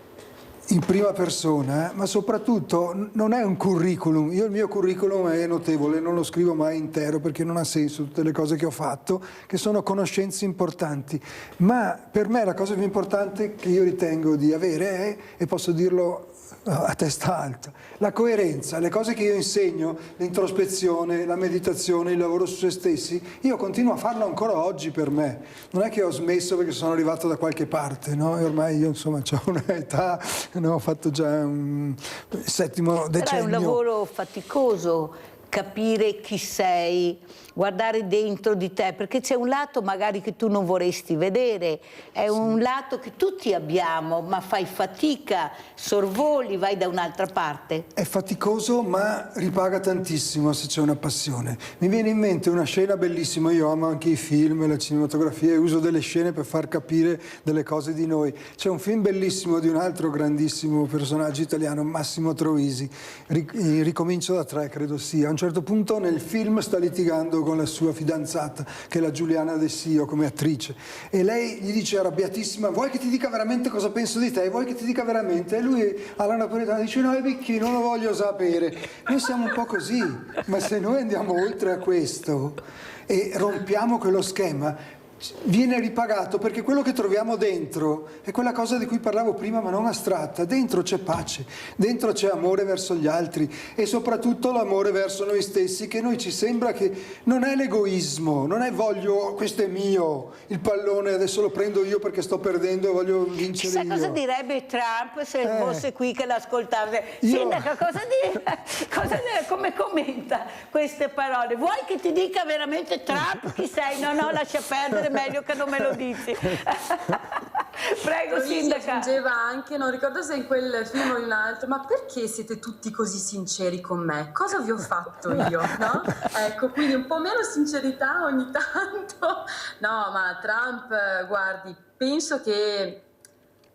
in prima persona, ma soprattutto non è un curriculum. Io il mio curriculum è notevole, non lo scrivo mai intero perché non ha senso tutte le cose che ho fatto, che sono conoscenze importanti, ma per me la cosa più importante che io ritengo di avere è, e posso dirlo a testa alta, la coerenza. Le cose che io insegno, l'introspezione, la meditazione, il lavoro su se stessi, io continuo a farlo ancora oggi per me. Non è che ho smesso perché sono arrivato da qualche parte, no? E ormai io insomma ho un'età, no? Ho fatto già un 7° decennio. Però è un lavoro faticoso capire chi sei, guardare dentro di te, perché c'è un lato magari che tu non vorresti vedere, è un lato che tutti abbiamo, ma fai fatica, sorvoli, vai da un'altra parte. È faticoso, ma ripaga tantissimo se c'è una passione. Mi viene in mente una scena bellissima, io amo anche i film, la cinematografia e uso delle scene per far capire delle cose di noi. C'è un film bellissimo di un altro grandissimo personaggio italiano, Massimo Troisi, Ricomincio da 3 credo sia. A un certo punto nel film sta litigando con la sua fidanzata, che è la Giuliana De Sio come attrice, e lei gli dice arrabbiatissima: vuoi che ti dica veramente cosa penso di te? Vuoi che ti dica veramente? E lui alla napoletana dice: no, Bicchi, non lo voglio sapere. Noi siamo un po' così, ma se noi andiamo oltre a questo e rompiamo quello schema, viene ripagato, perché quello che troviamo dentro è quella cosa di cui parlavo prima, ma non astratta. Dentro c'è pace, dentro c'è amore verso gli altri e soprattutto l'amore verso noi stessi, che noi ci sembra che non è l'egoismo, non è voglio, questo è mio, il pallone adesso lo prendo io perché sto perdendo e voglio vincere io. Chissà cosa direbbe Trump se fosse qui che l'ascoltasse. Sindaca, come commenta queste parole? Vuoi che ti dica veramente Trump chi sei? No, lascia perdere, è meglio che non me lo dici. Prego, sindaca. Aggiungeva anche, non ricordo se in quel film o in un altro, ma perché siete tutti così sinceri con me? Cosa vi ho fatto io? No? Ecco, quindi un po' meno sincerità ogni tanto. No, ma Trump, guardi, penso che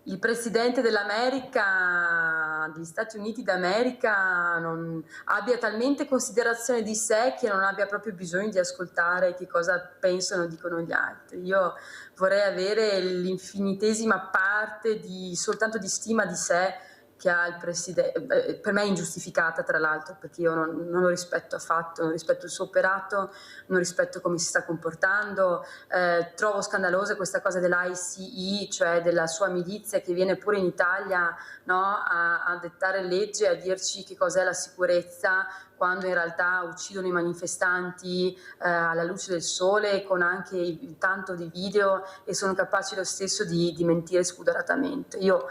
il presidente dell'America, degli Stati Uniti d'America, non abbia talmente considerazione di sé che non abbia proprio bisogno di ascoltare che cosa pensano o dicono gli altri. Io vorrei avere l'infinitesima parte soltanto di stima di sé che ha il presidente, per me è ingiustificata tra l'altro, perché io non lo rispetto affatto, non rispetto il suo operato, non rispetto come si sta comportando. Trovo scandalosa questa cosa dell'ICE, cioè della sua milizia che viene pure in Italia, no, a dettare legge, a dirci che cos'è la sicurezza, quando in realtà uccidono i manifestanti alla luce del sole, con anche tanto di video, e sono capaci lo stesso di mentire spudoratamente. Io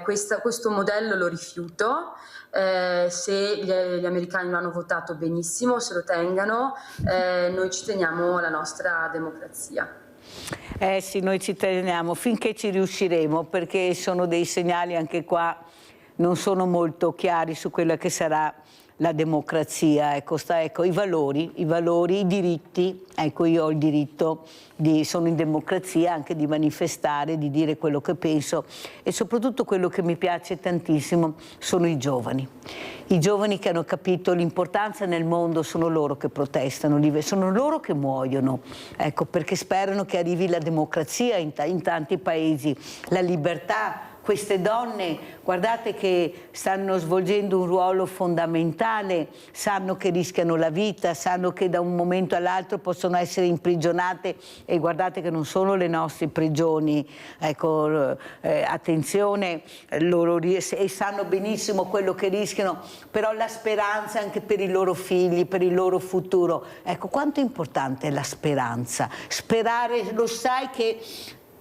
questo modello lo rifiuto. Se gli americani lo hanno votato, benissimo, se lo tengano, noi ci teniamo alla nostra democrazia. Sì, noi ci teniamo finché ci riusciremo, perché sono dei segnali anche qua non sono molto chiari su quella che sarà la democrazia, ecco, i valori, i diritti. Ecco, io ho il diritto, sono in democrazia anche di manifestare, di dire quello che penso, e soprattutto quello che mi piace tantissimo sono i giovani che hanno capito l'importanza nel mondo. Sono loro che protestano, sono loro che muoiono, ecco, perché sperano che arrivi la democrazia in tanti paesi, la libertà. Queste donne, guardate che stanno svolgendo un ruolo fondamentale, sanno che rischiano la vita, sanno che da un momento all'altro possono essere imprigionate, e guardate che non sono le nostre prigioni, ecco, attenzione, loro e sanno benissimo quello che rischiano, però la speranza anche per i loro figli, per il loro futuro. Ecco, quanto è importante la speranza. Sperare, lo sai che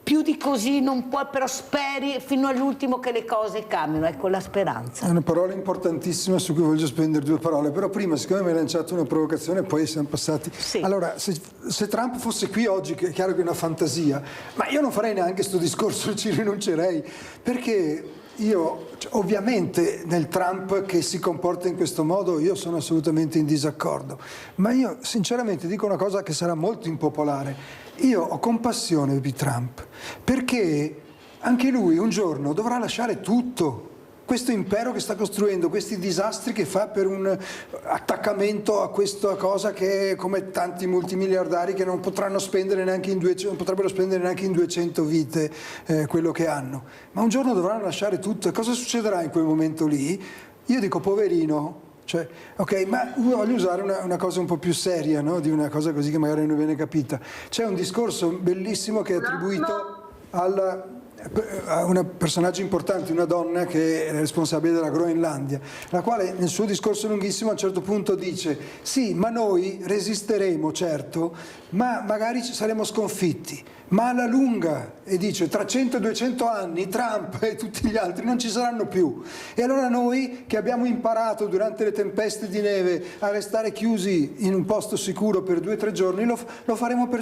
più di così non puoi, però speri fino all'ultimo che le cose cambiano. Ecco, la speranza. È una parola importantissima su cui voglio spendere 2 parole, però prima, siccome mi hai lanciato una provocazione, poi siamo passati. Sì. Allora, se Trump fosse qui oggi, che è chiaro che è una fantasia, ma io non farei neanche questo discorso, ci rinuncerei, perché io, ovviamente nel Trump che si comporta in questo modo, io sono assolutamente in disaccordo, ma io sinceramente dico una cosa che sarà molto impopolare. Io ho compassione di Trump, perché anche lui un giorno dovrà lasciare tutto, questo impero che sta costruendo, questi disastri che fa per un attaccamento a questa cosa che è come tanti multimiliardari che non potranno spendere neanche in 200, non potrebbero spendere neanche in 200 vite quello che hanno. Ma un giorno dovranno lasciare tutto, e cosa succederà in quel momento lì? Io dico poverino. Cioè, ok, ma voglio usare una cosa un po' più seria, no? Di una cosa così che magari non viene capita. C'è un discorso bellissimo che è attribuito a un personaggio importante, una donna che è responsabile della Groenlandia, la quale nel suo discorso lunghissimo a un certo punto dice: sì, ma noi resisteremo, certo, ma magari ci saremo sconfitti, ma alla lunga, e dice, tra 100-200 anni Trump e tutti gli altri non ci saranno più, e allora noi che abbiamo imparato durante le tempeste di neve a restare chiusi in un posto sicuro per 2-3 giorni lo faremo per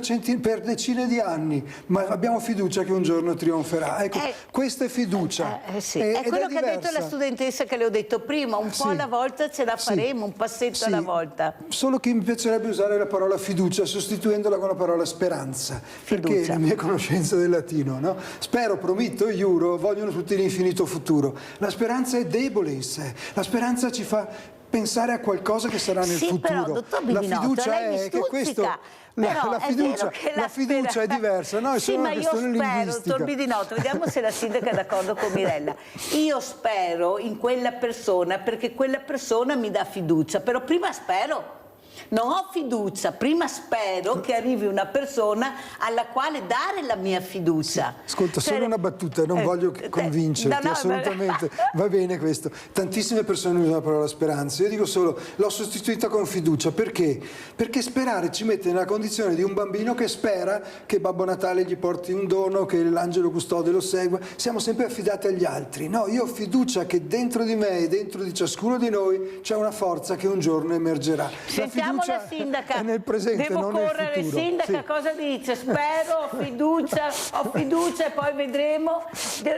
decine di anni, ma abbiamo fiducia che un giorno trionferà. Ecco, questa è fiducia. Sì. È quello che ha detto la studentessa che le ho detto prima, un po' alla volta ce la faremo, un passetto alla volta. Solo che mi piacerebbe usare la parola fiducia sostituendola con la parola speranza, perché la mia conoscenza del latino, no? Spero, prometto, iuro, vogliono tutti l'infinito futuro. La speranza è debole in sé, la speranza ci fa pensare a qualcosa che sarà nel futuro. Però, dottor Bidinotto, la fiducia è che questo... La fiducia è diversa, no? È solo una questione linguistica. Dottor Bidinotto, vediamo se la sindaca è d'accordo con Mirella. Io spero in quella persona perché quella persona mi dà fiducia, però prima spero. Non ho fiducia, prima spero che arrivi una persona alla quale dare la mia fiducia. Ascolta, solo una battuta, non voglio convincerti, assolutamente, va bene questo. Tantissime persone usano la parola speranza, io dico solo, l'ho sostituita con fiducia, perché? Perché sperare ci mette nella condizione di un bambino che spera che Babbo Natale gli porti un dono, che l'angelo custode lo segua, siamo sempre affidati agli altri. No, io ho fiducia che dentro di me e dentro di ciascuno di noi c'è una forza che un giorno emergerà. Sentiamo la sindaca. È nel presente, devo non correre. nel futuro. Sindaca, cosa dice? Spero, ho fiducia e poi vedremo.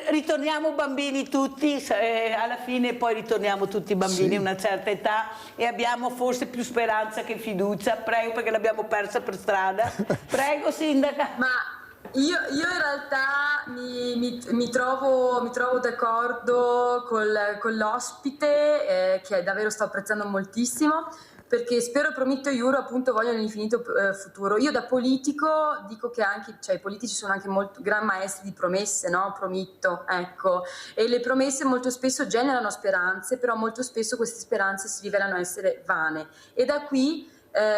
Ritorniamo bambini tutti, alla fine poi ritorniamo tutti bambini a una certa età e abbiamo forse più speranza che fiducia. Prego, perché l'abbiamo persa per strada. Prego, sindaca. Ma io in realtà mi trovo d'accordo con l'ospite, che davvero sto apprezzando moltissimo, perché spero, prometto, iuro, appunto, vogliono l'infinito futuro. Io da politico dico che anche, cioè, i politici sono anche molto gran maestri di promesse, no? Prometto, ecco. E le promesse molto spesso generano speranze, però molto spesso queste speranze si rivelano essere vane. E da qui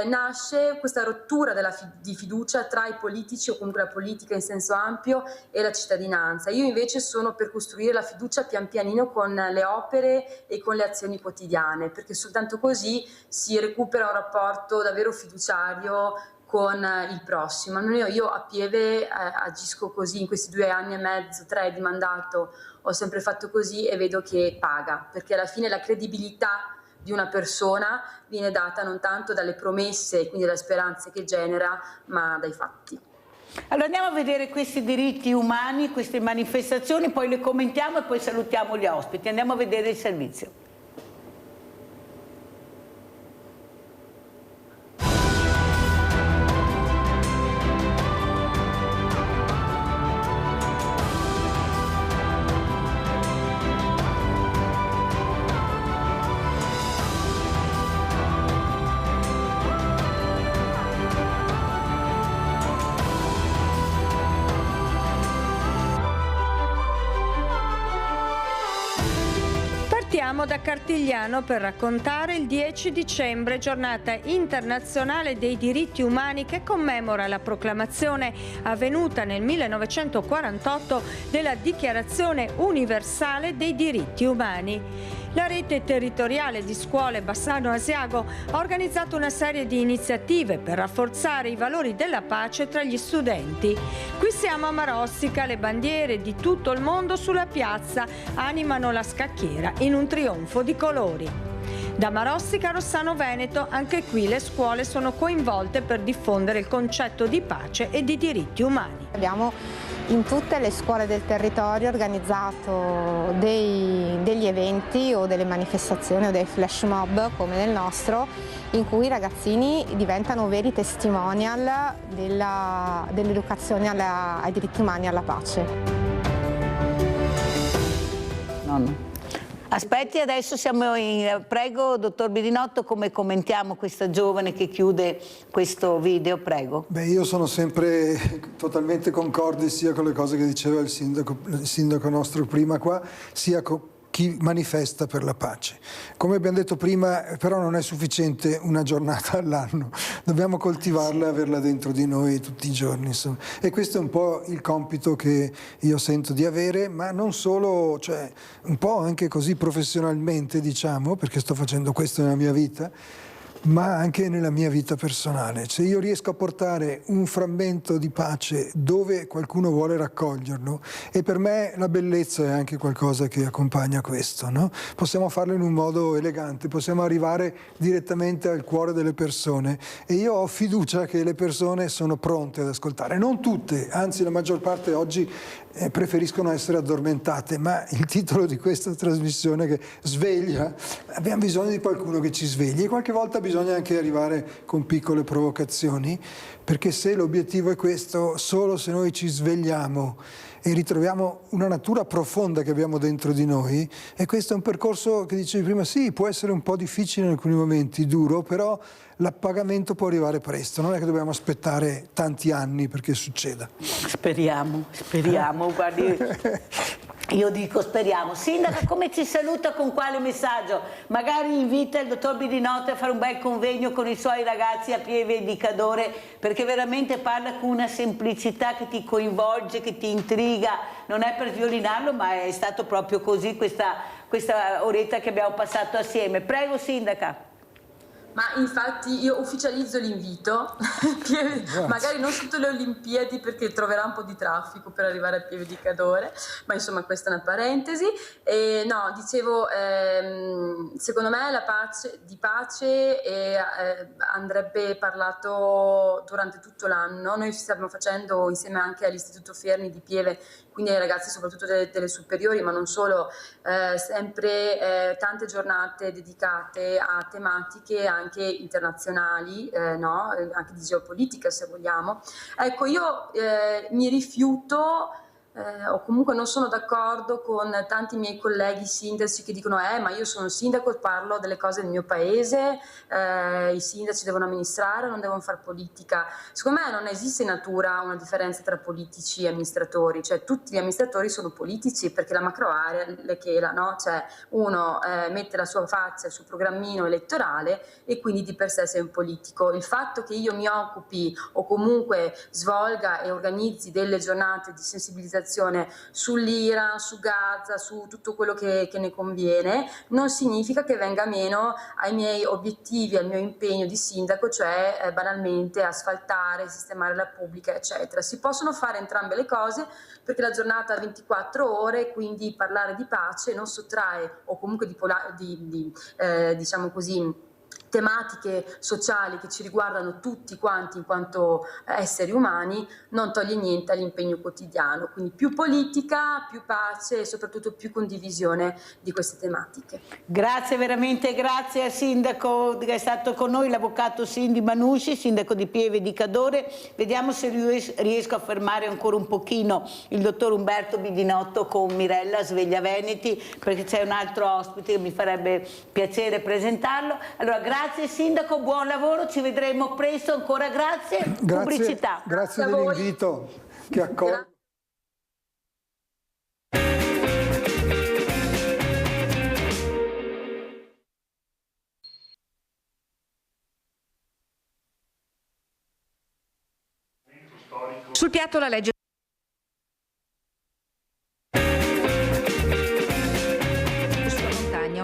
nasce questa rottura di fiducia tra i politici, o comunque la politica in senso ampio, e la cittadinanza. Io invece sono per costruire la fiducia pian pianino con le opere e con le azioni quotidiane, perché soltanto così si recupera un rapporto davvero fiduciario con il prossimo. Io a Pieve agisco così, in questi 2 anni e mezzo, 3 di mandato ho sempre fatto così e vedo che paga, perché alla fine la credibilità di una persona viene data non tanto dalle promesse e quindi dalle speranze che genera, ma dai fatti. Allora andiamo a vedere questi diritti umani, queste manifestazioni, poi le commentiamo e poi salutiamo gli ospiti. Andiamo a vedere il servizio. Partiamo da Cartigliano per raccontare il 10 dicembre, giornata internazionale dei diritti umani che commemora la proclamazione avvenuta nel 1948 della Dichiarazione universale dei diritti umani. La rete territoriale di scuole Bassano Asiago ha organizzato una serie di iniziative per rafforzare i valori della pace tra gli studenti. Qui siamo a Marossica, le bandiere di tutto il mondo sulla piazza animano la scacchiera in un trionfo di colori. Da Marossica a Rossano Veneto, anche qui le scuole sono coinvolte per diffondere il concetto di pace e di diritti umani. Abbiamo in tutte le scuole del territorio organizzato degli eventi o delle manifestazioni o dei flash mob come nel nostro, in cui i ragazzini diventano veri testimonial dell'educazione ai diritti umani e alla pace. Nonno. Aspetti, adesso prego, dottor Bidinotto, come commentiamo questa giovane che chiude questo video, prego. Beh, io sono sempre totalmente concorde sia con le cose che diceva il sindaco nostro prima qua, sia con chi manifesta per la pace. Come abbiamo detto prima, però non è sufficiente una giornata all'anno, dobbiamo coltivarla e averla dentro di noi tutti i giorni, insomma. E questo è un po' il compito che io sento di avere, ma non solo, cioè un po' anche così professionalmente, diciamo, perché sto facendo questo nella mia vita, ma anche nella mia vita personale. Se io riesco a portare un frammento di pace dove qualcuno vuole raccoglierlo, e per me la bellezza è anche qualcosa che accompagna questo, no? Possiamo farlo in un modo elegante, possiamo arrivare direttamente al cuore delle persone, e io ho fiducia che le persone sono pronte ad ascoltare. Non tutte, anzi la maggior parte oggi preferiscono essere addormentate, ma il titolo di questa trasmissione che sveglia, abbiamo bisogno di qualcuno che ci svegli, e qualche volta bisogna anche arrivare con piccole provocazioni, perché se l'obiettivo è questo, solo se noi ci svegliamo e ritroviamo una natura profonda che abbiamo dentro di noi, e questo è un percorso che dicevi prima, sì, può essere un po' difficile in alcuni momenti, duro, però l'appagamento può arrivare presto, non è che dobbiamo aspettare tanti anni perché succeda. Speriamo, guardi, io dico speriamo. Sindaca, come ci saluta, con quale messaggio? Magari invita il dottor Bidinotto a fare un bel convegno con i suoi ragazzi a Pieve di Cadore, perché veramente parla con una semplicità che ti coinvolge, che ti intriga, non è per violinarlo, ma è stato proprio così questa oretta che abbiamo passato assieme. Prego, Sindaca. Ma infatti io ufficializzo l'invito, magari non sotto le Olimpiadi perché troverà un po' di traffico per arrivare a Pieve di Cadore, ma insomma questa è una parentesi. No, dicevo, secondo me di pace andrebbe parlato durante tutto l'anno. Noi stiamo facendo insieme anche all'Istituto Fermi di Pieve, quindi ai ragazzi soprattutto delle superiori, ma non solo, sempre tante giornate dedicate a tematiche anche internazionali, no? Anche di geopolitica se vogliamo. Ecco, io mi rifiuto, o comunque non sono d'accordo con tanti miei colleghi sindaci che dicono ma io sono sindaco e parlo delle cose del mio paese, i sindaci devono amministrare, non devono fare politica. Secondo me non esiste in natura una differenza tra politici e amministratori, cioè tutti gli amministratori sono politici, perché la macro area è quella, no? Cioè uno mette la sua faccia, il suo programmino elettorale e quindi di per sé sei un politico. Il fatto che io mi occupi o comunque svolga e organizzi delle giornate di sensibilizzazione sull'Iran, su Gaza, su tutto quello che ne conviene, non significa che venga meno ai miei obiettivi, al mio impegno di sindaco, cioè banalmente asfaltare, sistemare la pubblica, eccetera. Si possono fare entrambe le cose, perché la giornata ha 24 ore, quindi parlare di pace non sottrae, o comunque diciamo così, tematiche sociali che ci riguardano tutti quanti in quanto esseri umani, non toglie niente all'impegno quotidiano. Quindi più politica, più pace e soprattutto più condivisione di queste tematiche. Grazie, veramente grazie al sindaco che è stato con noi, l'avvocato Cindy Manusci, sindaco di Pieve di Cadore. Vediamo se riesco a fermare ancora un pochino il dottor Umberto Bidinotto con Mirella Sveglia Veneti, perché c'è un altro ospite che mi farebbe piacere presentarlo. Allora, grazie sindaco, buon lavoro, ci vedremo presto ancora, grazie. Pubblicità. Grazie dell'invito che accolgo. Sul piatto la legge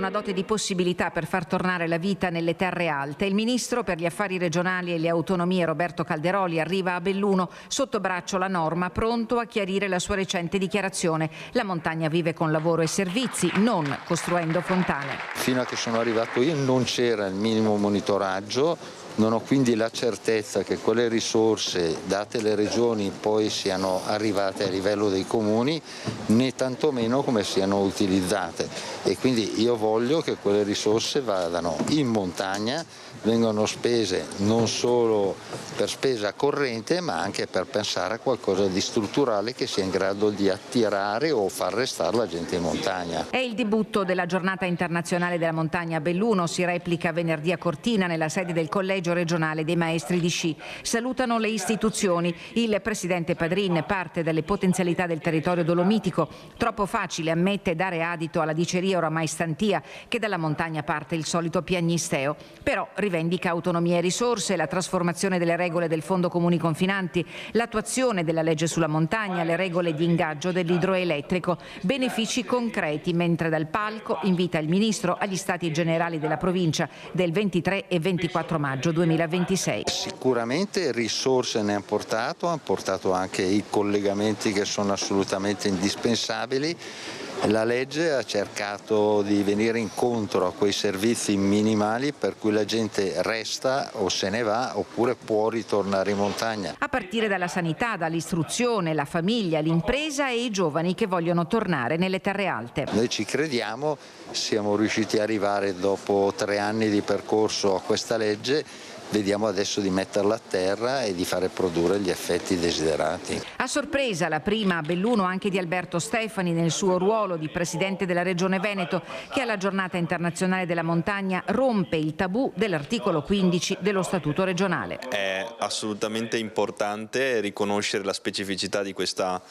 una dote di possibilità per far tornare la vita nelle terre alte. Il ministro per gli affari regionali e le autonomie Roberto Calderoli arriva a Belluno, sotto braccio la norma, pronto a chiarire la sua recente dichiarazione. La montagna vive con lavoro e servizi, non costruendo fontane. Fino a che sono arrivato io non c'era il minimo monitoraggio non ho quindi la certezza che quelle risorse date le regioni poi siano arrivate a livello dei comuni, né tantomeno come siano utilizzate, e quindi io voglio che quelle risorse vadano in montagna, vengano spese non solo per spesa corrente ma anche per pensare a qualcosa di strutturale che sia in grado di attirare o far restare la gente in montagna. È il debutto della giornata internazionale della montagna a Belluno, si replica venerdì a Cortina nella sede del Collegio regionale dei maestri di sci. Salutano le istituzioni, il presidente Padrin parte dalle potenzialità del territorio dolomitico, troppo facile ammette dare adito alla diceria oramai stantia che dalla montagna parte il solito piagnisteo, però rivendica autonomia e risorse, la trasformazione delle regole del Fondo Comuni Confinanti, l'attuazione della legge sulla montagna, le regole di ingaggio dell'idroelettrico, benefici concreti, mentre dal palco invita il Ministro agli Stati Generali della provincia del 23 e 24 maggio 2026. Sicuramente risorse ne hanno portato anche i collegamenti che sono assolutamente indispensabili. La legge ha cercato di venire incontro a quei servizi minimali per cui la gente resta o se ne va oppure può ritornare in montagna. A partire dalla sanità, dall'istruzione, la famiglia, l'impresa e i giovani che vogliono tornare nelle terre alte. Noi ci crediamo, siamo riusciti ad arrivare dopo 3 anni di percorso a questa legge. Vediamo adesso di metterla a terra e di fare produrre gli effetti desiderati. A sorpresa la prima a Belluno anche di Alberto Stefani nel suo ruolo di Presidente della Regione Veneto, che alla Giornata Internazionale della Montagna rompe il tabù dell'articolo 15 dello Statuto regionale. È assolutamente importante riconoscere la specificità di questa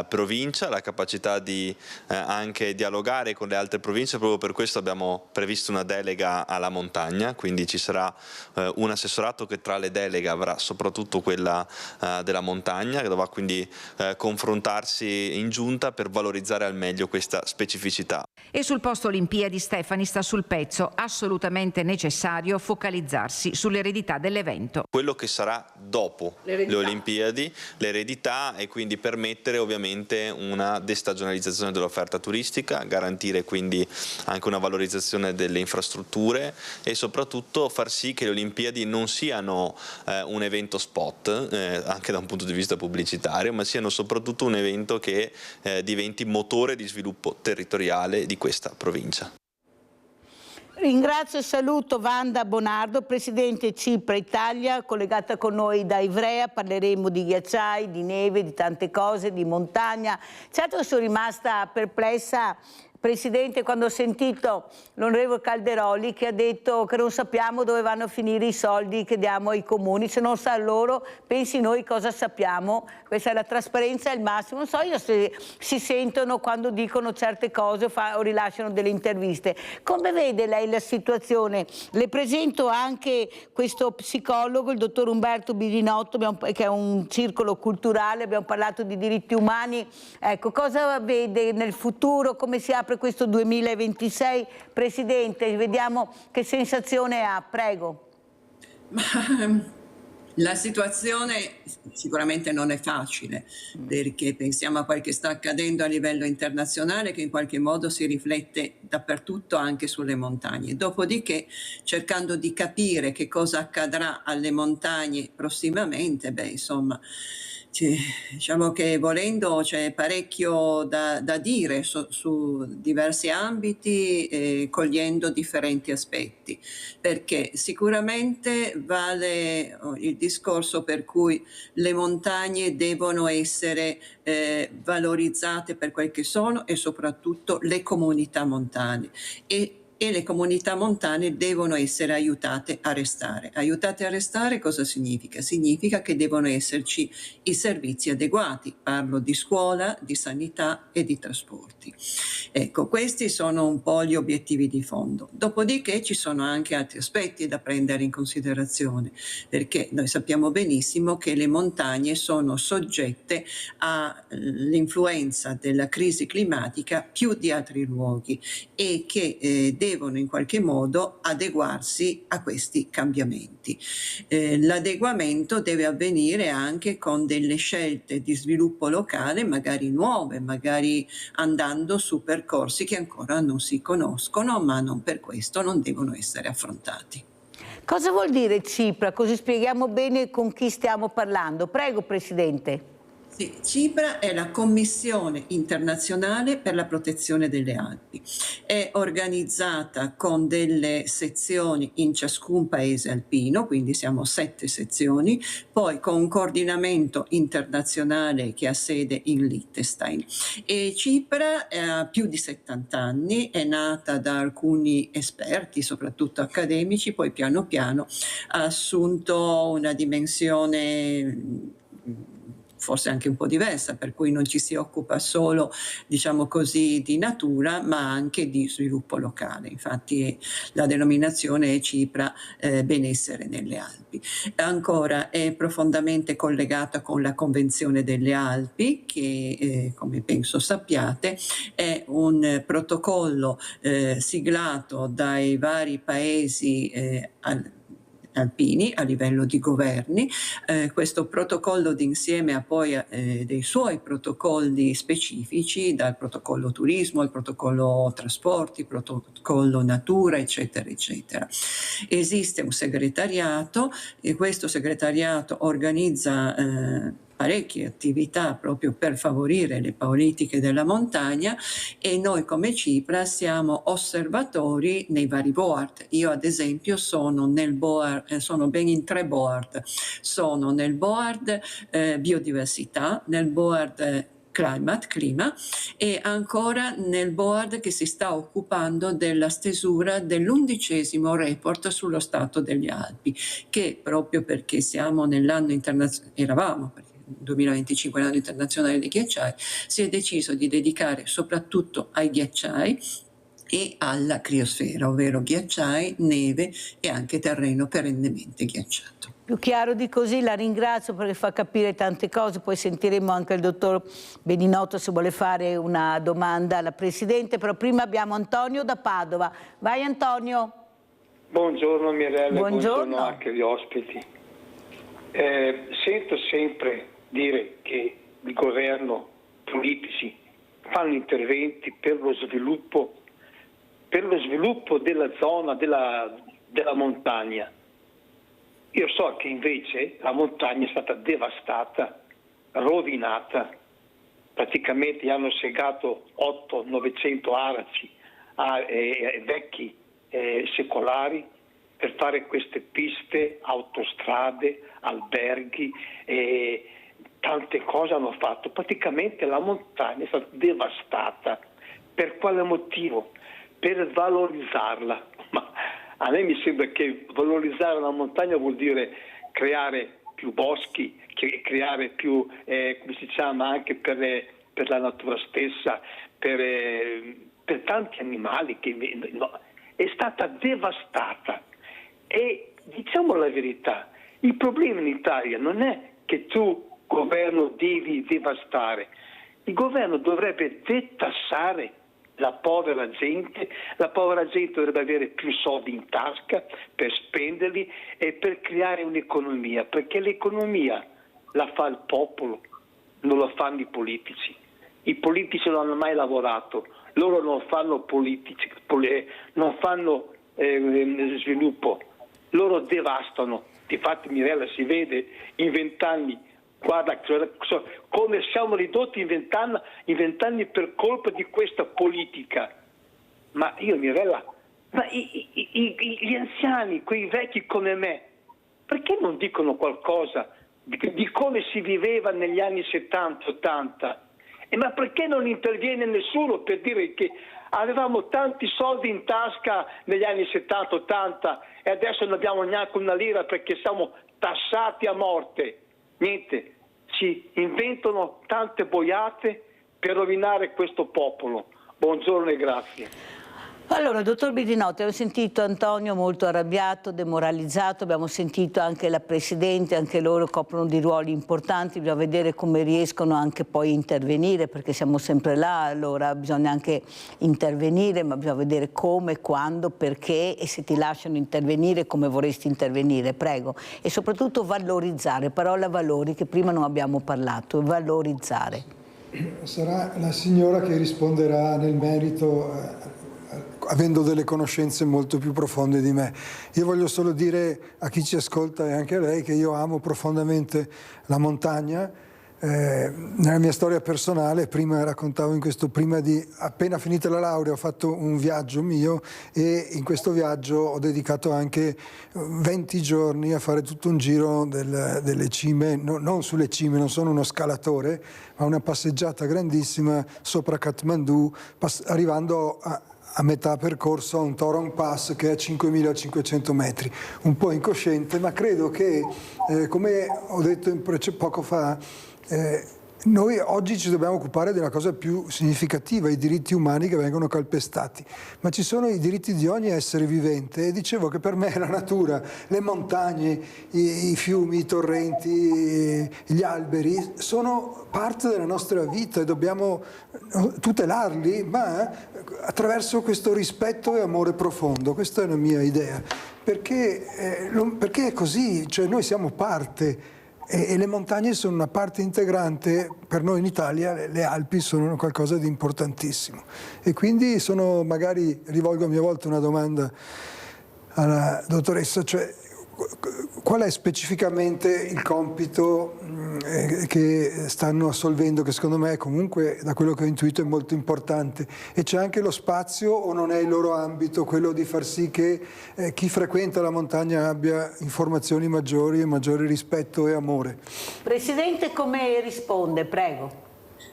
provincia, la capacità di anche dialogare con le altre province. Proprio per questo abbiamo previsto una delega alla montagna, quindi ci sarà un assessorato che tra le deleghe avrà soprattutto quella della montagna, che dovrà quindi confrontarsi in giunta per valorizzare al meglio questa specificità. E sul posto Olimpiadi Stefani sta sul pezzo, assolutamente necessario focalizzarsi sull'eredità dell'evento. Quello che sarà dopo le Olimpiadi, l'eredità, e quindi permettere ovviamente una destagionalizzazione dell'offerta turistica, garantire quindi anche una valorizzazione delle infrastrutture e soprattutto far sì che le Olimpiadi non siano un evento spot, anche da un punto di vista pubblicitario, ma siano soprattutto un evento che diventi motore di sviluppo territoriale di questa provincia. Ringrazio e saluto Wanda Bonardo, Presidente CIPRA Italia, collegata con noi da Ivrea. Parleremo di ghiacciai, di neve, di tante cose, di montagna. Certo, sono rimasta perplessa, Presidente, quando ho sentito l'onorevole Calderoli che ha detto che non sappiamo dove vanno a finire i soldi che diamo ai comuni, se non sa loro, pensi noi cosa sappiamo. Questa è la trasparenza, è il massimo. Non so io se si sentono quando dicono certe cose o rilasciano delle interviste. Come vede lei la situazione? Le presento anche questo psicologo, il dottor Umberto Birinotto, che è un circolo culturale, abbiamo parlato di diritti umani. Ecco, cosa vede nel futuro, come si apre questo 2026? Presidente, vediamo che sensazione ha, prego. La situazione sicuramente non è facile, perché pensiamo a quel che sta accadendo a livello internazionale, che in qualche modo si riflette dappertutto, anche sulle montagne. Dopodiché, cercando di capire che cosa accadrà alle montagne prossimamente, insomma, diciamo che volendo c'è parecchio da dire su diversi ambiti, cogliendo differenti aspetti, perché sicuramente vale il discorso per cui le montagne devono essere valorizzate per quel che sono, e soprattutto le comunità montane. E le comunità montane devono essere aiutate a restare. Aiutate a restare cosa significa? Significa che devono esserci i servizi adeguati, parlo di scuola, di sanità e di trasporti. Ecco, questi sono un po' gli obiettivi di fondo. Dopodiché ci sono anche altri aspetti da prendere in considerazione, perché noi sappiamo benissimo che le montagne sono soggette all'influenza della crisi climatica più di altri luoghi, e che devono in qualche modo adeguarsi a questi cambiamenti. L'adeguamento deve avvenire anche con delle scelte di sviluppo locale, magari nuove, magari andando su percorsi che ancora non si conoscono, ma non per questo non devono essere affrontati. Cosa vuol dire CIPRA? Così spieghiamo bene con chi stiamo parlando. Prego, Presidente. Sì, CIPRA è la Commissione internazionale per la protezione delle Alpi. È organizzata con delle sezioni in ciascun paese alpino, quindi siamo 7 sezioni, poi con un coordinamento internazionale che ha sede in Liechtenstein. E CIPRA ha più di 70 anni, è nata da alcuni esperti, soprattutto accademici, poi piano piano ha assunto una dimensione forse anche un po' diversa, per cui non ci si occupa solo, diciamo così, di natura, ma anche di sviluppo locale. Infatti la denominazione è CIPRA, benessere nelle Alpi. Ancora è profondamente collegata con la Convenzione delle Alpi, che come penso sappiate è un protocollo siglato dai vari paesi alpini a livello di governi. Questo protocollo d'insieme ha poi dei suoi protocolli specifici, dal protocollo turismo al protocollo trasporti, protocollo natura, eccetera, eccetera. Esiste un segretariato e questo segretariato organizza parecchie attività proprio per favorire le politiche della montagna, e noi come CIPRA siamo osservatori nei vari board. Io ad esempio sono nel board, sono ben in 3 board, sono nel board biodiversità, nel board clima e ancora nel board che si sta occupando della stesura dell'11° report sullo stato delle Alpi, che proprio perché siamo nell'anno internazionale, 2025 l'anno internazionale dei ghiacciai, si è deciso di dedicare soprattutto ai ghiacciai e alla criosfera, ovvero ghiacciai, neve e anche terreno perennemente ghiacciato. Più chiaro di così, la ringrazio perché fa capire tante cose, poi sentiremo anche il dottor Beninotto se vuole fare una domanda alla Presidente, però prima abbiamo Antonio da Padova. Vai Antonio. Buongiorno Mirella, buongiorno anche agli ospiti. Sento sempre dire che il governo, politici, fanno interventi per lo sviluppo della zona della montagna. Io so che invece la montagna è stata devastata, rovinata, praticamente gli hanno segato 800-900 araci vecchi secolari per fare queste piste, autostrade, alberghi, tante cose hanno fatto. Praticamente la montagna è stata devastata. Per quale motivo? Per valorizzarla. Ma a me mi sembra che valorizzare la montagna vuol dire creare più boschi, creare più, come si chiama, anche per la natura stessa, per tanti animali che è stata devastata. E diciamo la verità, il problema in Italia non è che tu, governo, devi devastare. Il governo dovrebbe detassare la povera gente dovrebbe avere più soldi in tasca per spenderli e per creare un'economia, perché l'economia la fa il popolo, non la fanno i politici. I politici non hanno mai lavorato, loro non fanno politici, non fanno sviluppo, loro devastano. Difatti Mirella si vede in 20 anni. Guarda come siamo ridotti in 20 anni per colpa di questa politica. Ma io Mirella, ma gli anziani, quei vecchi come me, perché non dicono qualcosa di come si viveva negli anni 70-80? Ma perché non interviene nessuno per dire che avevamo tanti soldi in tasca negli anni 70-80 e adesso non abbiamo neanche una lira perché siamo tassati a morte? Niente, si inventano tante boiate per rovinare questo popolo. Buongiorno e grazie. Allora, dottor Beninotto, abbiamo sentito Antonio molto arrabbiato, demoralizzato, abbiamo sentito anche la Presidente, anche loro coprono dei ruoli importanti, bisogna vedere come riescono anche poi a intervenire, perché siamo sempre là, allora bisogna anche intervenire, ma bisogna vedere come, quando, perché e se ti lasciano intervenire come vorresti intervenire, prego. E soprattutto valorizzare, parola valori che prima non abbiamo parlato, valorizzare. Sarà la signora che risponderà nel merito avendo delle conoscenze molto più profonde di me. Io voglio solo dire a chi ci ascolta e anche a lei che io amo profondamente la montagna. Nella mia storia personale, prima raccontavo prima di appena finita la laurea ho fatto un viaggio mio e in questo viaggio ho dedicato anche 20 giorni a fare tutto un giro delle cime, non sulle cime, non sono uno scalatore, ma una passeggiata grandissima sopra Kathmandu, arrivando a metà percorso a un Torong Pass che è a 5.500 metri, un po' incosciente, ma credo che, come ho detto poco fa, noi oggi ci dobbiamo occupare della cosa più significativa, i diritti umani che vengono calpestati, ma ci sono i diritti di ogni essere vivente e dicevo che per me la natura, le montagne, i fiumi, i torrenti, gli alberi sono parte della nostra vita e dobbiamo tutelarli, ma attraverso questo rispetto e amore profondo. Questa è la mia idea, perché è così, cioè noi siamo parte. E le montagne sono una parte integrante, per noi in Italia le Alpi sono qualcosa di importantissimo. E quindi magari rivolgo a mia volta una domanda alla dottoressa, cioè qual è specificamente il compito che stanno assolvendo, che secondo me comunque da quello che ho intuito è molto importante, e c'è anche lo spazio o non è il loro ambito quello di far sì che chi frequenta la montagna abbia informazioni maggiori e maggiore rispetto e amore? Presidente, come risponde? Prego.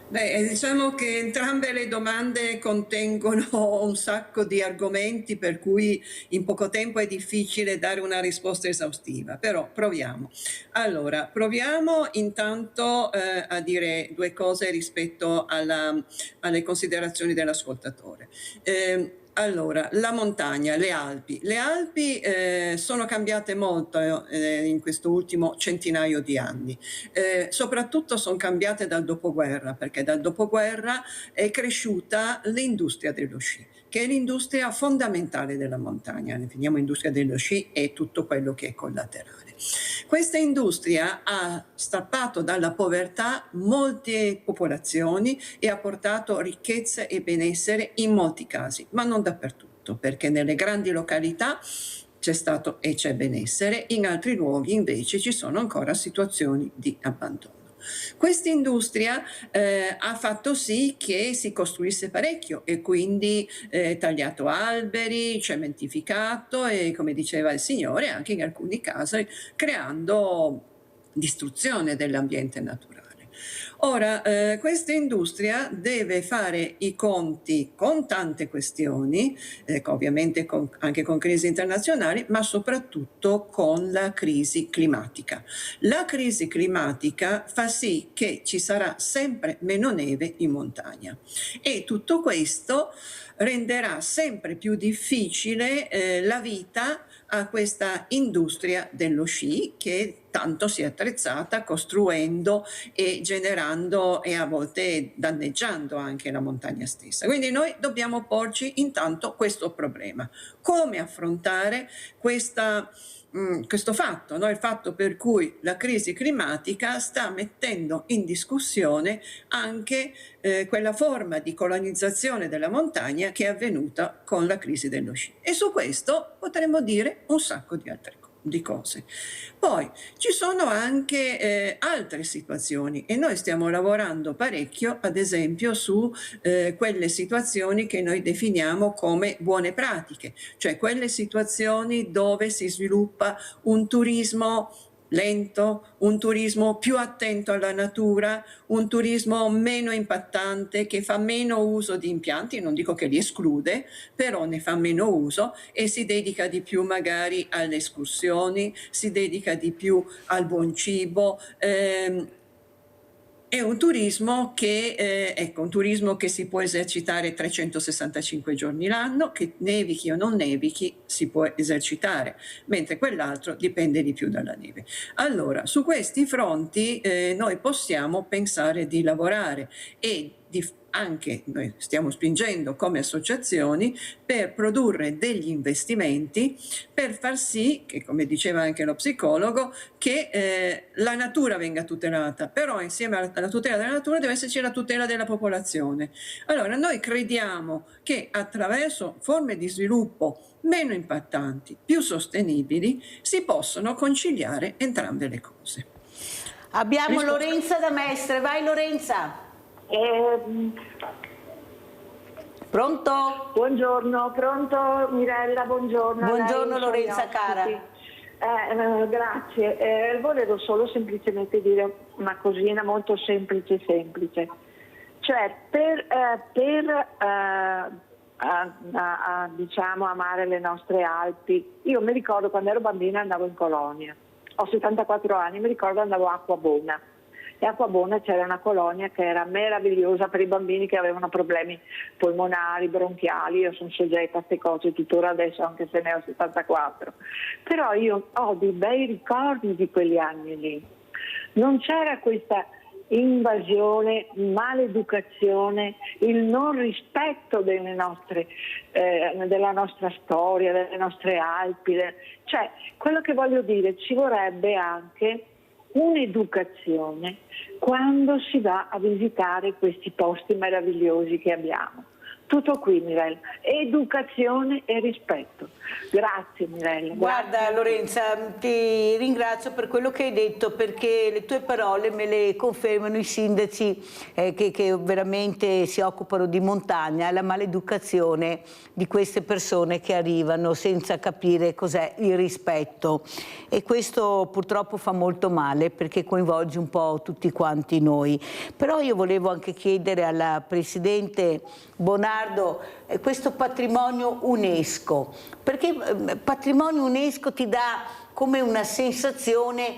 Beh, diciamo che entrambe le domande contengono un sacco di argomenti per cui in poco tempo è difficile dare una risposta esaustiva, però proviamo. Allora, proviamo intanto a dire due cose rispetto alle considerazioni dell'ascoltatore. Allora, la montagna, le Alpi. Le Alpi sono cambiate molto in questo ultimo centinaio di anni. Soprattutto sono cambiate dal dopoguerra, perché dal dopoguerra è cresciuta l'industria dello sci, che è l'industria fondamentale della montagna. Ne definiamo industria dello sci e tutto quello che è collaterale. Questa industria ha strappato dalla povertà molte popolazioni e ha portato ricchezza e benessere in molti casi, ma non dappertutto, perché nelle grandi località c'è stato e c'è benessere, in altri luoghi invece ci sono ancora situazioni di abbandono. Questa industria ha fatto sì che si costruisse parecchio e quindi tagliato alberi, cementificato e, come diceva il signore, anche in alcuni casi creando distruzione dell'ambiente naturale. Ora, questa industria deve fare i conti con tante questioni, ovviamente anche con crisi internazionali, ma soprattutto con la crisi climatica. La crisi climatica fa sì che ci sarà sempre meno neve in montagna e tutto questo renderà sempre più difficile la vita a questa industria dello sci che tanto si è attrezzata costruendo e generando e a volte danneggiando anche la montagna stessa. Quindi noi dobbiamo porci intanto questo problema. Come affrontare questo fatto, no? Il fatto per cui la crisi climatica sta mettendo in discussione anche quella forma di colonizzazione della montagna che è avvenuta con la crisi dello sci. E su questo potremmo dire un sacco di altre cose. Poi ci sono anche altre situazioni e noi stiamo lavorando parecchio, ad esempio, su quelle situazioni che noi definiamo come buone pratiche, cioè quelle situazioni dove si sviluppa un turismo lento, un turismo più attento alla natura, un turismo meno impattante, che fa meno uso di impianti, non dico che li esclude, però ne fa meno uso e si dedica di più magari alle escursioni, si dedica di più al buon cibo. È un turismo che si può esercitare 365 giorni l'anno, che nevichi o non nevichi si può esercitare, mentre quell'altro dipende di più dalla neve. Allora, su questi fronti noi possiamo pensare di lavorare e anche noi stiamo spingendo come associazioni per produrre degli investimenti per far sì che, come diceva anche lo psicologo, che la natura venga tutelata, però insieme alla tutela della natura deve esserci la tutela della popolazione. Allora noi crediamo che attraverso forme di sviluppo meno impattanti, più sostenibili, si possono conciliare entrambe le cose. Abbiamo Lorenza da Mestre, vai Lorenza. Pronto? Buongiorno, pronto Mirella, buongiorno. Buongiorno Lorenza cara. Grazie, volevo solo semplicemente dire una cosina molto semplice, cioè diciamo amare le nostre Alpi. Io mi ricordo quando ero bambina andavo in colonia, ho 74 anni, mi ricordo andavo a Acquabona. E a Acquabona c'era una colonia che era meravigliosa per i bambini che avevano problemi polmonari, bronchiali. Io sono soggetta a queste cose tuttora adesso, anche se ne ho 74. Però io ho dei bei ricordi di quegli anni lì. Non c'era questa invasione, maleducazione, il non rispetto della nostra storia, delle nostre Alpi. Cioè, quello che voglio dire, ci vorrebbe anche un'educazione quando si va a visitare questi posti meravigliosi che abbiamo. Tutto qui Mirella, educazione e rispetto. Grazie Mirella. Guarda Lorenza, ti ringrazio per quello che hai detto, perché le tue parole me le confermano i sindaci che veramente si occupano di montagna, la maleducazione di queste persone che arrivano senza capire cos'è il rispetto, e questo purtroppo fa molto male perché coinvolge un po' tutti quanti noi. Però io volevo anche chiedere alla Presidente Bonardo questo patrimonio UNESCO, perché patrimonio UNESCO ti dà come una sensazione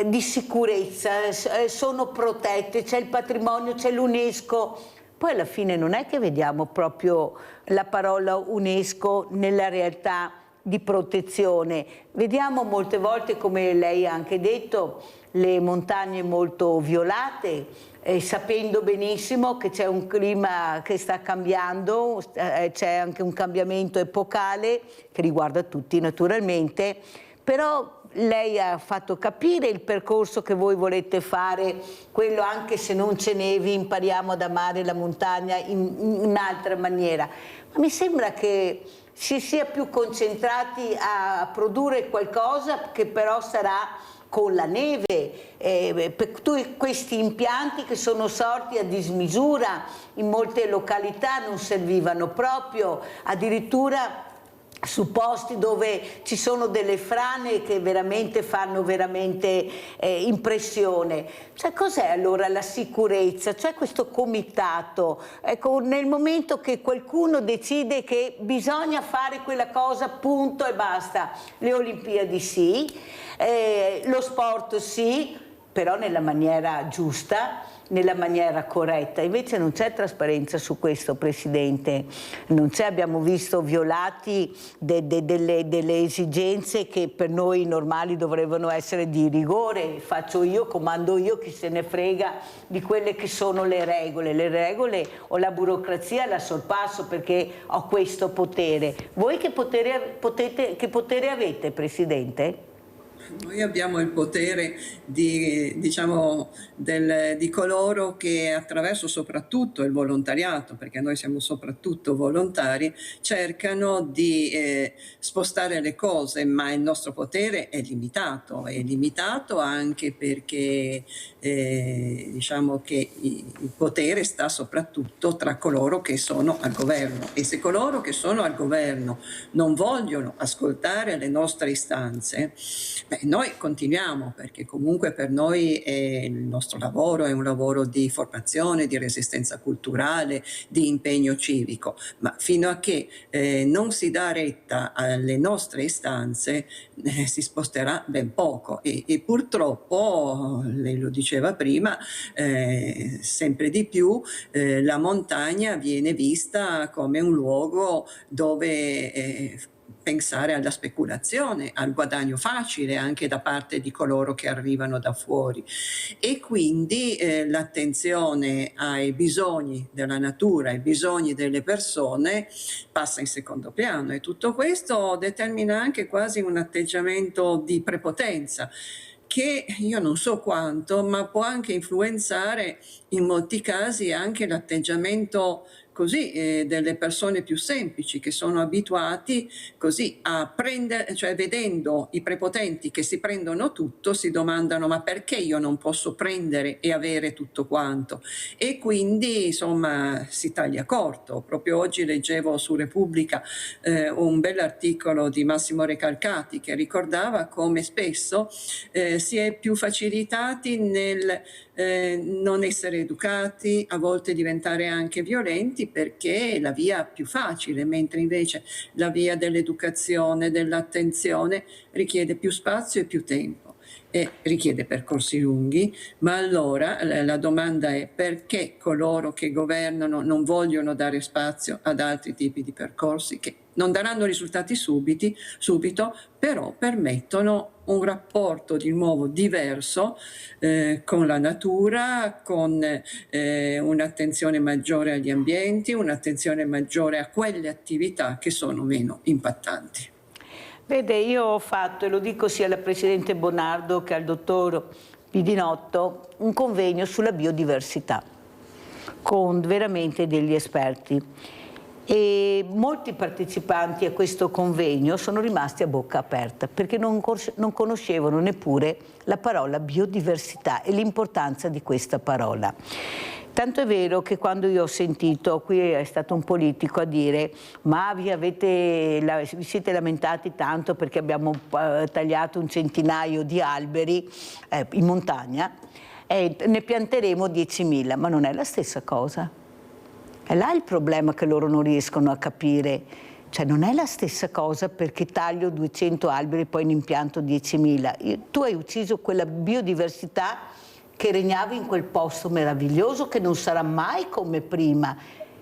di sicurezza, sono protette, c'è il patrimonio, c'è l'UNESCO, poi alla fine non è che vediamo proprio la parola UNESCO nella realtà di protezione. Vediamo molte volte, come lei ha anche detto, le montagne molto violate, sapendo benissimo che c'è un clima che sta cambiando, c'è anche un cambiamento epocale che riguarda tutti naturalmente, però lei ha fatto capire il percorso che voi volete fare, quello anche se non c'è nevi impariamo ad amare la montagna in un'altra maniera, ma mi sembra che si sia più concentrati a produrre qualcosa che però sarà con la neve, per tutti questi impianti che sono sorti a dismisura, in molte località non servivano proprio, addirittura su posti dove ci sono delle frane che veramente fanno impressione. Cioè, cos'è allora la sicurezza? C'è questo comitato, ecco, nel momento che qualcuno decide che bisogna fare quella cosa, punto e basta. Le Olimpiadi sì, lo sport sì, però nella maniera giusta, nella maniera corretta. Invece non c'è trasparenza su questo, Presidente, non c'è, abbiamo visto violati delle esigenze che per noi normali dovrebbero essere di rigore. Faccio io, comando io, chi se ne frega di quelle che sono le regole o la burocrazia la sorpasso perché ho questo potere. Voi che potere avete, Presidente? Noi abbiamo il potere di coloro che attraverso soprattutto il volontariato, perché noi siamo soprattutto volontari, cercano di spostare le cose, ma il nostro potere è limitato anche perché diciamo che il potere sta soprattutto tra coloro che sono al governo, e se coloro che sono al governo non vogliono ascoltare le nostre istanze, noi continuiamo, perché comunque per noi il nostro lavoro è un lavoro di formazione, di resistenza culturale, di impegno civico, ma fino a che non si dà retta alle nostre istanze si sposterà ben poco, e purtroppo, lei lo diceva prima, sempre di più la montagna viene vista come un luogo dove pensare alla speculazione, al guadagno facile anche da parte di coloro che arrivano da fuori, e quindi l'attenzione ai bisogni della natura, ai bisogni delle persone passa in secondo piano, e tutto questo determina anche quasi un atteggiamento di prepotenza che io non so quanto, ma può anche influenzare in molti casi anche l'atteggiamento così delle persone più semplici, che sono abituati così a prendere, cioè vedendo i prepotenti che si prendono tutto, si domandano: ma perché io non posso prendere e avere tutto quanto? E quindi insomma si taglia corto. Proprio oggi leggevo su Repubblica un bell'articolo di Massimo Recalcati che ricordava come spesso si è più facilitati nel non essere educati, a volte diventare anche violenti, perché è la via più facile, mentre invece la via dell'educazione, dell'attenzione richiede più spazio e più tempo e richiede percorsi lunghi. Ma allora la domanda è: perché coloro che governano non vogliono dare spazio ad altri tipi di percorsi che non daranno risultati subito, però permettono un rapporto di nuovo diverso con la natura, con un'attenzione maggiore agli ambienti, un'attenzione maggiore a quelle attività che sono meno impattanti. Vede, io ho fatto, e lo dico sia alla Presidente Bonardo che al Dottor Bidinotto, un convegno sulla biodiversità con veramente degli esperti. E molti partecipanti a questo convegno sono rimasti a bocca aperta perché non conoscevano neppure la parola biodiversità e l'importanza di questa parola. Tanto è vero che quando io ho sentito, qui è stato un politico a dire: ma vi siete lamentati tanto perché abbiamo tagliato un centinaio di alberi in montagna e ne pianteremo 10.000, ma non è la stessa cosa. È là il problema che loro non riescono a capire. Cioè non è la stessa cosa perché taglio 200 alberi e poi ne impianto 10.000. Tu hai ucciso quella biodiversità che regnava in quel posto meraviglioso, che non sarà mai come prima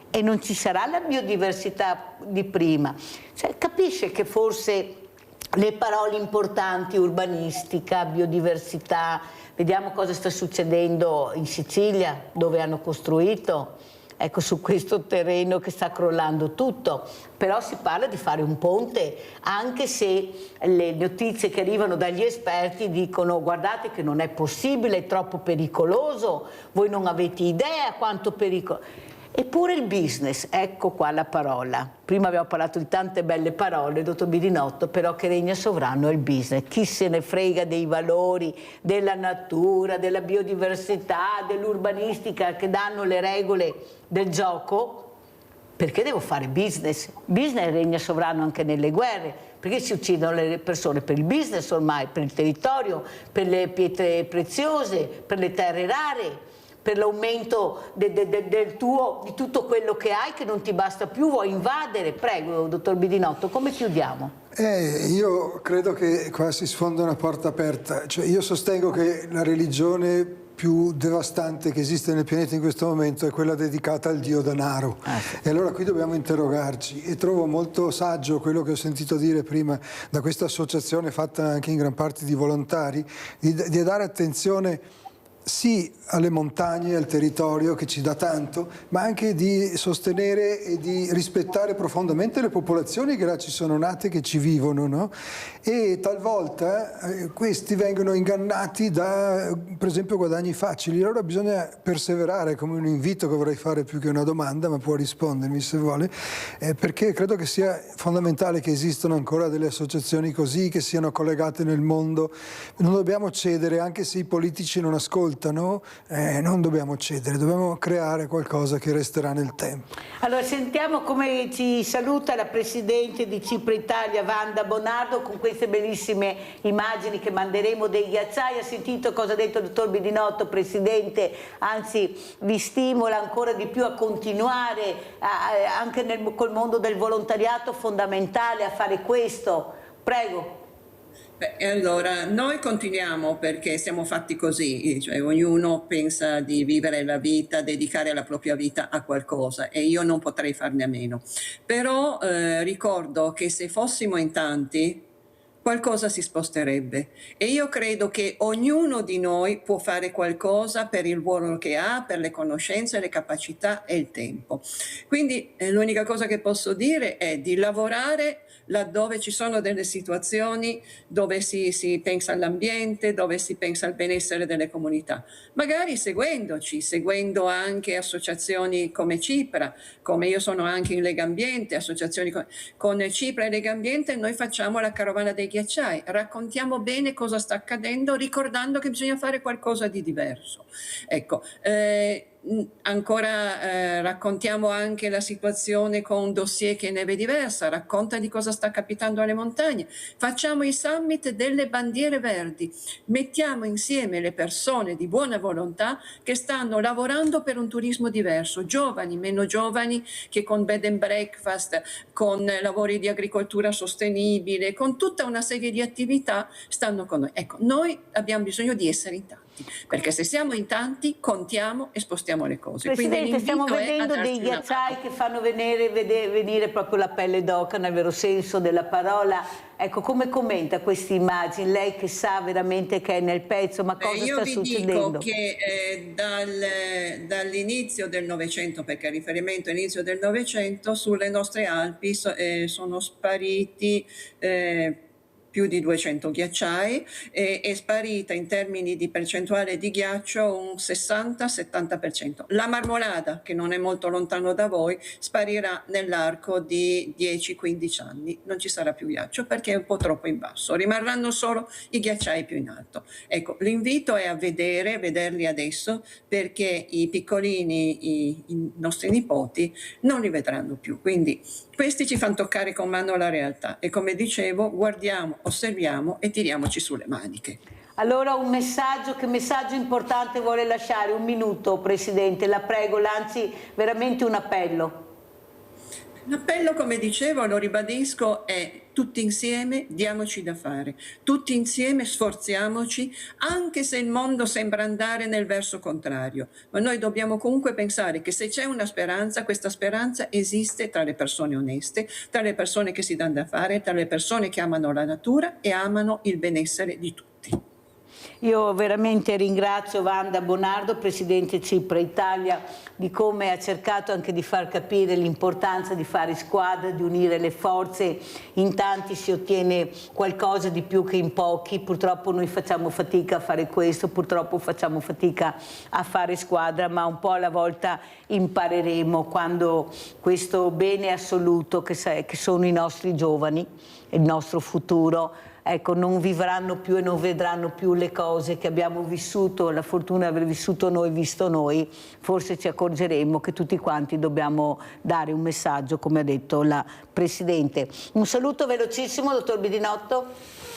e non ci sarà la biodiversità di prima. Cioè, capisce che forse le parole importanti, urbanistica, biodiversità, vediamo cosa sta succedendo in Sicilia dove hanno costruito, ecco, su questo terreno che sta crollando tutto, però si parla di fare un ponte, anche se le notizie che arrivano dagli esperti dicono: guardate che non è possibile, è troppo pericoloso, voi non avete idea quanto pericolo. Eppure il business, ecco qua la parola. Prima abbiamo parlato di tante belle parole, dottor Bidinotto, però che regna sovrano è il business. Chi se ne frega dei valori, della natura, della biodiversità, dell'urbanistica che danno le regole del gioco? Perché devo fare business? Business regna sovrano anche nelle guerre, perché si uccidono le persone per il business ormai, per il territorio, per le pietre preziose, per le terre rare, per l'aumento di tutto quello che hai che non ti basta più, vuoi invadere. Prego, dottor Bidinotto, come chiudiamo? Io credo che qua si sfonda una porta aperta. Cioè, io sostengo che la religione più devastante che esiste nel pianeta in questo momento è quella dedicata al dio denaro. E allora qui dobbiamo interrogarci, e trovo molto saggio quello che ho sentito dire prima da questa associazione fatta anche in gran parte di volontari, di dare attenzione sì alle montagne, al territorio che ci dà tanto, ma anche di sostenere e di rispettare profondamente le popolazioni che là ci sono nate, che ci vivono, no? E talvolta questi vengono ingannati da, per esempio, guadagni facili. Allora bisogna perseverare, come un invito che vorrei fare più che una domanda, ma può rispondermi se vuole, perché credo che sia fondamentale che esistano ancora delle associazioni così, che siano collegate nel mondo. Non dobbiamo cedere, anche se i politici non ascoltano, non dobbiamo cedere, dobbiamo creare qualcosa che resterà nel tempo. Allora sentiamo come ci saluta la Presidente di Cipro Italia, Wanda Bonardo, con queste bellissime immagini che manderemo dei ghiacciai. Ha sentito cosa ha detto il dottor Bidinotto, Presidente, anzi vi stimola ancora di più a continuare anche col mondo del volontariato fondamentale a fare questo. Prego. E allora noi continuiamo perché siamo fatti così, cioè ognuno pensa di vivere la vita, dedicare la propria vita a qualcosa e io non potrei farne a meno. Però ricordo che se fossimo in tanti qualcosa si sposterebbe e io credo che ognuno di noi può fare qualcosa per il ruolo che ha, per le conoscenze, le capacità e il tempo. Quindi l'unica cosa che posso dire è di lavorare laddove ci sono delle situazioni dove si pensa all'ambiente, dove si pensa al benessere delle comunità, magari seguendo anche associazioni come Cipra, come io sono anche in Lega Ambiente, associazioni con Cipra e Lega Ambiente, noi facciamo la carovana dei ghiacciai, raccontiamo bene cosa sta accadendo, ricordando che bisogna fare qualcosa di diverso. Ecco, ancora raccontiamo anche la situazione con un dossier che ne vede diversa, racconta di cosa sta capitando alle montagne, facciamo i summit delle bandiere verdi, mettiamo insieme le persone di buona volontà che stanno lavorando per un turismo diverso, giovani, meno giovani, che con bed and breakfast, con lavori di agricoltura sostenibile, con tutta una serie di attività stanno con noi. Ecco, noi abbiamo bisogno di essere in tanti, perché se siamo in tanti contiamo e spostiamo le cose. Presidente, stiamo vedendo dei ghiacciai che fanno venire proprio la pelle d'oca nel vero senso della parola. Ecco, come commenta queste immagini? Lei che sa veramente che è nel pezzo, ma cosa sta succedendo? Io vi dico che dall'inizio del Novecento, perché il riferimento all'inizio del Novecento, sulle nostre Alpi sono spariti più di 200 ghiacciai, è sparita in termini di percentuale di ghiaccio un 60-70%. La Marmolada, che non è molto lontano da voi, sparirà nell'arco di 10-15 anni. Non ci sarà più ghiaccio perché è un po' troppo in basso, rimarranno solo i ghiacciai più in alto. Ecco, l'invito è a vederli adesso, perché i piccolini, i nostri nipoti, non li vedranno più. Quindi questi ci fanno toccare con mano la realtà e, come dicevo, guardiamo, osserviamo e tiriamoci sulle maniche. Allora un messaggio, che messaggio importante vuole lasciare? Un minuto, Presidente, la prego, lanci veramente un appello. L'appello, come dicevo, lo ribadisco, è tutti insieme diamoci da fare, tutti insieme sforziamoci, anche se il mondo sembra andare nel verso contrario, ma noi dobbiamo comunque pensare che se c'è una speranza, questa speranza esiste tra le persone oneste, tra le persone che si danno da fare, tra le persone che amano la natura e amano il benessere di tutti. Io veramente ringrazio Wanda Bonardo, Presidente Cipra Italia, di come ha cercato anche di far capire l'importanza di fare squadra, di unire le forze. In tanti si ottiene qualcosa di più che in pochi. Purtroppo noi facciamo fatica a fare questo, purtroppo facciamo fatica a fare squadra, ma un po' alla volta impareremo, quando questo bene assoluto che sono i nostri giovani, il nostro futuro, ecco, non vivranno più e non vedranno più le cose che abbiamo vissuto, la fortuna di aver vissuto noi, visto noi, forse ci accorgeremo che tutti quanti dobbiamo dare un messaggio, come ha detto la Presidente. Un saluto velocissimo, dottor Bidinotto.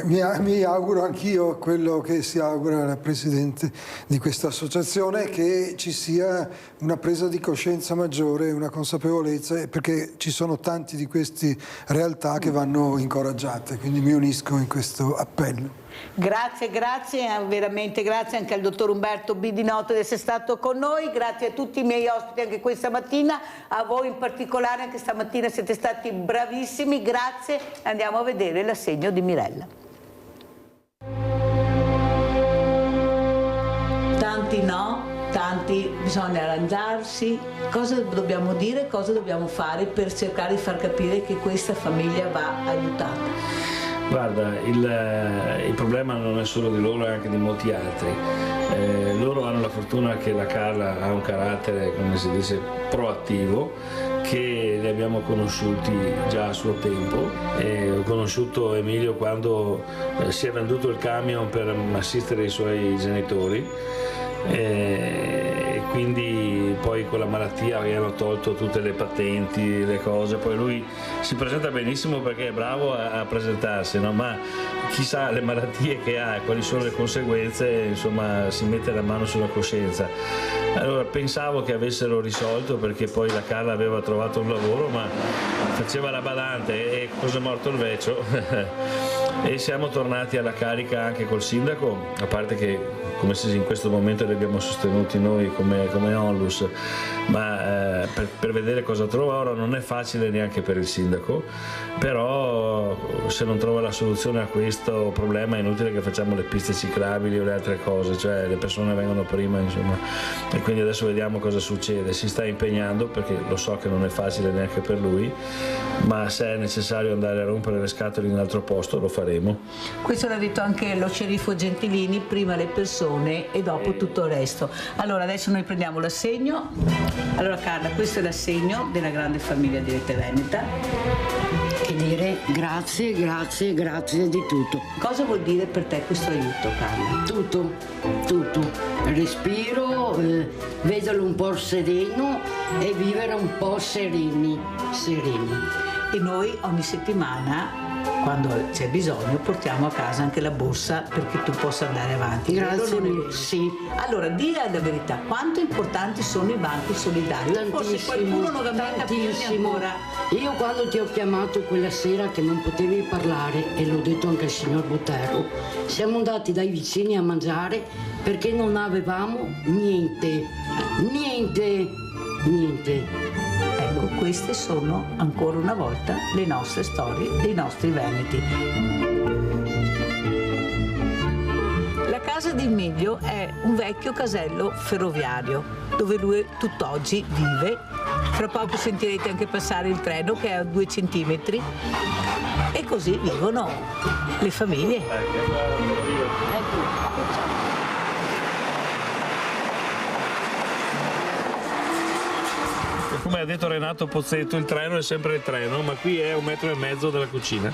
Mi auguro anch'io quello che si augura la Presidente di questa associazione, che ci sia una presa di coscienza maggiore, una consapevolezza, perché ci sono tanti di queste realtà che vanno incoraggiate, quindi mi unisco in questo appello. Grazie, veramente grazie anche al dottor Umberto Bidinotto di essere stato con noi, grazie a tutti i miei ospiti anche questa mattina, a voi in particolare anche stamattina siete stati bravissimi, grazie. Andiamo a vedere l'assegno di Mirella. Tanti no, tanti bisogna arrangiarsi, cosa dobbiamo dire, cosa dobbiamo fare per cercare di far capire che questa famiglia va aiutata. Guarda, il problema non è solo di loro, è anche di molti altri. Loro hanno la fortuna che la Carla ha un carattere, come si dice, proattivo, che li abbiamo conosciuti già a suo tempo. Ho conosciuto Emilio quando si è venduto il camion per assistere i suoi genitori. E quindi poi con la malattia gli hanno tolto tutte le patenti, le cose, poi lui si presenta benissimo perché è bravo a presentarsi, no? Ma chissà le malattie che ha, quali sono le conseguenze, insomma si mette la mano sulla coscienza. Allora pensavo che avessero risolto, perché poi la Carla aveva trovato un lavoro ma faceva la badante e cosa è morto il vecchio e siamo tornati alla carica anche col sindaco, a parte che come se in questo momento li abbiamo sostenuti noi come Onlus, ma per vedere cosa trova. Ora non è facile neanche per il sindaco, però se non trova la soluzione a questo problema è inutile che facciamo le piste ciclabili o le altre cose, cioè le persone vengono prima, insomma, e quindi adesso vediamo cosa succede. Si sta impegnando, perché lo so che non è facile neanche per lui, ma se è necessario andare a rompere le scatole in un altro posto lo faremo. Questo l'ha detto anche lo sceriffo Gentilini, prima le persone e dopo tutto il resto. Allora adesso noi prendiamo l'assegno. Allora Carla, questo è l'assegno della grande famiglia di Rete Veneta. Che dire, grazie di tutto. Cosa vuol dire per te questo aiuto, Carla? Tutto. Respiro, vederlo un po' sereno e vivere un po' sereni. E noi ogni settimana, quando c'è bisogno, portiamo a casa anche la borsa perché tu possa andare avanti. Grazie mille. Sì. Allora, dire la verità, quanto importanti sono i banchi solidari? Forse qualcuno non va ancora. Io quando ti ho chiamato quella sera che non potevi parlare, e l'ho detto anche al signor Botero, siamo andati dai vicini a mangiare perché non avevamo niente. Ecco, queste sono ancora una volta le nostre storie dei nostri veneti. La casa di Emilio è un vecchio casello ferroviario dove lui tutt'oggi vive. Fra poco sentirete anche passare il treno che è a 2 centimetri e così vivono le famiglie. Come ha detto Renato Pozzetto, il treno è sempre il treno, ma qui è 1,5 metri dalla cucina.